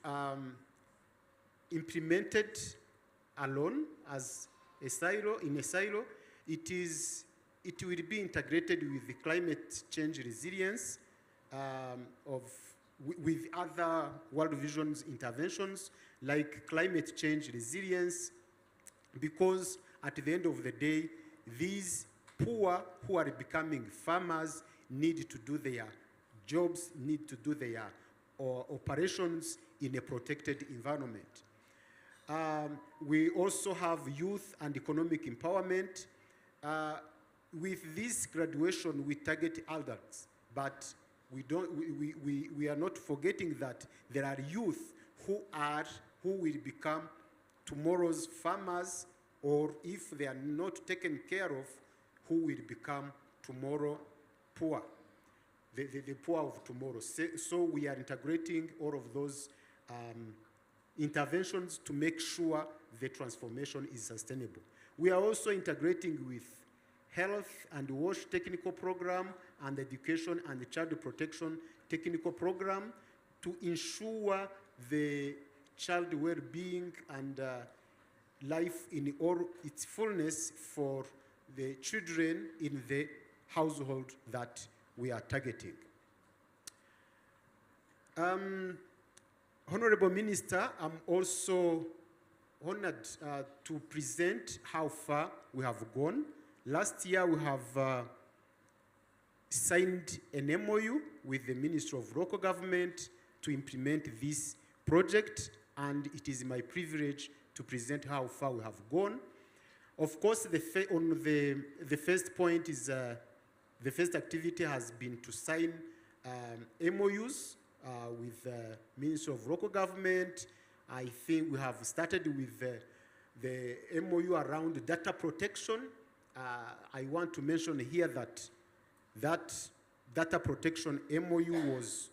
implemented alone as a silo, in a silo. It will be integrated with the climate change resilience with other World Vision's interventions like climate change resilience, because at the end of the day, these poor who are becoming farmers need to do their jobs, need to do their operations in a protected environment. We also have youth and economic empowerment. With this graduation, we target adults, but we are not forgetting that there are youth who will become tomorrow's farmers, or if they are not taken care of, who will become tomorrow poor, the poor of tomorrow. So we are integrating all of those interventions to make sure the transformation is sustainable. We are also integrating with health and WASH technical program and education and the child protection technical program to ensure the child well-being and life in all its fullness for the children in the household that we are targeting. Honorable Minister, I'm also honored to present how far we have gone. Last year, we have signed an MOU with the Ministry of Local Government to implement this project, and it is my privilege to present how far we have gone. Of course, the first point is the first activity has been to sign MOUs with the Ministry of Local Government. I think we have started with the MOU around data protection. I want to mention here that data protection MOU was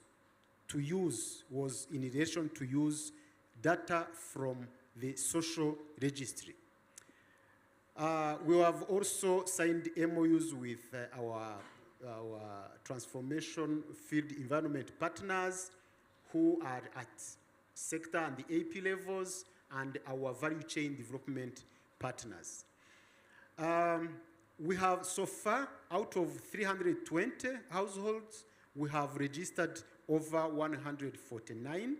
in relation to use data from the social registry. We have also signed MOUs with our transformation field environment partners who are at sector and the AP levels, and our value chain development partners. We have so far, out of 320 households, we have registered over 149.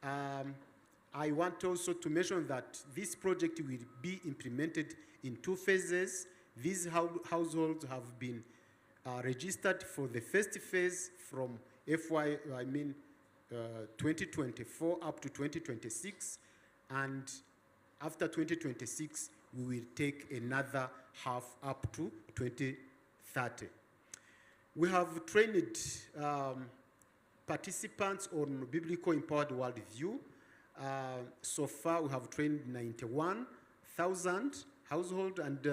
I want also to mention that this project will be implemented in 2 phases. These households have been registered for the first phase from 2024 up to 2026, and after 2026, we will take another half up to 2030. We have trained participants on biblical empowered worldview. So far, we have trained 91,000 households and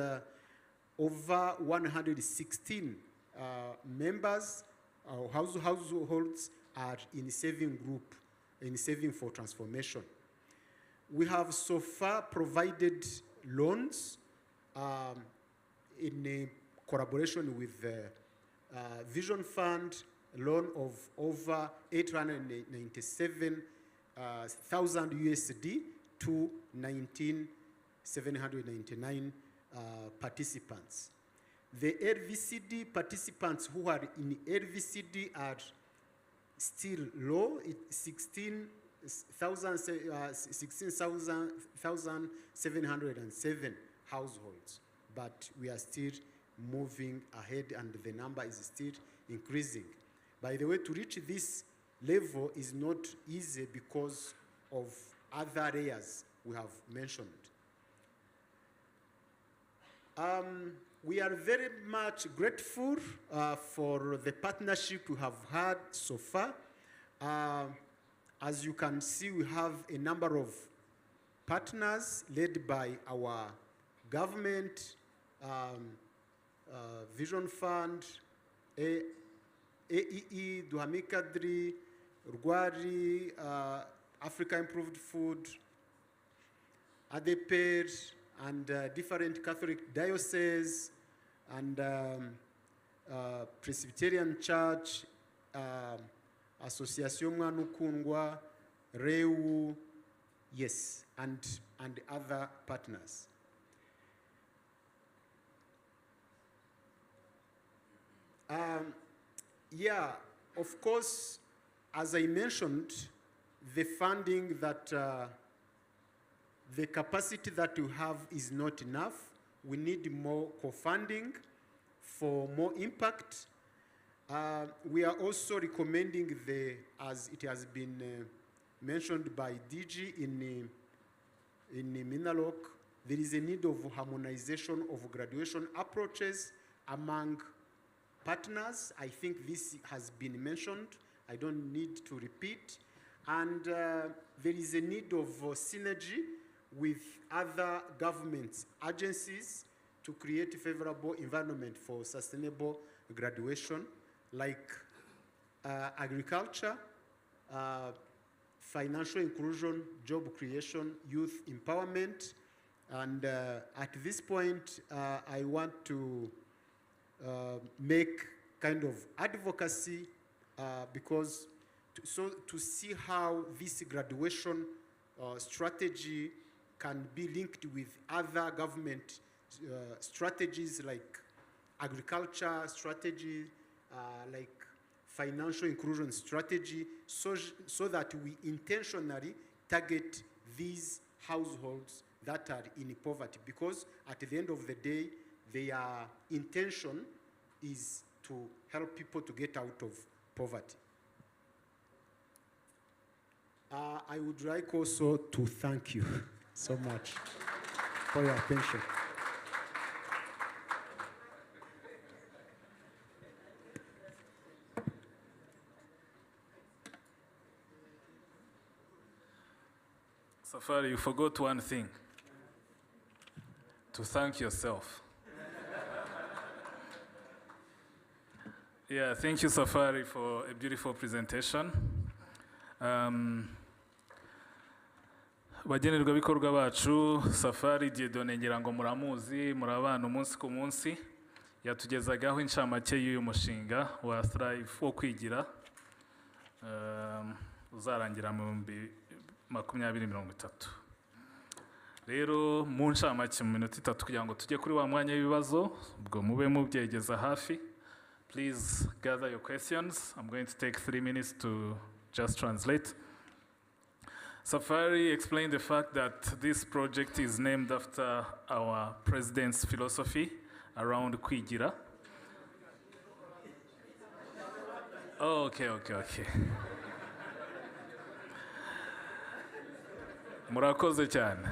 over 116 members. Households are in saving group, in saving for transformation. We have so far provided loans in a collaboration with the Vision Fund, loan of over 897,000 USD to 19,799 participants. The LVCD participants who are in LVCD are still low, 16,707 households, but we are still moving ahead and the number is still increasing. By the way, to reach this level is not easy because of other areas we have mentioned. We are very much grateful for the partnership we have had so far. As you can see, we have a number of partners led by our government, Vision Fund, AEE, Duhami Kadri, Rwari, Africa Improved Food, ADEPER, and different Catholic dioceses, and Presbyterian Church, Association Mwanukungwa, Reu, yes, and other partners. Yeah, of course, as I mentioned, the funding that the capacity that we have is not enough. We need more co-funding for more impact. We are also recommending as it has been mentioned by DG in Minalok, there is a need of harmonization of graduation approaches among partners. I think this has been mentioned. I don't need to repeat. And there is a need of synergy with other government agencies to create a favorable environment for sustainable graduation, like agriculture, financial inclusion, job creation, youth empowerment. And at this point, I want to make kind of advocacy because to see how this graduation strategy can be linked with other government strategies like agriculture strategy, like financial inclusion strategy, so that we intentionally target these households that are in poverty, because at the end of the day, their intention is to help people to get out of poverty. I would like also to thank you so much for your attention. Safari, you forgot one thing. To thank yourself. Yeah, thank you, Safari, for a beautiful presentation. Bagenerwabikorwa bacu, Safari Dieudonné ngira ngo muramuzi, murabana umunsi ku munsi, yatugezagaho incamake y'uyu mushinga wa Thrive wo kwigira uzarangira mu 2030. rero mu ncamake mu minota 3 kugira ngo tujye kuri wa mwanya w'ibibazo, ubwo mube mubyegeza hafi. Please gather your questions. I'm going to take 3 minutes to just translate. Safari explained the fact that this project is named after our president's philosophy around Kwigira. Oh, okay. Murakoze cyane.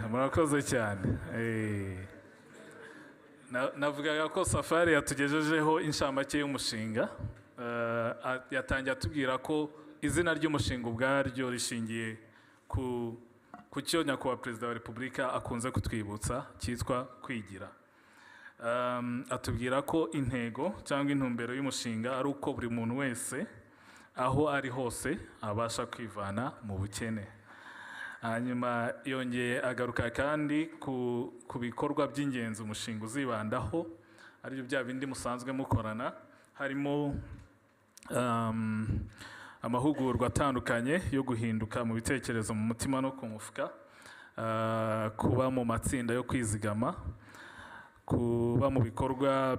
Navugaga ko Safari yatugejejeho inshamake y'umushinga. Yatangiye atubwira ko izina ry'umushinga ubwaryo rishingiye ku cyo nyakubahwa Perezida wa Repubulika akunze kutwibutsa cyitwa kwigira. Atubwira ko intego cyangwa intumbero y'umushinga ari uko buri muntu wese aho ari hose abasha kwivana mu bukene. Hanyuma yongeye agaruka kandi ku bikorwa by'ingenzi umushinga uzibandaho, ari byo bindi musanzwe mukorana, harimo amahugurwa atandukanye yo guhinduka mu bitekerezo, mu mutima no ku mufuka, kuba mu matsinda yo kwizigama, kuba mu bikorwa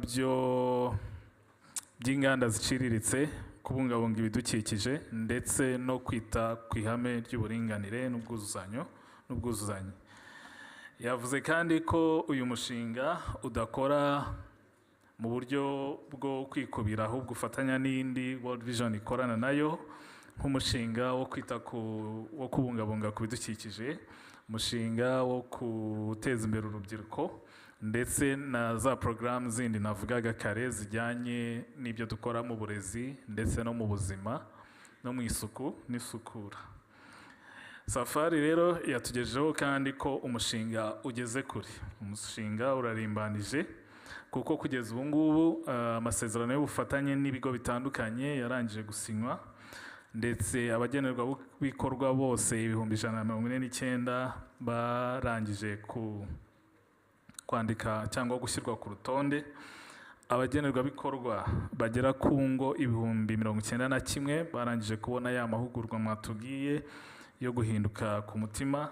by'inganda ziciriritse, kubungabunga ibidukikije ndetse no kwita ku ihame ry'uburinganire n'ubwuzuzanye. Yavuze kandi ko uyu mushinga udakora mu buryo bwo kwikubira, ahubwo ufatanya n'indi World Vision ikorana nayo, nk'umushinga wo kwita wo kubungabunga ku bidukikije, umushinga wo guteza imbere urubyiruko ndetse na za porogaramu zindi navugaga kare zijyanye n'ibyo dukora mu burezi ndetse no mu buzima no mu isuku n'isukura. Safari rero yatugejejeho kandi ko umushinga ugeze kure. Umushinga urarimbanije kuko kugeza ubu ngubu amasezerano y'ubufatanye n'ibigo bitandukanye yarangije gusinywa, ndetse abagenerwabikorwa bose 149 barangije kwandika cyangwa gushyirwa ku rutonde. Abagenerwabikorwa bagera ku ngo 91,000 barangije kubona ya mahugurwa mwatubwiye yo guhinduka ku mutima,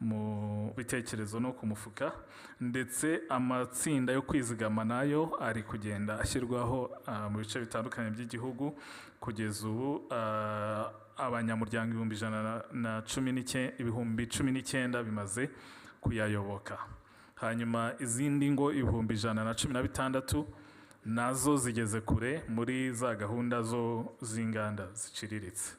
mu bitekerezo no ku mufuka, ndetse amatsinda yo kwizigama nayo ari kugenda ashyirwaho mu bice bitandukanye by'igihugu. Kugeza ubu abanyamuryango 119,000 bimaze kuyayoboka. Hanyuma izindi ngo 116,000 nazo zigeze kure muri za gahunda z'inganda ziciriritse.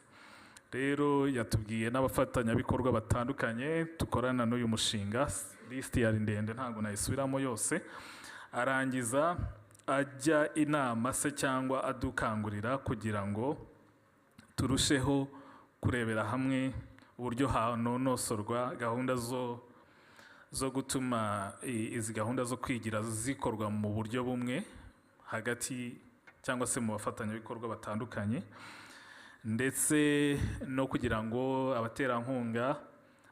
Rero yatubwiye n'abafatanyabikorwa batandukanye dukorana n'uyu mushinga, lisiti yari ndende ntabwo nayisubiramo yose. Arangiza ajya inama se cyangwa adukangurira kugira ngo turusheho kurebera hamwe uburyo hanonosorwa gahunda zo gutuma izi gahunda zo kwigira zikorwa mu buryo bumwe hagati cyangwa se mu bafatanyabikorwa batandukanye, ndetse no kugira ngo abaterankunga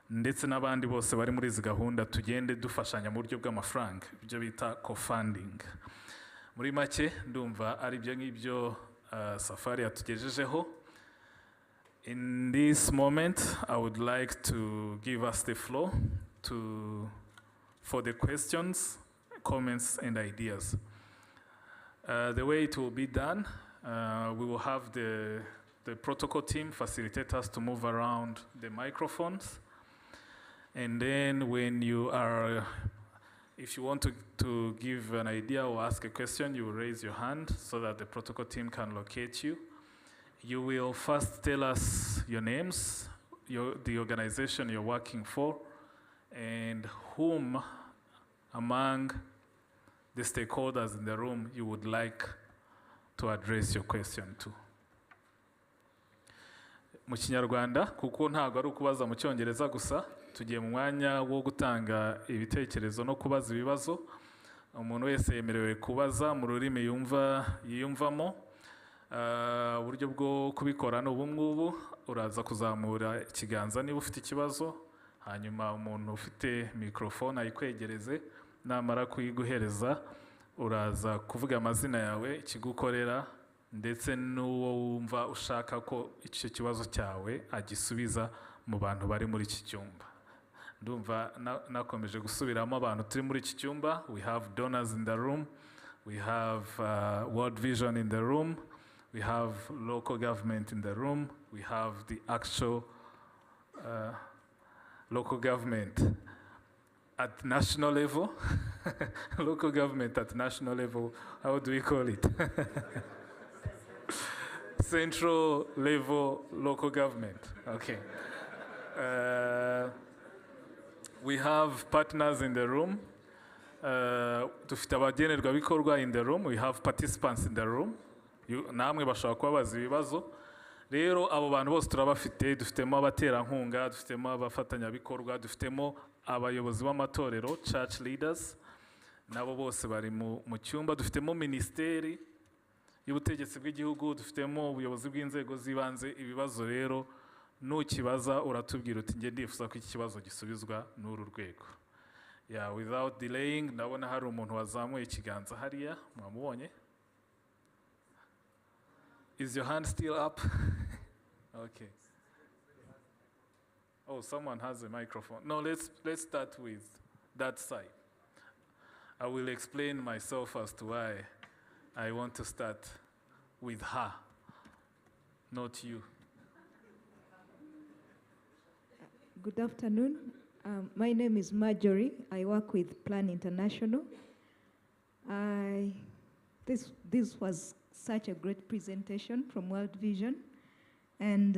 ndetse n'abandi bose bari muri izi gahunda tugende dufashanya mu buryo bw'amafaranga, ibyo bita co-funding. Muri make ndumva ari byo ngibyo Safari yatugejejeho. In this moment, I would like to give us the floor for the questions, comments, and ideas. The way it will be done, we will have the protocol team facilitate us to move around the microphones. And then when if you want to give an idea or ask a question, you will raise your hand so that the protocol team can locate you. You will first tell us your names, the organization you're working for, and whom among the stakeholders in the room you would like to address your question to. Mu Kinyarwanda, kuko ntabwo ari ukubaza mu Cyongereza gusa, tugiye mu mwanya wo gutanga ibitekerezo no kubaza ibibazo. Umuntu wese yemerewe kubaza mu rurimi yiyumvamo. Uburyo bwo kubikora ni ubu ngubu, uraza kuzamura ikiganza niba ufite ikibazo, hanyuma umuntu ufite mikrofone ayikwegereze, namara kuyiguhereza uraza kuvuga amazina yawe, ikigukorera, ndetse n'uwo wumva ushaka ko icyo kibazo cyawe agisubiza mu bantu bari muri iki cyumba. ndumva nakomeje gusubiramo abantu turi muri iki cyumba. We have donors in the room, we have World Vision in the room, we have local government in the room, we have the actual local government at national level. Local government at national level, how do we call it? Central level local government, okay. We have partners in the room. Dufite abagenerwabikorwa in the room. We have participants in the room. Namwe bashobora kuba bazi ibibazo. Rero abo bantu bose turabafite, dufitemo abaterankunga, dufitemo abafatanyabikorwa, dufitemo abayobozi b'amatorero, church leaders, nabo bose bari mu cyumba. Dufitemo ministeri y'ubutegetsi bw'igihugu, dufitemo ubuyobozi bw'inzego z'ibanze. Ibibazo rero nukibaza uratubwira uti nge ndifuza ko iki kibazo gisubizwa n'uru rwego. Yeah, without delaying, ndabona hari umuntu wazamuye ikiganza hariya, mwamubonye? Is your hand still up? Okay. Oh, someone has a microphone. No, let's start with that side. I will explain myself as to why I want to start with her, not you. Good afternoon. My name is Marjorie. I work with Plan International. This was such a great presentation from World Vision, and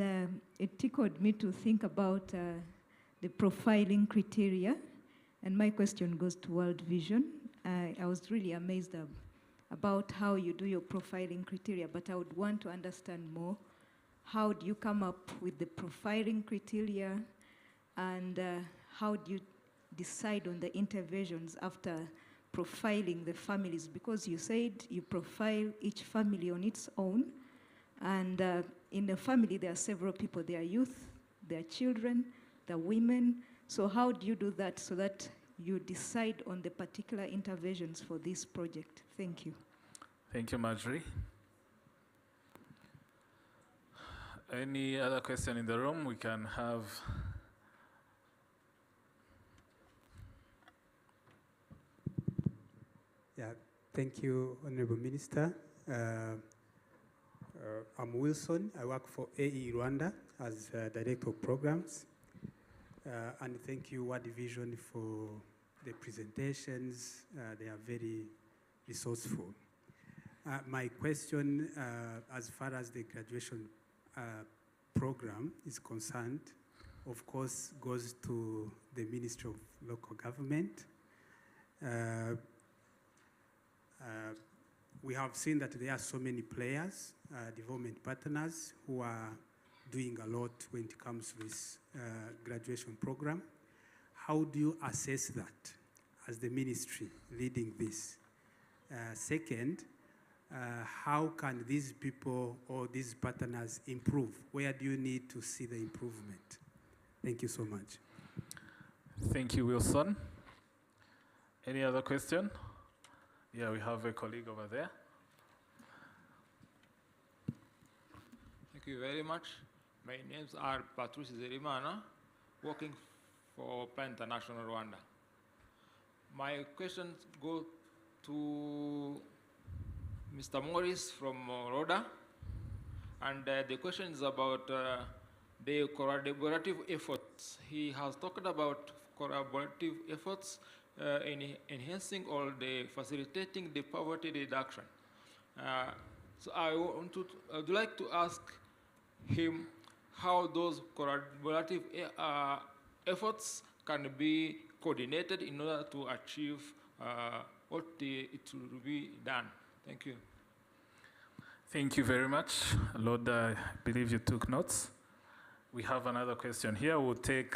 it tickled me to think about the profiling criteria. And my question goes to World Vision. I was really amazed about how you do your profiling criteria, but I would want to understand more. How do you come up with the profiling criteria, and how do you decide on the interventions after profiling the families? Because you said you profile each family on its own, and in the family there are several people. There are youth, there are children, there are women. So how do you do that so that you decide on the particular interventions for this project? Thank you. Thank you, Marjorie. Any other question in the room? We can have... Yeah, thank you, Honorable Minister. I'm Wilson. I work for AE Rwanda as Director of Programs. And thank you, World Vision, for the presentations. They are very resourceful. My question, as far as the graduation program is concerned, of course, goes to the Ministry of Local Government. We have seen that there are so many players, development partners, who are doing a lot when it comes to this graduation program. How do you assess that as the ministry leading this? Second, how can these people or these partners improve? Where do you need to see the improvement? Thank you so much. Thank you, Wilson. Any other question? Yeah, we have a colleague over there. Thank you very much. My names are Patrice Zerimana, working for Plan International Rwanda. My questions go to Mr. Morris from Rhoda, and the question is about the collaborative efforts. He has talked about collaborative efforts in enhancing or facilitating the poverty reduction. So I would like to ask him how those collaborative efforts can be coordinated in order to achieve what it will be done. Thank you. Thank you very much. Lord, I believe you took notes. We have another question here. We'll take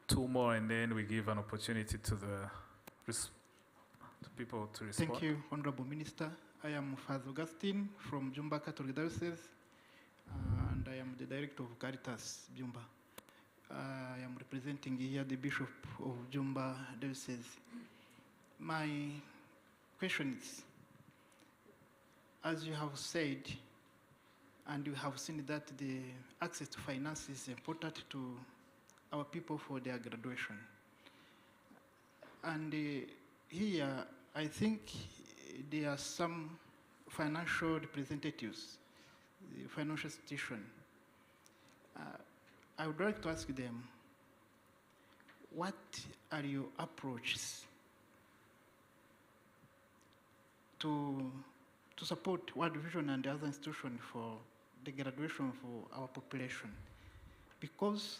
two more and then we give an opportunity to people to respond. Thank you, Honorable Minister. I am Father Augustine from Byumba Catholic Diocese, and I am the Director of Caritas Byumba. I am representing here the Bishop of Byumba Diocese. My question is, as you have said, and you have seen that the access to finance is important to our people for their graduation. And here, I think there are some financial representatives, the financial institution. I would like to ask them, what are your approaches to support World Vision and the other institutions for the graduation for our population? Because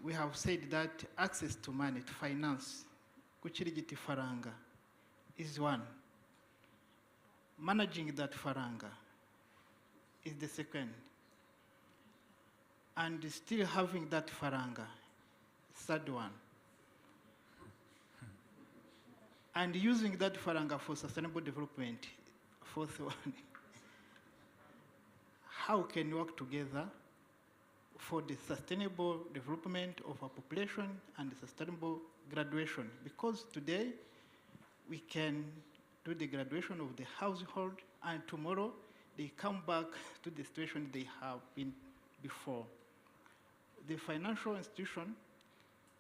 we have said that access to money, to finance, kuchirigiti faranga, is one. Managing that faranga is the second. And still having that faranga, third one. And using that faranga for sustainable development, fourth one. How can we work together for the sustainable development of our population and the sustainable graduation? Because today we can do the graduation of the household, and tomorrow they come back to the situation they have been before. The financial institution,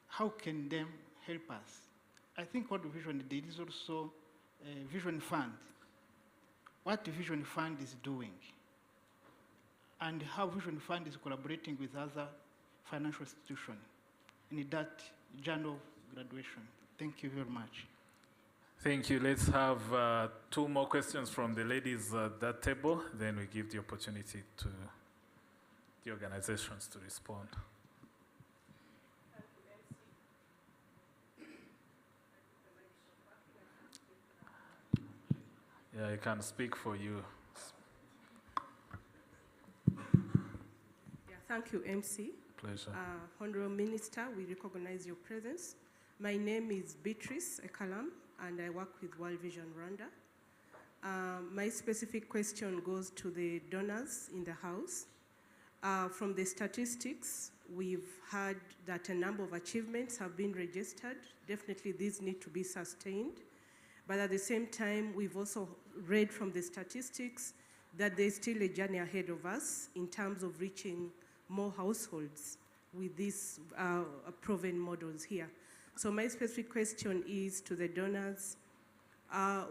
how can they help us? I think what Vision did is also a Vision Fund. What the Vision Fund is doing, and how Vision Fund is collaborating with other financial institutions in that journey of graduation. Thank you very much. Thank you. Let's have 2 more questions from the ladies at that table, then we give the opportunity to the organizations to respond. Yeah, I can speak for you. Yeah, thank you, MC. Pleasure. Honorable Minister, we recognize your presence. My name is Beatrice Ekalam, and I work with World Vision Rwanda. My specific question goes to the donors in the House. From the statistics, we've heard that a number of achievements have been registered. Definitely these need to be sustained. But at the same time, we've also read from the statistics that there's still a journey ahead of us in terms of reaching more households with these proven models here. So my specific question is to the donors,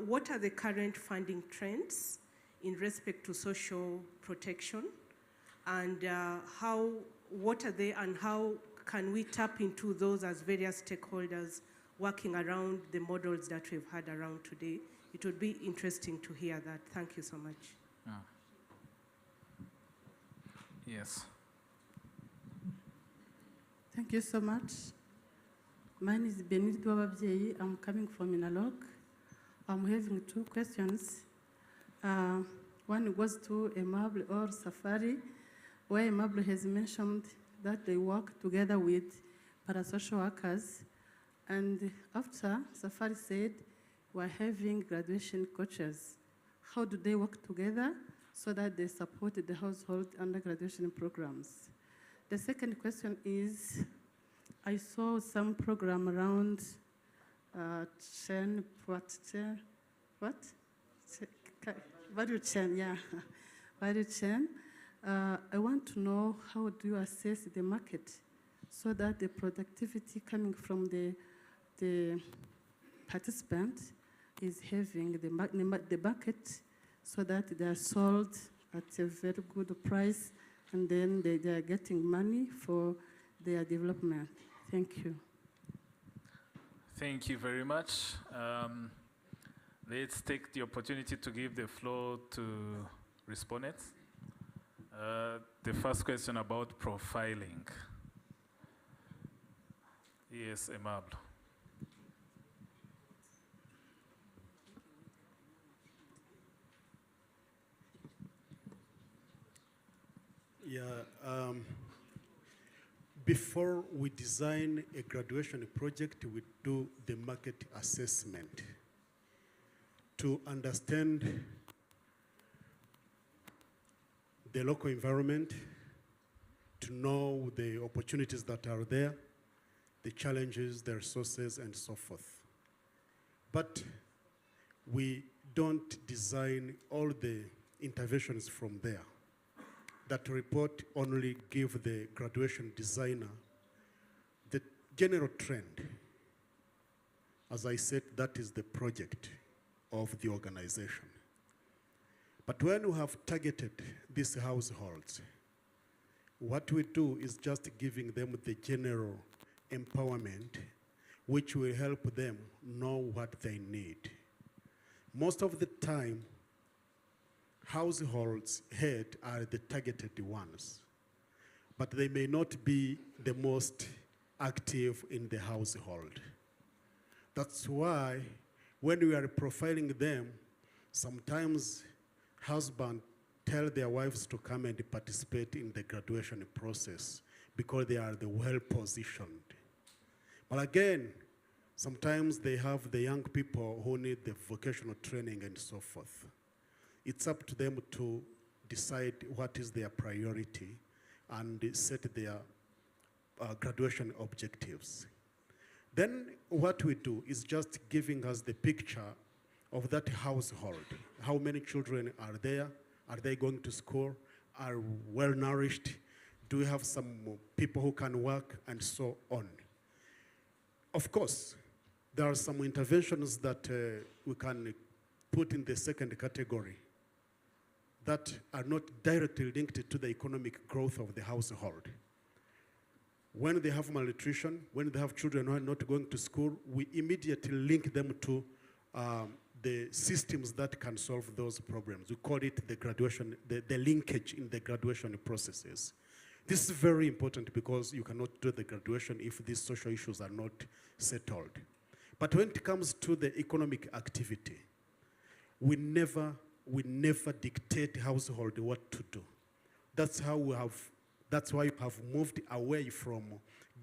what are the current funding trends in respect to social protection? And what are they, and how can we tap into those as various stakeholders working around the models that we've had around today? It would be interesting to hear that. Thank you so much. Yes. Thank you so much. My name is Benedict Wababyeyi. I'm coming from Inalok. I'm having 2 questions. One goes to Aimable or Safari, where Aimable has mentioned that they work together with parasocial workers. And after, Safari said, we're having graduation coaches. How do they work together so that they support the household undergraduation programs? The second question is, I saw some program around value chain, yeah, value chain. I want to know, how do you assess the market so that the productivity coming from the participant is having the market so that they are sold at a very good price, and then they are getting money for their development. Thank you. Thank you very much. Let's take the opportunity to give the floor to respondents. The first question about profiling. Yes, Aimable. Yeah, before we design a graduation project, we do the market assessment to understand the local environment, to know the opportunities that are there, the challenges, the resources, and so forth. But we don't design all the interventions from there. that report only give the graduation designer the general trend. As I said, that is the project of the organization. But when we have targeted these households, what we do is just giving them the general empowerment, which will help them know what they need. Most of the time, households head are the targeted ones, but they may not be the most active in the household. That's why when we are profiling them, sometimes husbands tell their wives to come and participate in the graduation process because they are the well-positioned. But again, sometimes they have the young people who need the vocational training and so forth. It's up to them to decide what is their priority and set their graduation objectives. Then what we do is just giving us the picture of that household. How many children are there? Are they going to school? Are well nourished? Do we have some people who can work? And so on. Of course, there are some interventions that we can put in the second category that are not directly linked to the economic growth of the household. When they have malnutrition, when they have children who are not going to school, we immediately link them to the systems that can solve those problems. We call it the graduation, the linkage in the graduation processes. This is very important because you cannot do the graduation if these social issues are not settled. But when it comes to the economic activity, we never dictate household what to do. That's why we have moved away from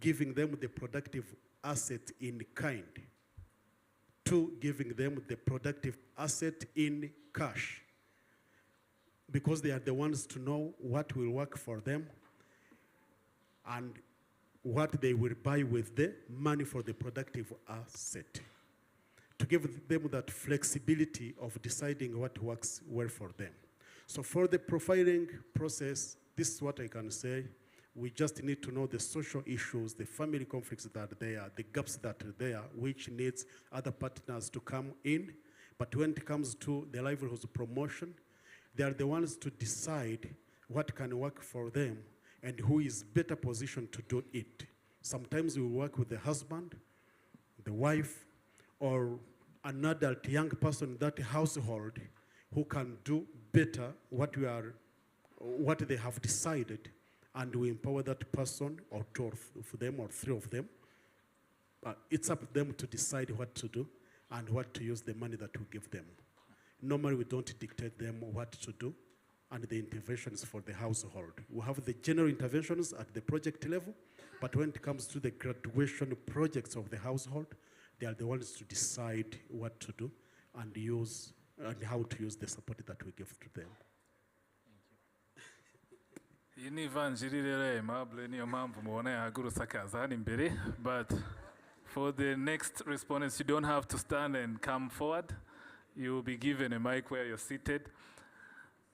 giving them the productive asset in kind to giving them the productive asset in cash, because they are the ones to know what will work for them and what they will buy with the money for the productive asset, to give them that flexibility of deciding what works well for them. So for the profiling process, this is what I can say. We just need to know the social issues, the family conflicts that are there, the gaps that are there, which needs other partners to come in. But when it comes to the livelihoods promotion, they are the ones to decide what can work for them and who is better positioned to do it. Sometimes we work with the husband, the wife, or an adult young person in that household who can do better what they have decided, and we empower that person or two of them or three of them. It's up to them to decide what to do and what to use the money that we give them. Normally, we don't dictate them what to do and the interventions for the household. We have the general interventions at the project level, but when it comes to the graduation projects of the household, they are the ones to decide what to do and use and how to use the support that we give to them. Iyi ni ivanjiri rero ya Aimable, niyo mpamvu mubona yahagurutse akaza hano imbere. But for the next respondents, you don't have to stand and come forward. You will be given a mic where you're seated.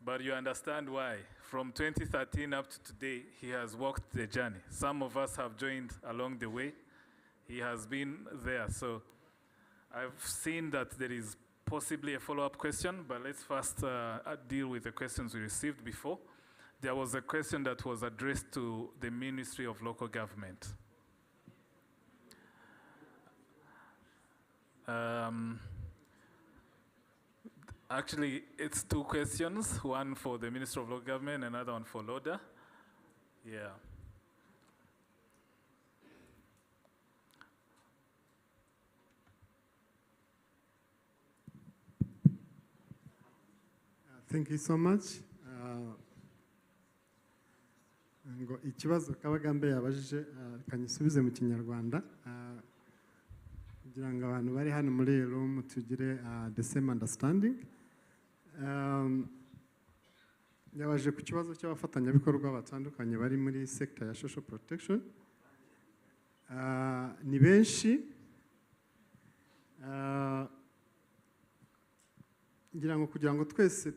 But you understand why. From 2013 up to today, he has walked the journey. Some of us have joined along the way. He has been there. So I've seen that there is possibly a follow-up question, but let's first deal with the questions we received before. There was a question that was addressed to the Ministry of Local Government. Actually, it's two questions, one for the Ministry of Local Government, another one for LODA. Yeah. Thank you so much. Ngo ikibazo Kabagambe yabajije kanyisubize mu Kinyarwanda kugira ngo abantu bari hano muri room tugire the same understanding. Yabaje ku kibazo cy'abafatanyabikorwa batandukanye bari muri sector ya social protection. Ni benshi ngira ngo kugira ngo twese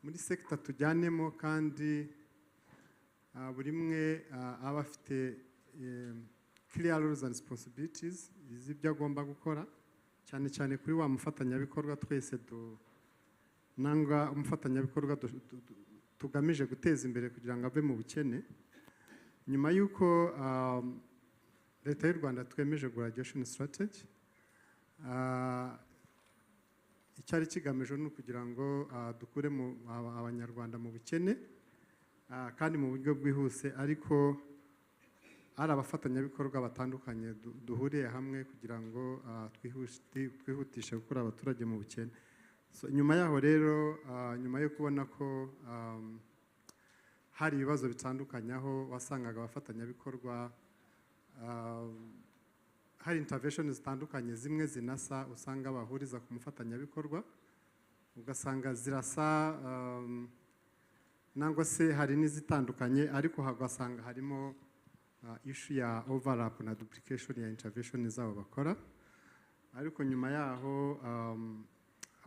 muri sector tujyanemo kandi buri umwe aba afite clear roles and responsibilities z'ibyo agomba gukora cyane cyane kuri wa mufatanyabikorwa twese nanga umufatanyabikorwa tugamije guteza imbere kugira ngo ave mu bukene. Nyuma y'uko leta y'u Rwanda twemeje graduation strategy, icyari kigamije ni ukugira ngo dukure abanyarwanda mu bukene kandi mu buryo bwihuse, ariko ari abafatanyabikorwa batandukanye duhuriye hamwe kugira ngo twihutishe gukura abaturage mu bukene. So, nyuma yaho rero nyuma yo kubona ko hari ibibazo bitandukanye aho wasangaga abafatanyabikorwa hari intervention zitandukanye, zimwe zinasa usanga bahuriza ku mufatanyabikorwa, ugasanga zirasa nangwa se hari n'izitandukanye, ariko hagasanga harimo issue ya overlap na duplication ya intervention zabo bakora. Ariko nyuma yaho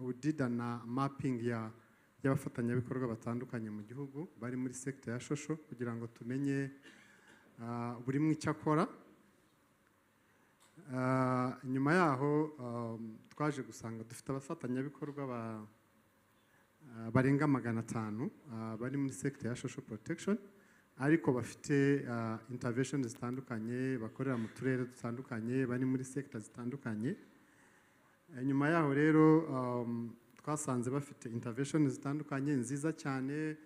we did na mapping y'abafatanyabikorwa batandukanye mu gihugu bari muri sector ya shosho kugira ngo tumenye buri mwe icyo akora. Nyuma yaho twaje gusanga dufite abafatanyabikorwa barenga 500 bari muri sector ya social protection, ariko bafite intervention zitandukanye, bakorera mu turere dutandukanye, bari muri sector zitandukanye. Nyuma yaho rero twasanze bafite intervention zitandukanye nziza cyane,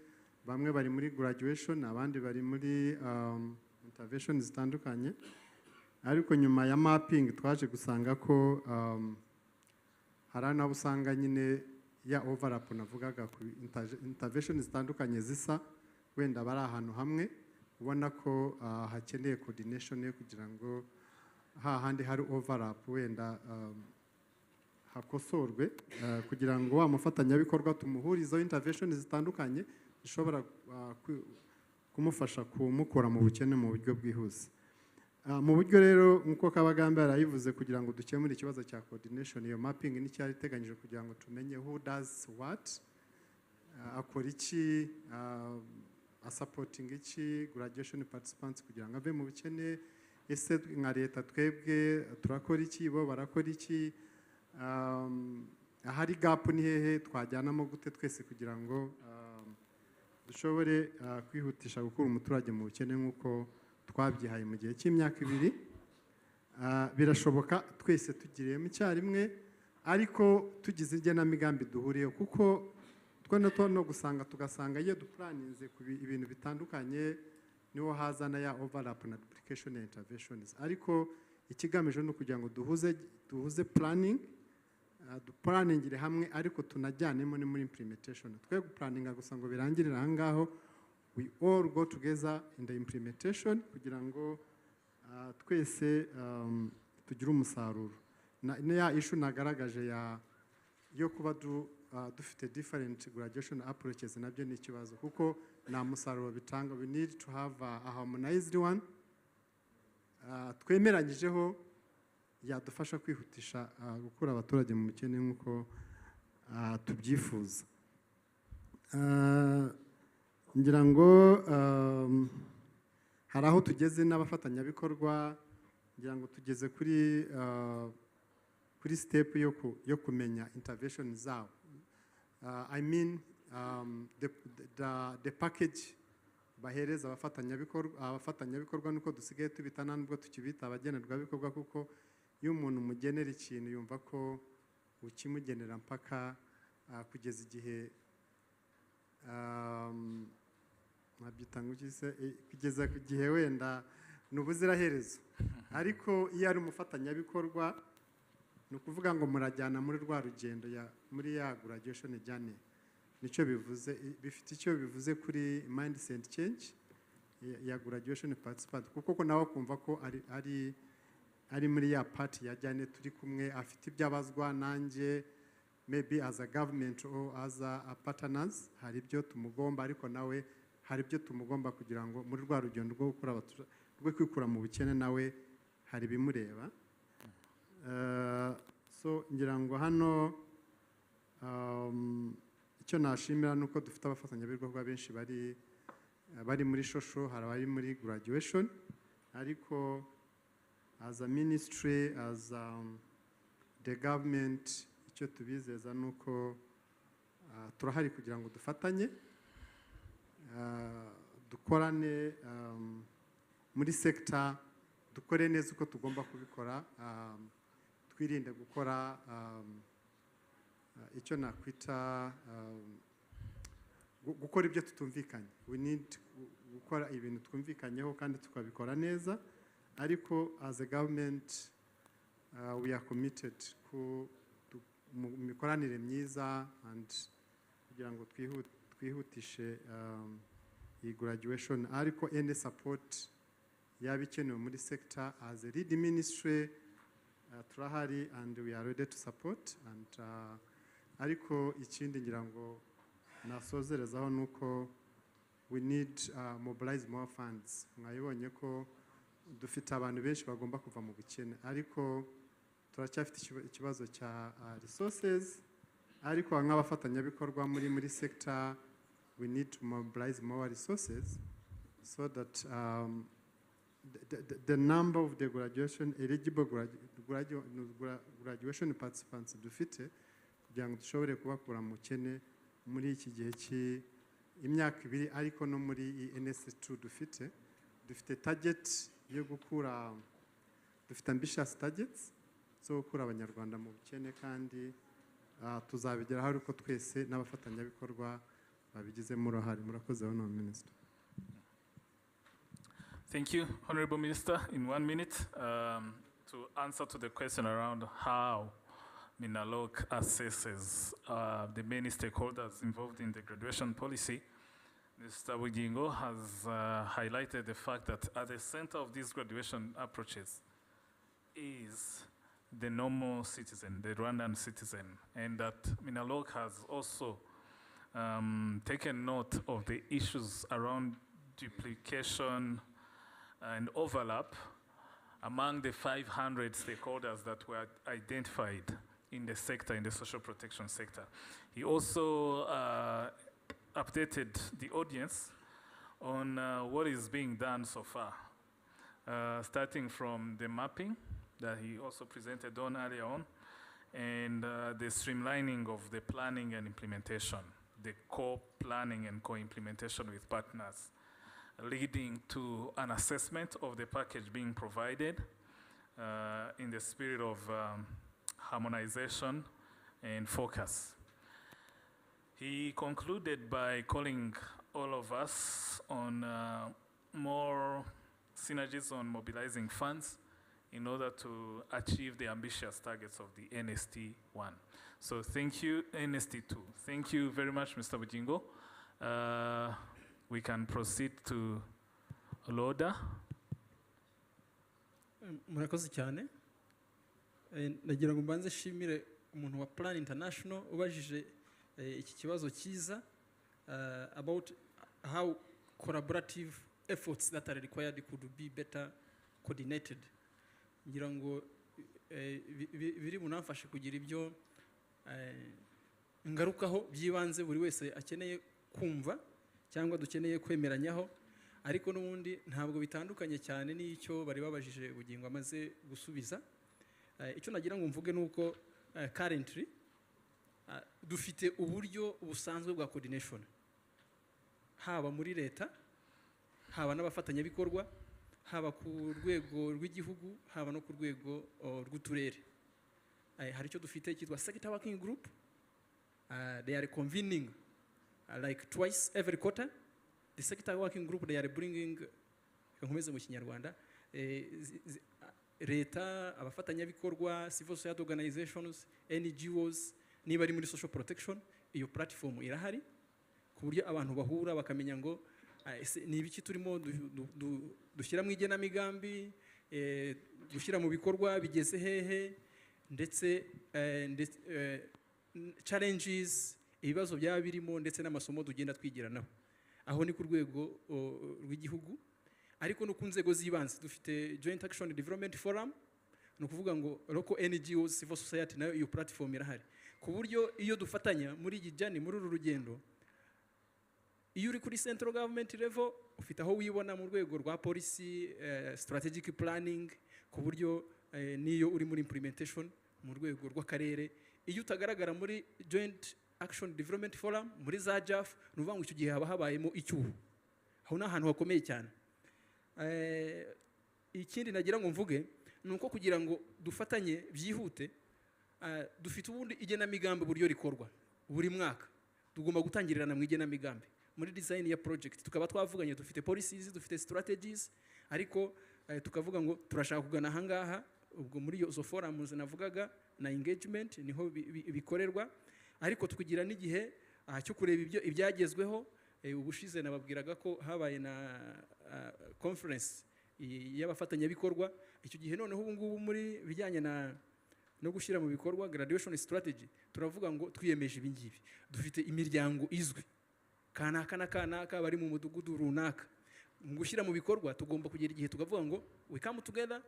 bamwe bari muri graduation, abandi bari muri intervention zitandukanye. Ariko nyuma ya mapping twaje gusanga ko hari n'abo usanga nyine ya overlap navugaga ku intervention zitandukanye zisa, wenda bari ahantu hamwe, ubona ko hakeneye coordination yo kugira ngo hahandi hari overlap wenda hakosorwe kugira ngo wa mufatanyabikorwa tumuhurizeho intervention zitandukanye zishobora kumufasha kumukura mu bukene mu buryo bwihuse. Mu buryo rero nkuko Kabagamba yarayivuze, kugira ngo dukemure ikibazo cya coordination, iyo mapping ni cyari iteganyije kugira ngo tumenye who does what, akora iki, supporting iki graduation participants kugira ngo ave mu bukene. Ese nka leta twebwe turakora iki, bo barakora iki, ahari gap ni hehe, twajyanamo gute twese kugira ngo dushobore kwihutisha gukura umuturage mu bukene nk'uko twabyihaye mu gihe cy'imyaka 2. Birashoboka twese tugiriyemo icyarimwe, ariko tugize igenamigambi duhuriyeho, kuko no gusanga tugasanga iyo duplaninze ku ibintu bitandukanye niho hazana ya overlap na duplication ya interventions. Ariko ikigamije no kugira ngo duhuze planning, duplaningire hamwe, ariko tunajyanemo ni muri implementation. Twe guplaninga gusa ngo birangirira aha ngaho, we all go together in the implementation kugira ngo twese tugire umusaruro. Ya issue nagaragaje yo kuba dufite different graduation approaches nabyo ni ikibazo, kuko nta musaruro bitanga. We need to have a harmonized one twemeranyijeho yadufasha kwihutisha gukura abaturage mu bukene nk'uko tubyifuza. Ngira ngo hari aho tugeze n'abafatanyabikorwa, ngira ngo tugeze kuri step yo kumenya intervention zabo. I mean the package bahereza abafatanyabikorwa nuko dusigaye tubitana, nubwo tukibita abagenerwabikorwa, kuko iyo umuntu umugenera ikintu yumva ko ukimugenera mpaka kugeza igihe kugeza ku gihe wenda n'ubuziraherezo. Ariko iyo ari umufatanyabikorwa ni ukuvuga ngo murajyana muri rwa rugendo muri ya graduation journey. Nicyo bivuze, bifite icyo bivuze kuri mindset change ya graduation participant, kuko nawe kumva ko ari muri ya party ya journey turi kumwe, afite ibyabazwa nanjye, maybe as a government or as a partners hari ibyo tumugomba, ariko nawe hari ibyo tumugomba kugira ngo muri rwa rugendo rwo kwikura mu bukene nawe hari bimureba. So ngira ngo hano icyo nashimira nuko dufite abafatanyabikorwa benshi bari muri shosho, hari abari muri graduation, ariko as a ministry, as the government, icyo tubizeza nuko turahari kugira ngo dufatanye, dukorane muri sector, dukore neza uko tugomba kubikora, twirinde gukora icyo nakwita gukora ibyo tutumvikanye. We need gukora ibintu twumvikanyeho kandi tukabikora neza, ariko as a government we are committed ku mikoranire myiza and kugira ngo twihutishe iyi graduation, ariko any support yaba ikenewe muri sector as a lead ministry turahari and we are ready to support. And ariko ikindi ngira ngo nasozerezaho nuko we need mobilize more funds. Mwayibonye ko dufite abantu benshi bagomba kuva mu bukene, ariko turacyafite ikibazo cya resources, ariko nk'abafatanyabikorwa muri sector we need to mobilize more resources so that the number of the graduation eligible graduation participants dufite kugira ngo dushobore kubakura mu bukene muri iki gihe imyaka 2, ariko no muri NS2 dufite target yo gukura, dufite ambitious targets zo gukura abanyarwanda mu bukene, kandi tuzabigeraho ariko twese n'abafatanyabikorwa babigizemo uruhare. Murakoze hano Minister. Thank you, Honorable Minister. In 1 minute, to answer to the question around how Minaloc assesses the many stakeholders involved in the graduation policy, Mr. Bugingo has highlighted the fact that at the center of these graduation approaches is the normal citizen, the Rwandan citizen, and that Minaloc has also taken note of the issues around duplication and overlap among the 500 stakeholders that were identified in the sector, in the social protection sector. He also updated the audience on what is being done so far, starting from the mapping that he also presented on earlier on, and the streamlining of the planning and implementation, the co-planning and co-implementation with partners, leading to an assessment of the package being provided in the spirit of harmonization and focus. He concluded by calling all of us on more synergies on mobilizing funds in order to achieve the ambitious targets of the NST1. So thank you, NST2. Thank you very much, Mr. Bugingo. We can proceed to Loda. Murakoze cyane. Nagira ngo mbanze shimire umuntu wa Plan International ubajije iki kibazo cyiza about how collaborative efforts that are required could be better coordinated. Ngira ngo biri munamfashe kugira ibyo ngarukaho byibanze buri wese akeneye kumva cyangwa dukeneye kwemeranyaho, ariko n'ubundi ntabwo bitandukanye cyane n'icyo bari babajije Bugingo amaze gusubiza. Icyo nagira ngo mvuge nuko currently dufite uburyo busanzwe bwa coordination, haba muri leta, haba n'abafatanyabikorwa, haba ku rwego rw'igihugu, haba no ku rwego rw'uturere. Hari icyo dufite cyitwa sector working group. They are convening like twice every quarter. The sector working group, they are bringing nkomeze mu Kinyarwanda leta, abafatanyabikorwa, civil society organizations, NGOs, niba ari muri social protection, iyo platform irahari ku buryo abantu bahura bakamenya ngo ni ibiki turimo dushyira mu igenamigambi, gushyira mu bikorwa bigeze hehe, ndetse challenges, ibibazo byaba birimo, ndetse n'amasomo tugenda twigiranaho. Aho ni ku rwego rw'igihugu, ariko no ku nzego z'ibanze dufite Joint Action Development Forum, no kuvuga ngo local NGOs, civil society nayo iyo platform irahari. ku buryo iyo dufatanya muri iyi jani muri uru rugendo, iyo uri kuri central government level ufite aho wibona mu rwego rwa policy strategic planning, ku buryo n'iyo uri muri implementation mu rwego rw'akarere, iyo utagaragara muri joint action development forum muri za JAF, ni ukuvuga ngo icyo gihe haba habayemo icyuho. Aho ni ahantu hakomeye cyane. Ikindi nagira ngo mvuge ni uko kugira ngo dufatanye byihute, dufite ubundi igenamigambi uburyo rikorwa buri mwaka. Tugomba gutangirirana mu igenamigambi muri design ya project, tukaba twavuganye dufite policies, dufite strategies, ariko tukavuga ngo turashaka kugana ahangaha. Ubwo muri izo forums navugaga na engagement niho bikorerwa, ariko tukugira n'igihe cyo kureba ibyagezweho. Ubushize nababwiraga ko habaye na conference y'abafatanyabikorwa. Icyo gihe noneho ubu ngubu muri bijyanye no gushyira mu bikorwa graduation strategy, turavuga ngo twiyemeje ibi ngibi. Dufite imiryango izwi kanaka na kanaka bari mu mudugudu runaka. Mu gushyira mu bikorwa tugomba kugera igihe tukavuga ngo we come together,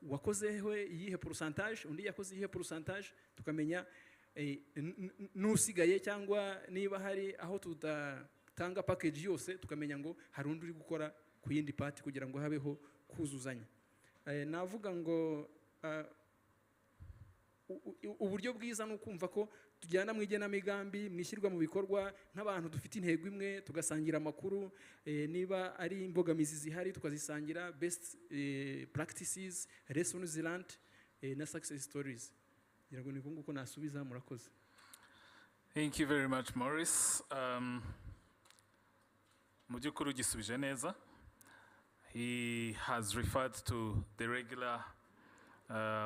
wakozeho iyihe pourcentage, undi yakoze iyihe pourcentage, tukamenya n'usigaye, cyangwa niba hari aho tudatanga package yose, tukamenya ngo hari undi uri gukora ku yindi party kugira ngo habeho kuzuzanya. Navuga ngo uburyo bwiza ni ukumva ko tujyana mu igenamigambi, mwishyirwa mu bikorwa nk'abantu dufite intego imwe, tugasangira amakuru, niba ari imbogamizi zihari tukazisangira, best practices, lessons learned na success stories. Ngira ngo ni nguko nasubiza. Murakoze. Thank you very much, Maurice. Mu by'ukuri ugisubije neza. He has referred to the regular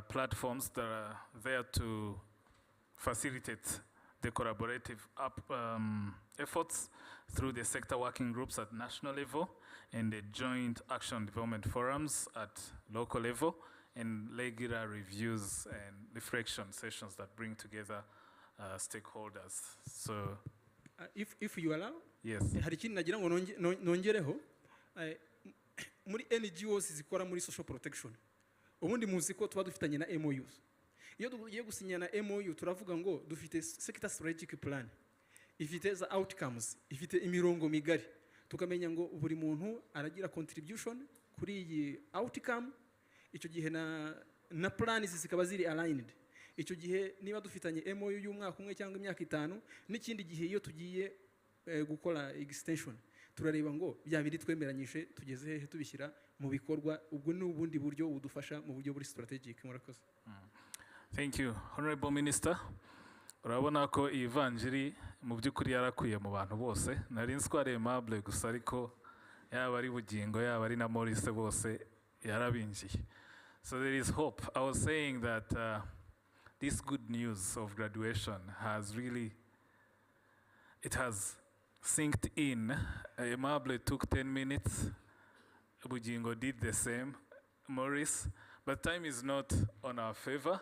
platforms that are there to facilitate the collaborative efforts through the sector working groups at national level and the joint action development forums at local level, and regular reviews and reflection sessions that bring together stakeholders. So, if you allow, yes. Hari ikindi nagira ngo nongereho, muri NGOs zikora muri social protection, ubundi muzi ko tuba dufitanye na MOUs. Iyo tugiye gusinya na MOU turavuga ngo dufite sector strategic plan, ifite za outcomes, ifite imirongo migari, tukamenya ngo buri muntu aragira contribution kuri iyi outcome. Icyo gihe na plans zikaba ziri aligned. Icyo gihe niba dufitanye MOU y'umwaka umwe cyangwa imyaka 5, n'ikindi gihe iyo tugiye gukora extension, turareba ngo bya biri twemeranyije tugeze hehe tubishyira mu bikorwa. Ubwo ni ubundi buryo budufasha mu buryo buri strategic. Murakoze. Thank you, Honorable Minister. Urabona ko ivanjiri mu by'ukuri yarakwiye mu bantu bose. Nari nzi ko ari Aimable gusa, ariko yaba ari Bugingo yaba ari na Maurice bose yarabinjiye. So there is hope. I was saying that this good news of graduation has really, it has synced in. Aimable took 10 minutes. Bugingo did the same. Maurice. But time is not on our favor.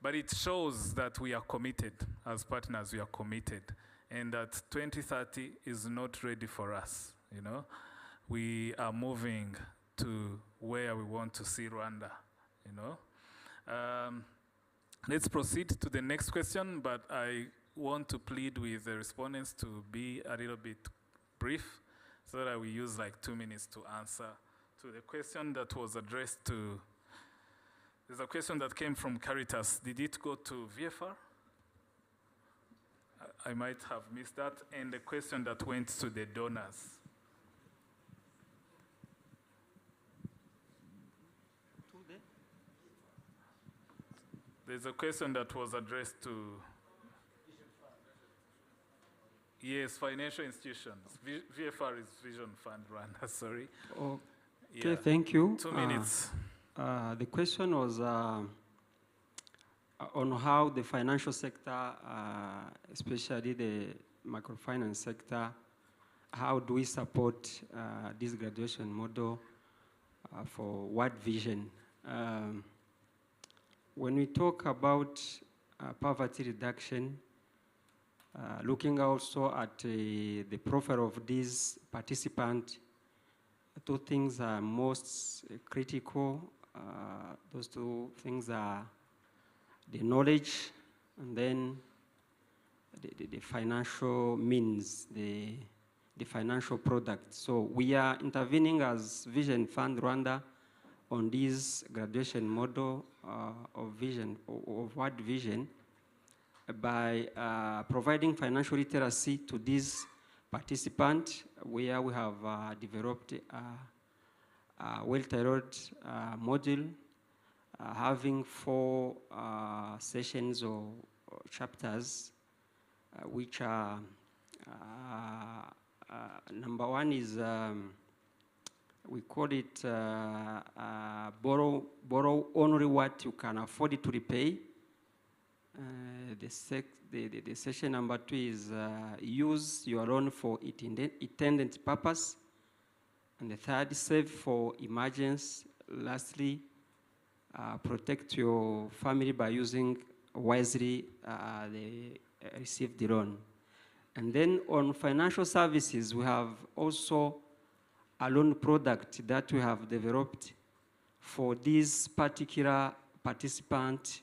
But it shows that we are committed. As partners, we are committed. And that 2030 is not ready for us, you know. We are moving to where we want to see Rwanda, you know. Let's proceed to the next question, but I want to plead with the respondents to be a little bit brief so that we use like 2 minutes to answer to the question that was addressed to. There's a question that came from Caritas. Did it go to VFR? I might have missed that. And the question that went to the donors. There's a question that was addressed to, yes, financial institutions. VFR is Vision Fund Rwanda, sorry. Okay, Yeah. thank you. 2 minutes. The question was on how the financial sector, especially the microfinance sector, how do we support this graduation model for World Vision? When we talk about poverty reduction, looking also at the profile of these participants, 2 things are most critical. Those 2 things are the knowledge and then the financial means, the financial product. So we are intervening as Vision Fund Rwanda on this graduation model of World Vision by providing financial literacy to these participants, where we have developed a well-tailored module having 4 sessions or chapters, which are number 1 is we call it borrow only what you can afford to repay. The session number 2 is use your loan for its intended purpose. And the 3rd, save for emergency. Lastly, protect your family by using wisely the received loan. And then on financial services, we have also a loan product that we have developed for this particular participant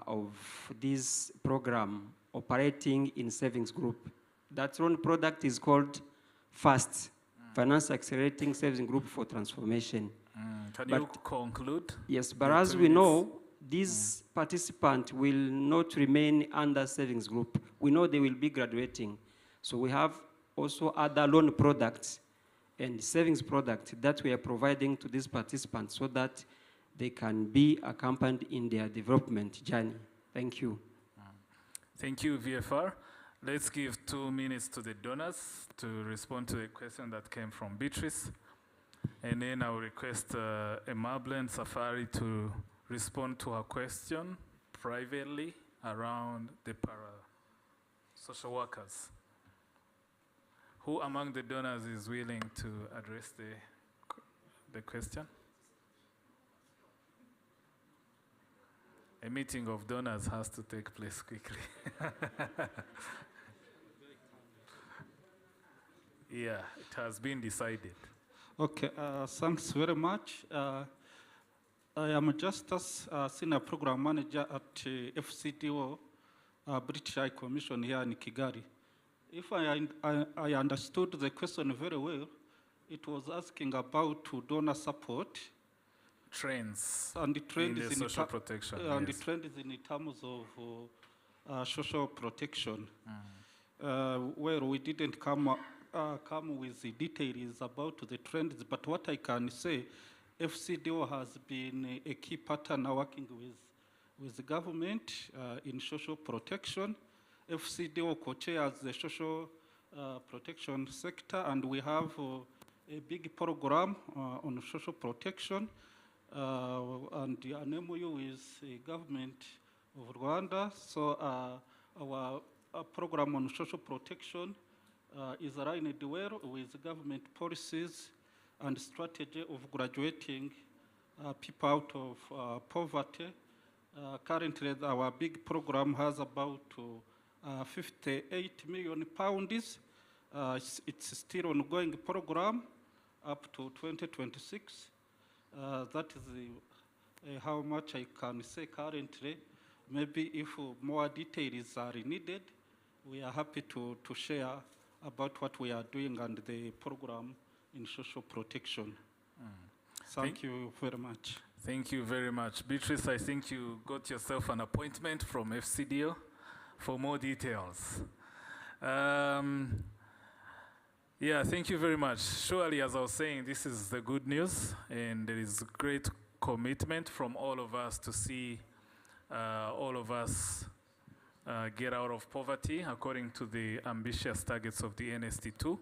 of this program operating in savings group. That loan product is called FAST, Finance Accelerating Savings Group for Transformation. Can you conclude? Yes, but as we know, these participants will not remain under savings group. We know they will be graduating. So we have also other loan products and savings products that we are providing to these participants so that they can be accompanied in their development journey. Thank you. Thank you, VFR. Let's give 2 minutes to the donors to respond to the question that came from Beatrice. And then I will request Aimable and Safari to respond to her question privately around the social workers. Who among the donors is willing to address the question? A meeting of donors has to take place quickly. Yeah, it has been decided. Okay, thanks very much. I am Justus, Senior Program Manager at FCDO, British High Commission here in Kigali. If I understood the question very well, it was asking about donor support. Trends and the trend in is the social protection. And yes. the trend is in terms of social protection. Where we didn't come with the details about the trends, but what I can say, FCDO has been a key partner working with the government in social protection. FCDO co-chairs the social protection sector, and we have a big program on social protection, and an MOU with the government of Rwanda. So our program on social protection is aligned well with government policies and strategy of graduating people out of poverty. Currently, our big program has about 58 million pounds. It's still an ongoing program up to 2026. That is how much I can say currently. Maybe if more details are needed, we are happy to share about what we are doing and the program in social protection. Thank you very much. Thank you very much. Beatrice, I think you got yourself an appointment from FCDO for more details. Yeah, thank you very much. Surely, as I was saying, this is the good news, and there is great commitment from all of us to see all of us get out of poverty according to the ambitious targets of the NST2.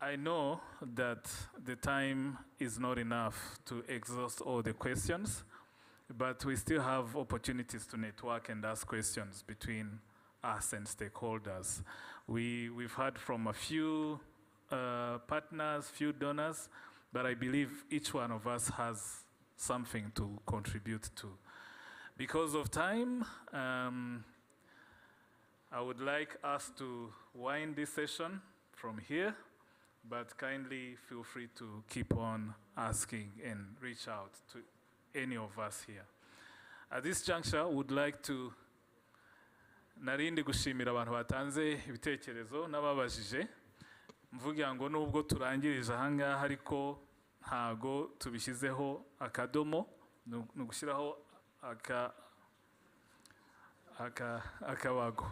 I know that the time is not enough to exhaust all the questions, but we still have opportunities to network and ask questions between us and stakeholders. We've heard from a few partners, few donors, but I believe each one of us has something to contribute to. Because of time, I would like us to wind this session from here, but kindly feel free to keep on asking and reach out to any of us here. At this juncture, I would like to narindi gushimira abantu batanze ibitekerezo n'ababajije mvuga ngo nubwo turangirije ahangaha ariko ntago tubishyizeho akadomo no gushyiraho akabago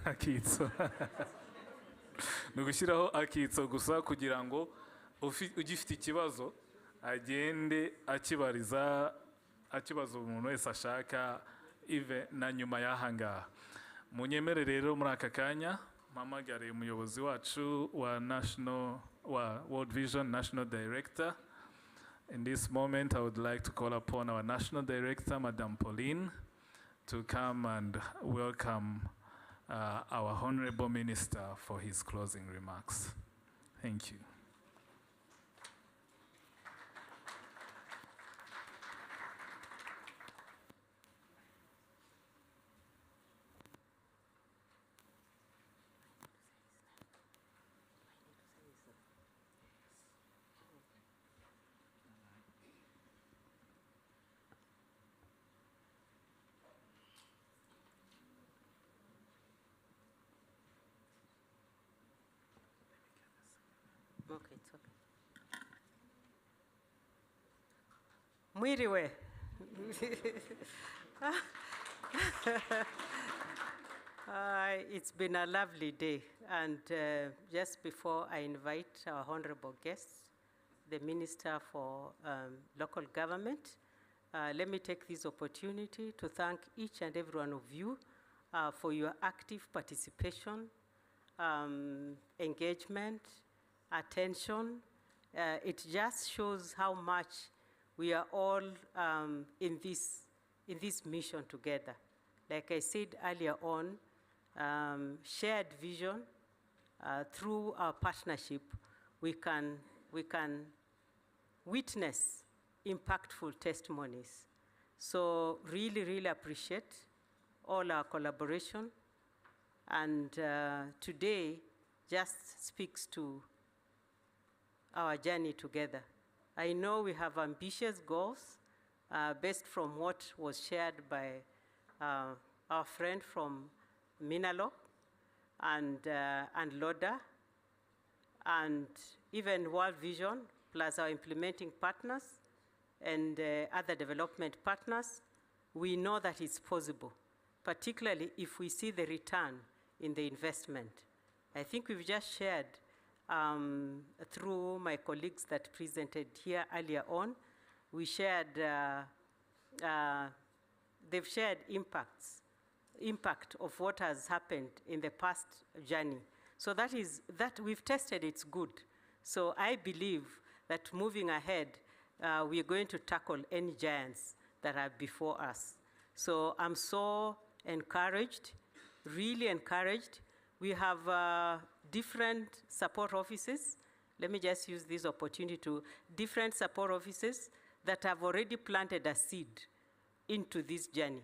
akitso no gushyiraho akitso gusa kugira ngo ugifite ikibazo agende akibaza umuntu wese ashaka ive na nyuma y'ahangaha. Munyemere rero muri aka kanya mpamagare umuyobozi wacu wa World Vision National Director. In this moment I would like to call upon our National Director, Madame Pauline, to come and welcome our Honorable Minister for his closing remarks. Thank you. Okay, it's okay. Mwiriwe. It's been a lovely day, and just before I invite our honorable guests, the Minister for Local Government, let me take this opportunity to thank each and every one of you for your active participation, engagement, attention. It just shows how much we are all in this mission together. Like I said earlier on, shared vision, through our partnership, we can witness impactful testimonies. So really, really appreciate all our collaboration. And today just speaks to our journey together. I know we have ambitious goals based from what was shared by our friend from Minalok and LODA, and even World Vision, plus our implementing partners and other development partners. We know that it's possible, particularly if we see the return in the investment. I think we've just shared through my colleagues that presented here earlier on, we shared, they've shared impact of what has happened in the past journey. So that we've tested, it's good. So I believe that moving ahead, we are going to tackle any giants that are before us. So I'm so encouraged, really encouraged. We have different support offices. Let me just use this opportunity to different support offices that have already planted a seed into this journey.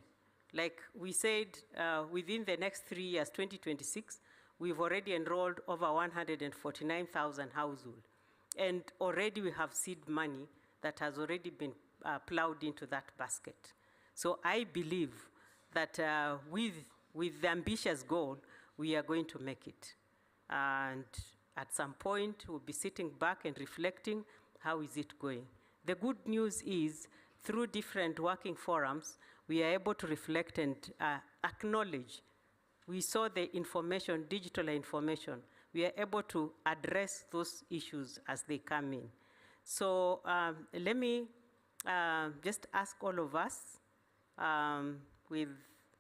Like we said, within the next 3 years, 2026, we've already enrolled over 149,000 households. And already we have seed money that has already been plowed into that basket. So I believe that with the ambitious goal, we are going to make it. And at some point, we'll be sitting back and reflecting, how is it going? The good news is, through different working forums, we are able to reflect and acknowledge. We saw the information, digital information. We are able to address those issues as they come in. So let me just ask all of us, with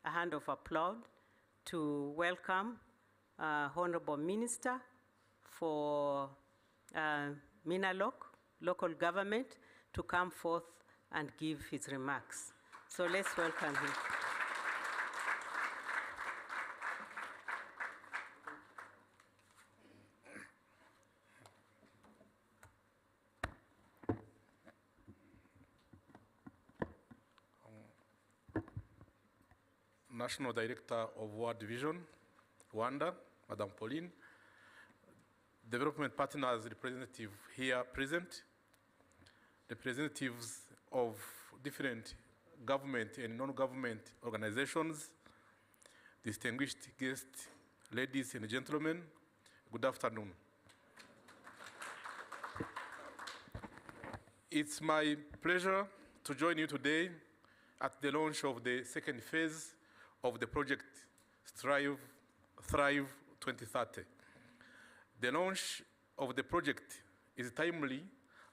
a hand of applause, to welcome Honorable Minister for Minalok, local government, to come forth and give his remarks. So let's welcome him. National Director of World Vision, Rwanda, Madame Pauline, development partners representative here present, representatives of different government and non-government organizations, distinguished guests, ladies and gentlemen, good afternoon. It's my pleasure to join you today at the launch of the second phase of the project Thrive 2030. The launch of the project is timely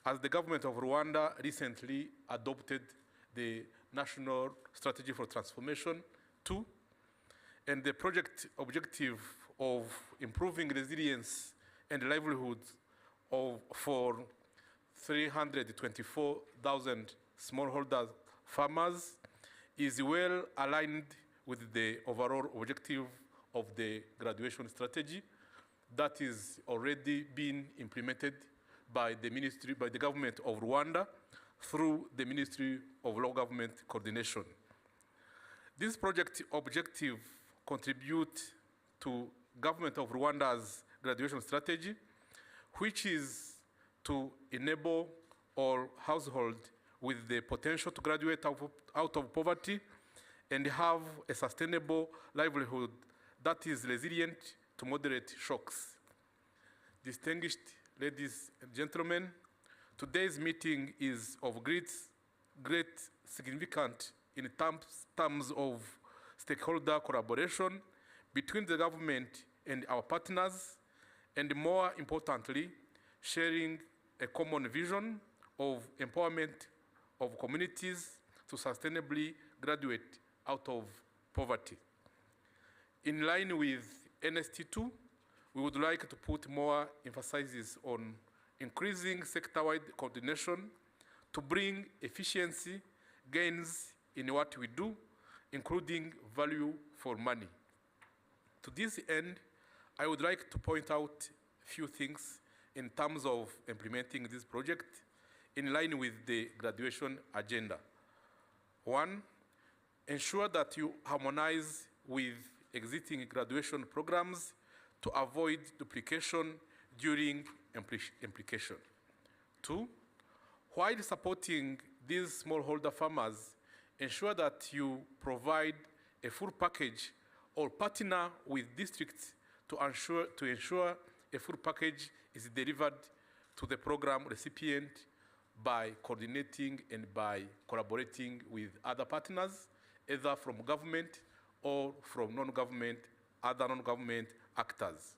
as the government of Rwanda recently adopted the National Strategy for Transformation 2, and the project objective of improving resilience and livelihoods for 324,000 smallholder farmers is well aligned with the overall objective of the graduation strategy that is already being implemented by the government of Rwanda through the Ministry of Local Government Coordination. This project objective contributes to government of Rwanda's graduation strategy, which is to enable all households with the potential to graduate out of poverty and have a sustainable livelihood that is resilient to moderate shocks. Distinguished ladies and gentlemen, today's meeting is of great significance in terms of stakeholder collaboration between the government and our partners, and more importantly, sharing a common vision of empowerment of communities to sustainably graduate out of poverty. In line with NST2, we would like to put more emphasis on increasing sector-wide coordination to bring efficiency gains in what we do, including value for money. To this end, I would like to point out a few things in terms of implementing this project in line with the graduation agenda. One, ensure that you harmonize with existing graduation programs to avoid duplication during implication. Two, while supporting these smallholder farmers, ensure that you provide a full package or partner with districts to ensure a full package is delivered to the program recipient by coordinating and by collaborating with other partners, either from government or from other non-government actors.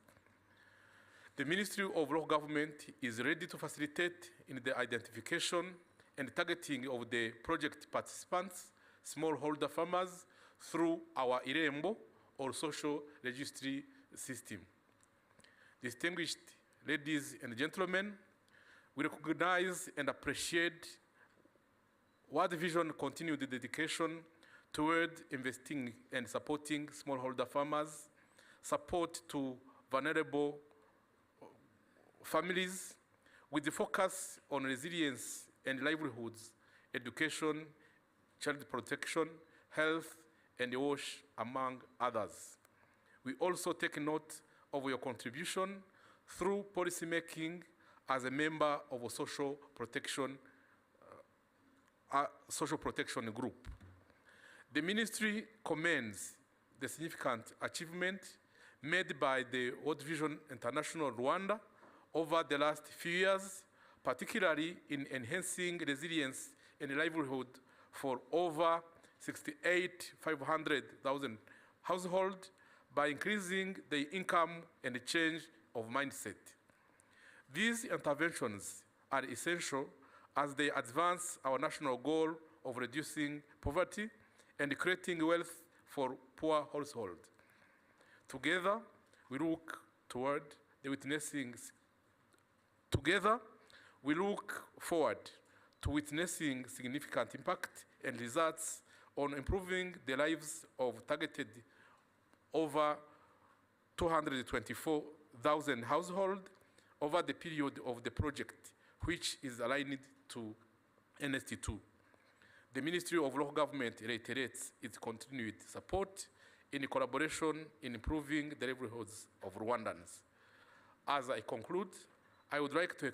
The Ministry of Local Government is ready to facilitate in the identification and targeting of the project participants, smallholder farmers, through our IREMBO or social registry system. Distinguished ladies and gentlemen, we recognize and appreciate World Vision continued dedication toward investing and supporting smallholder farmers, support to vulnerable families, with the focus on resilience and livelihoods, education, child protection, health, and WASH, among others. We also take note of your contribution through policymaking as a member of a social protection group. The ministry commends the significant achievement made by the World Vision International Rwanda over the last few years, particularly in enhancing resilience and livelihood for over 500,000 households by increasing the income and the change of mindset. These interventions are essential as they advance our national goal of reducing poverty and creating wealth for poor households. Together, we look forward to witnessing significant impact and results on improving the lives of targeted over 224,000 households over the period of the project, which is aligned to NST2. The Ministry of Local Government reiterates its continued support in collaboration in improving the livelihoods of Rwandans. As I conclude, I would like to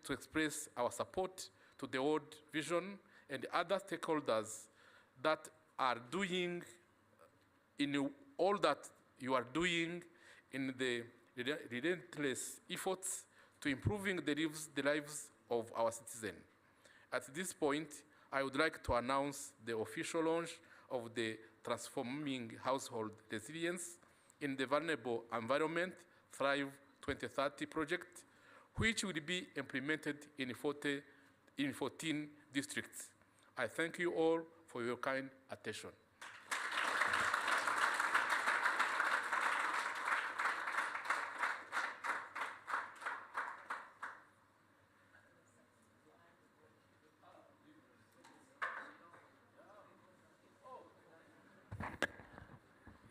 express our support to the World Vision and other stakeholders that are doing in all that you are doing in the relentless efforts to improving the lives of our citizens. At this point, I would like to announce the official launch of the Transforming Household Resilience in the Vulnerable Environment Thrive 2030 project, which will be implemented in 14 districts. I thank you all for your kind attention.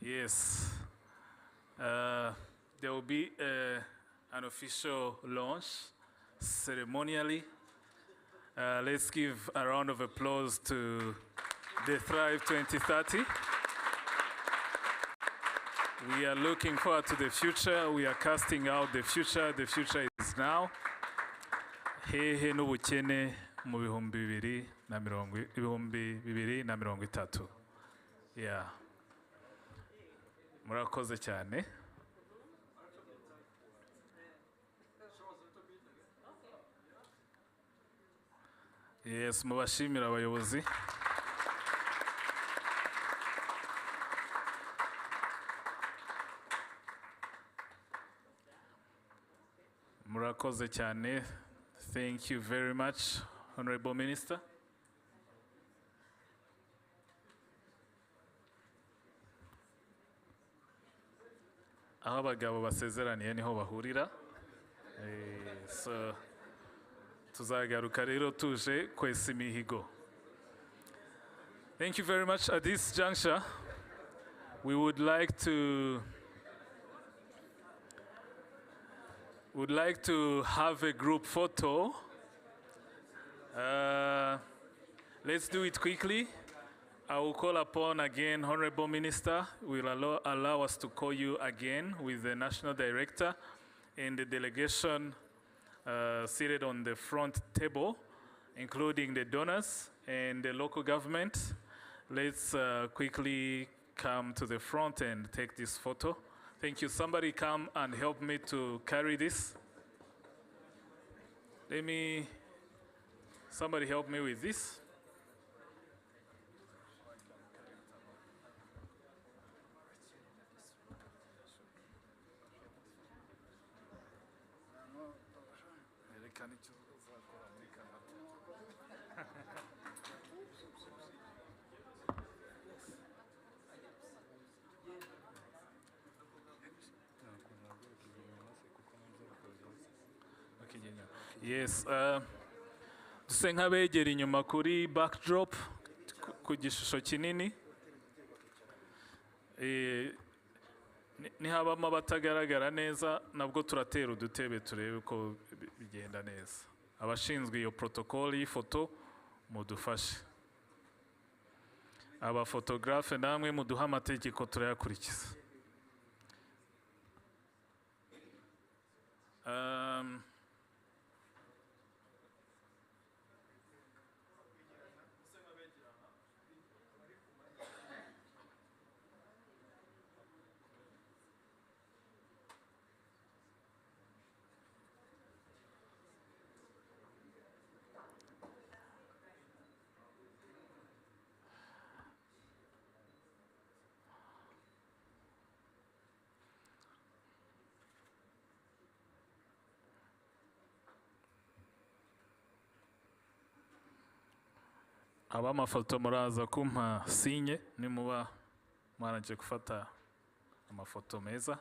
Yes. There will be an official launch ceremonially. Let's give a round of applause to the Thrive 2030. We are looking forward to the future. We are casting out the future. The future is now. Hehe n'ubukene mu bihumbi bibiri na mirongo itatu. Yeah. Murakoze cyane. Yes, mubashimira abayobozi. Murakoze cyane. Thank you very much, Honorable Minister. Aho abagabo basezeraniye niho bahurira. So tuzagaruka rero tuje kwesa imihigo. Thank you very much. At this juncture, we would like to have a group photo. Let's do it quickly. I will call upon again Honorable Minister. Will allow us to call you again with the National Director and the delegation seated on the front table, including the donors and the local government. Let's quickly come to the front and take this photo. Thank you. Somebody come and help me to carry this. Somebody help me with this. Yes, duse nk'abegera inyuma kuri backdrop ku gishusho kinini. Nihabamo abatagaragara neza nabwo turatera udutebe turebe ko bigenda neza. Abashinzwe iyo protocol y'ifoto mudufashe. Aba photographe namwe muduha amategeko turayakurikiza. Abamafoto muraza kumpa sinye nimuba mwaranje gufata amafoto meza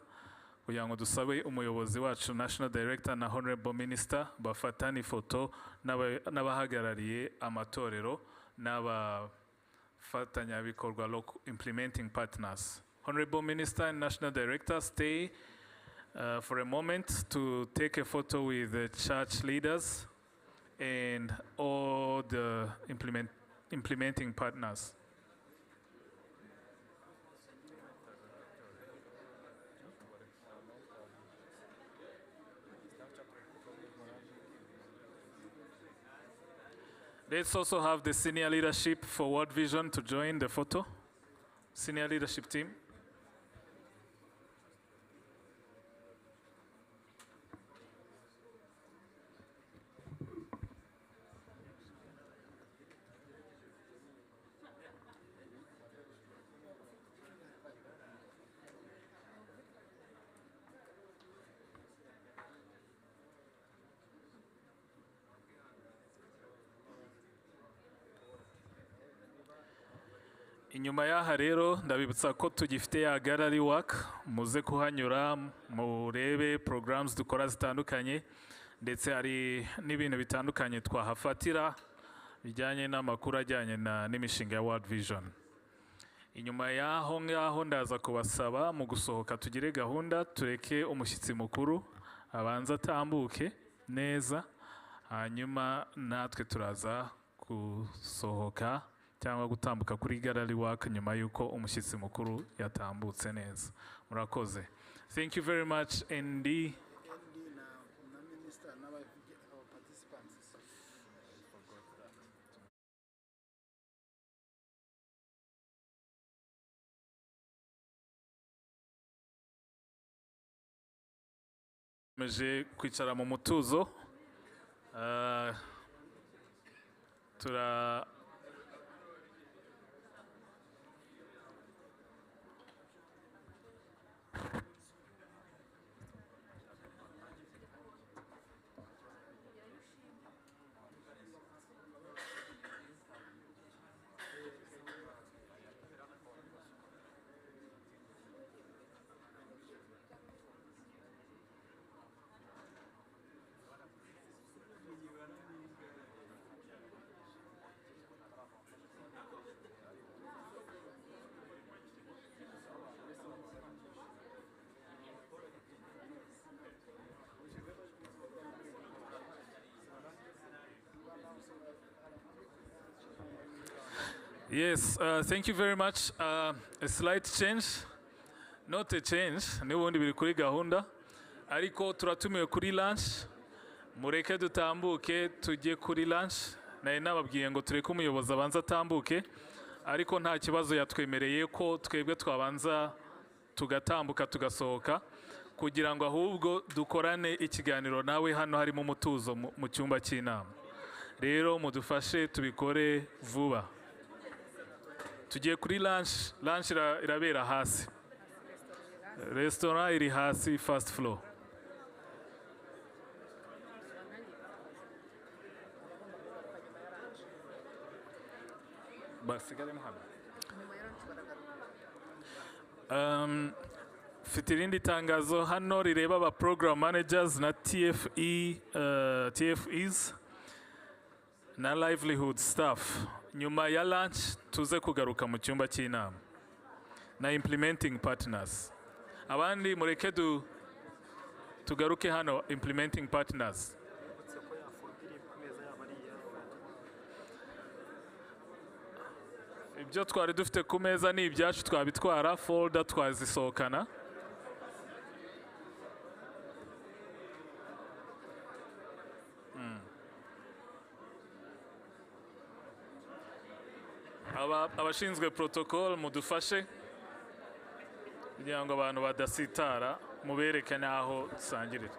kugira ngo dusabe umuyobozi wacu National Director na Honorable Minister bafatane ifoto n'abahagarariye amatorero n'abafatanyabikorwa local implementing partners. Honorable Minister and National Director, stay for a moment to take a photo with the church leaders and all the implementing partners. Let's also have the senior leadership for World Vision to join the photo. Senior leadership team. inyuma y'aha rero ndabibutsa ko tugifite ya gallery work, muze kuhanyura murebe programs dukora zitandukanye, ndetse hari n'ibintu bitandukanye twahafatira bijyanye n'amakuru ajyanye n'imishinga ya World Vision. Inyuma y'aho ngaho ndaza kubasaba mu gusohoka tugire gahunda, tureke umushyitsi mukuru abanza atambuke neza, hanyuma natwe turaza gusohoka cyangwa gutambuka kuri gallery work nyuma y'uko umushyitsi mukuru yatambutse neza. Murakoze. Thank you very much. ND meje kwicara mu mutuzo. Yes, thank you very much. A slight change, not a change, n'ubundi biri kuri gahunda, ariko turatumiwe kuri lunch, mureke dutambuke tujye kuri lunch. Nari nababwiye ngo tureke umuyobozi abanza atambuke, ariko nta kibazo yatwemereye ko twebwe twabanza tugatambuka tugasohoka, kugira ngo ahubwo dukorane ikiganiro nawe hano harimo umutuzo mu cyumba cy'inama. Rero mudufashe tubikore vuba. Tugiye kuri lunch, lunch irabera hasi. Restaurant iri hasi, first floor. Mfite irindi tangazo hano rireba aba program managers na TFEs na livelihood staff. Nyuma ya lunch tuze kugaruka mu cyumba cy'inama na implementing partners. Abandi mureke tugaruke hano implementing partners. Ibyo twari dufite ku meza ni ibyacu, twabitwara, folder twazisohokana. Abashinzwe protocol mudufashe kugira ngo abantu badasitara, mubereke n'aho dusangirira.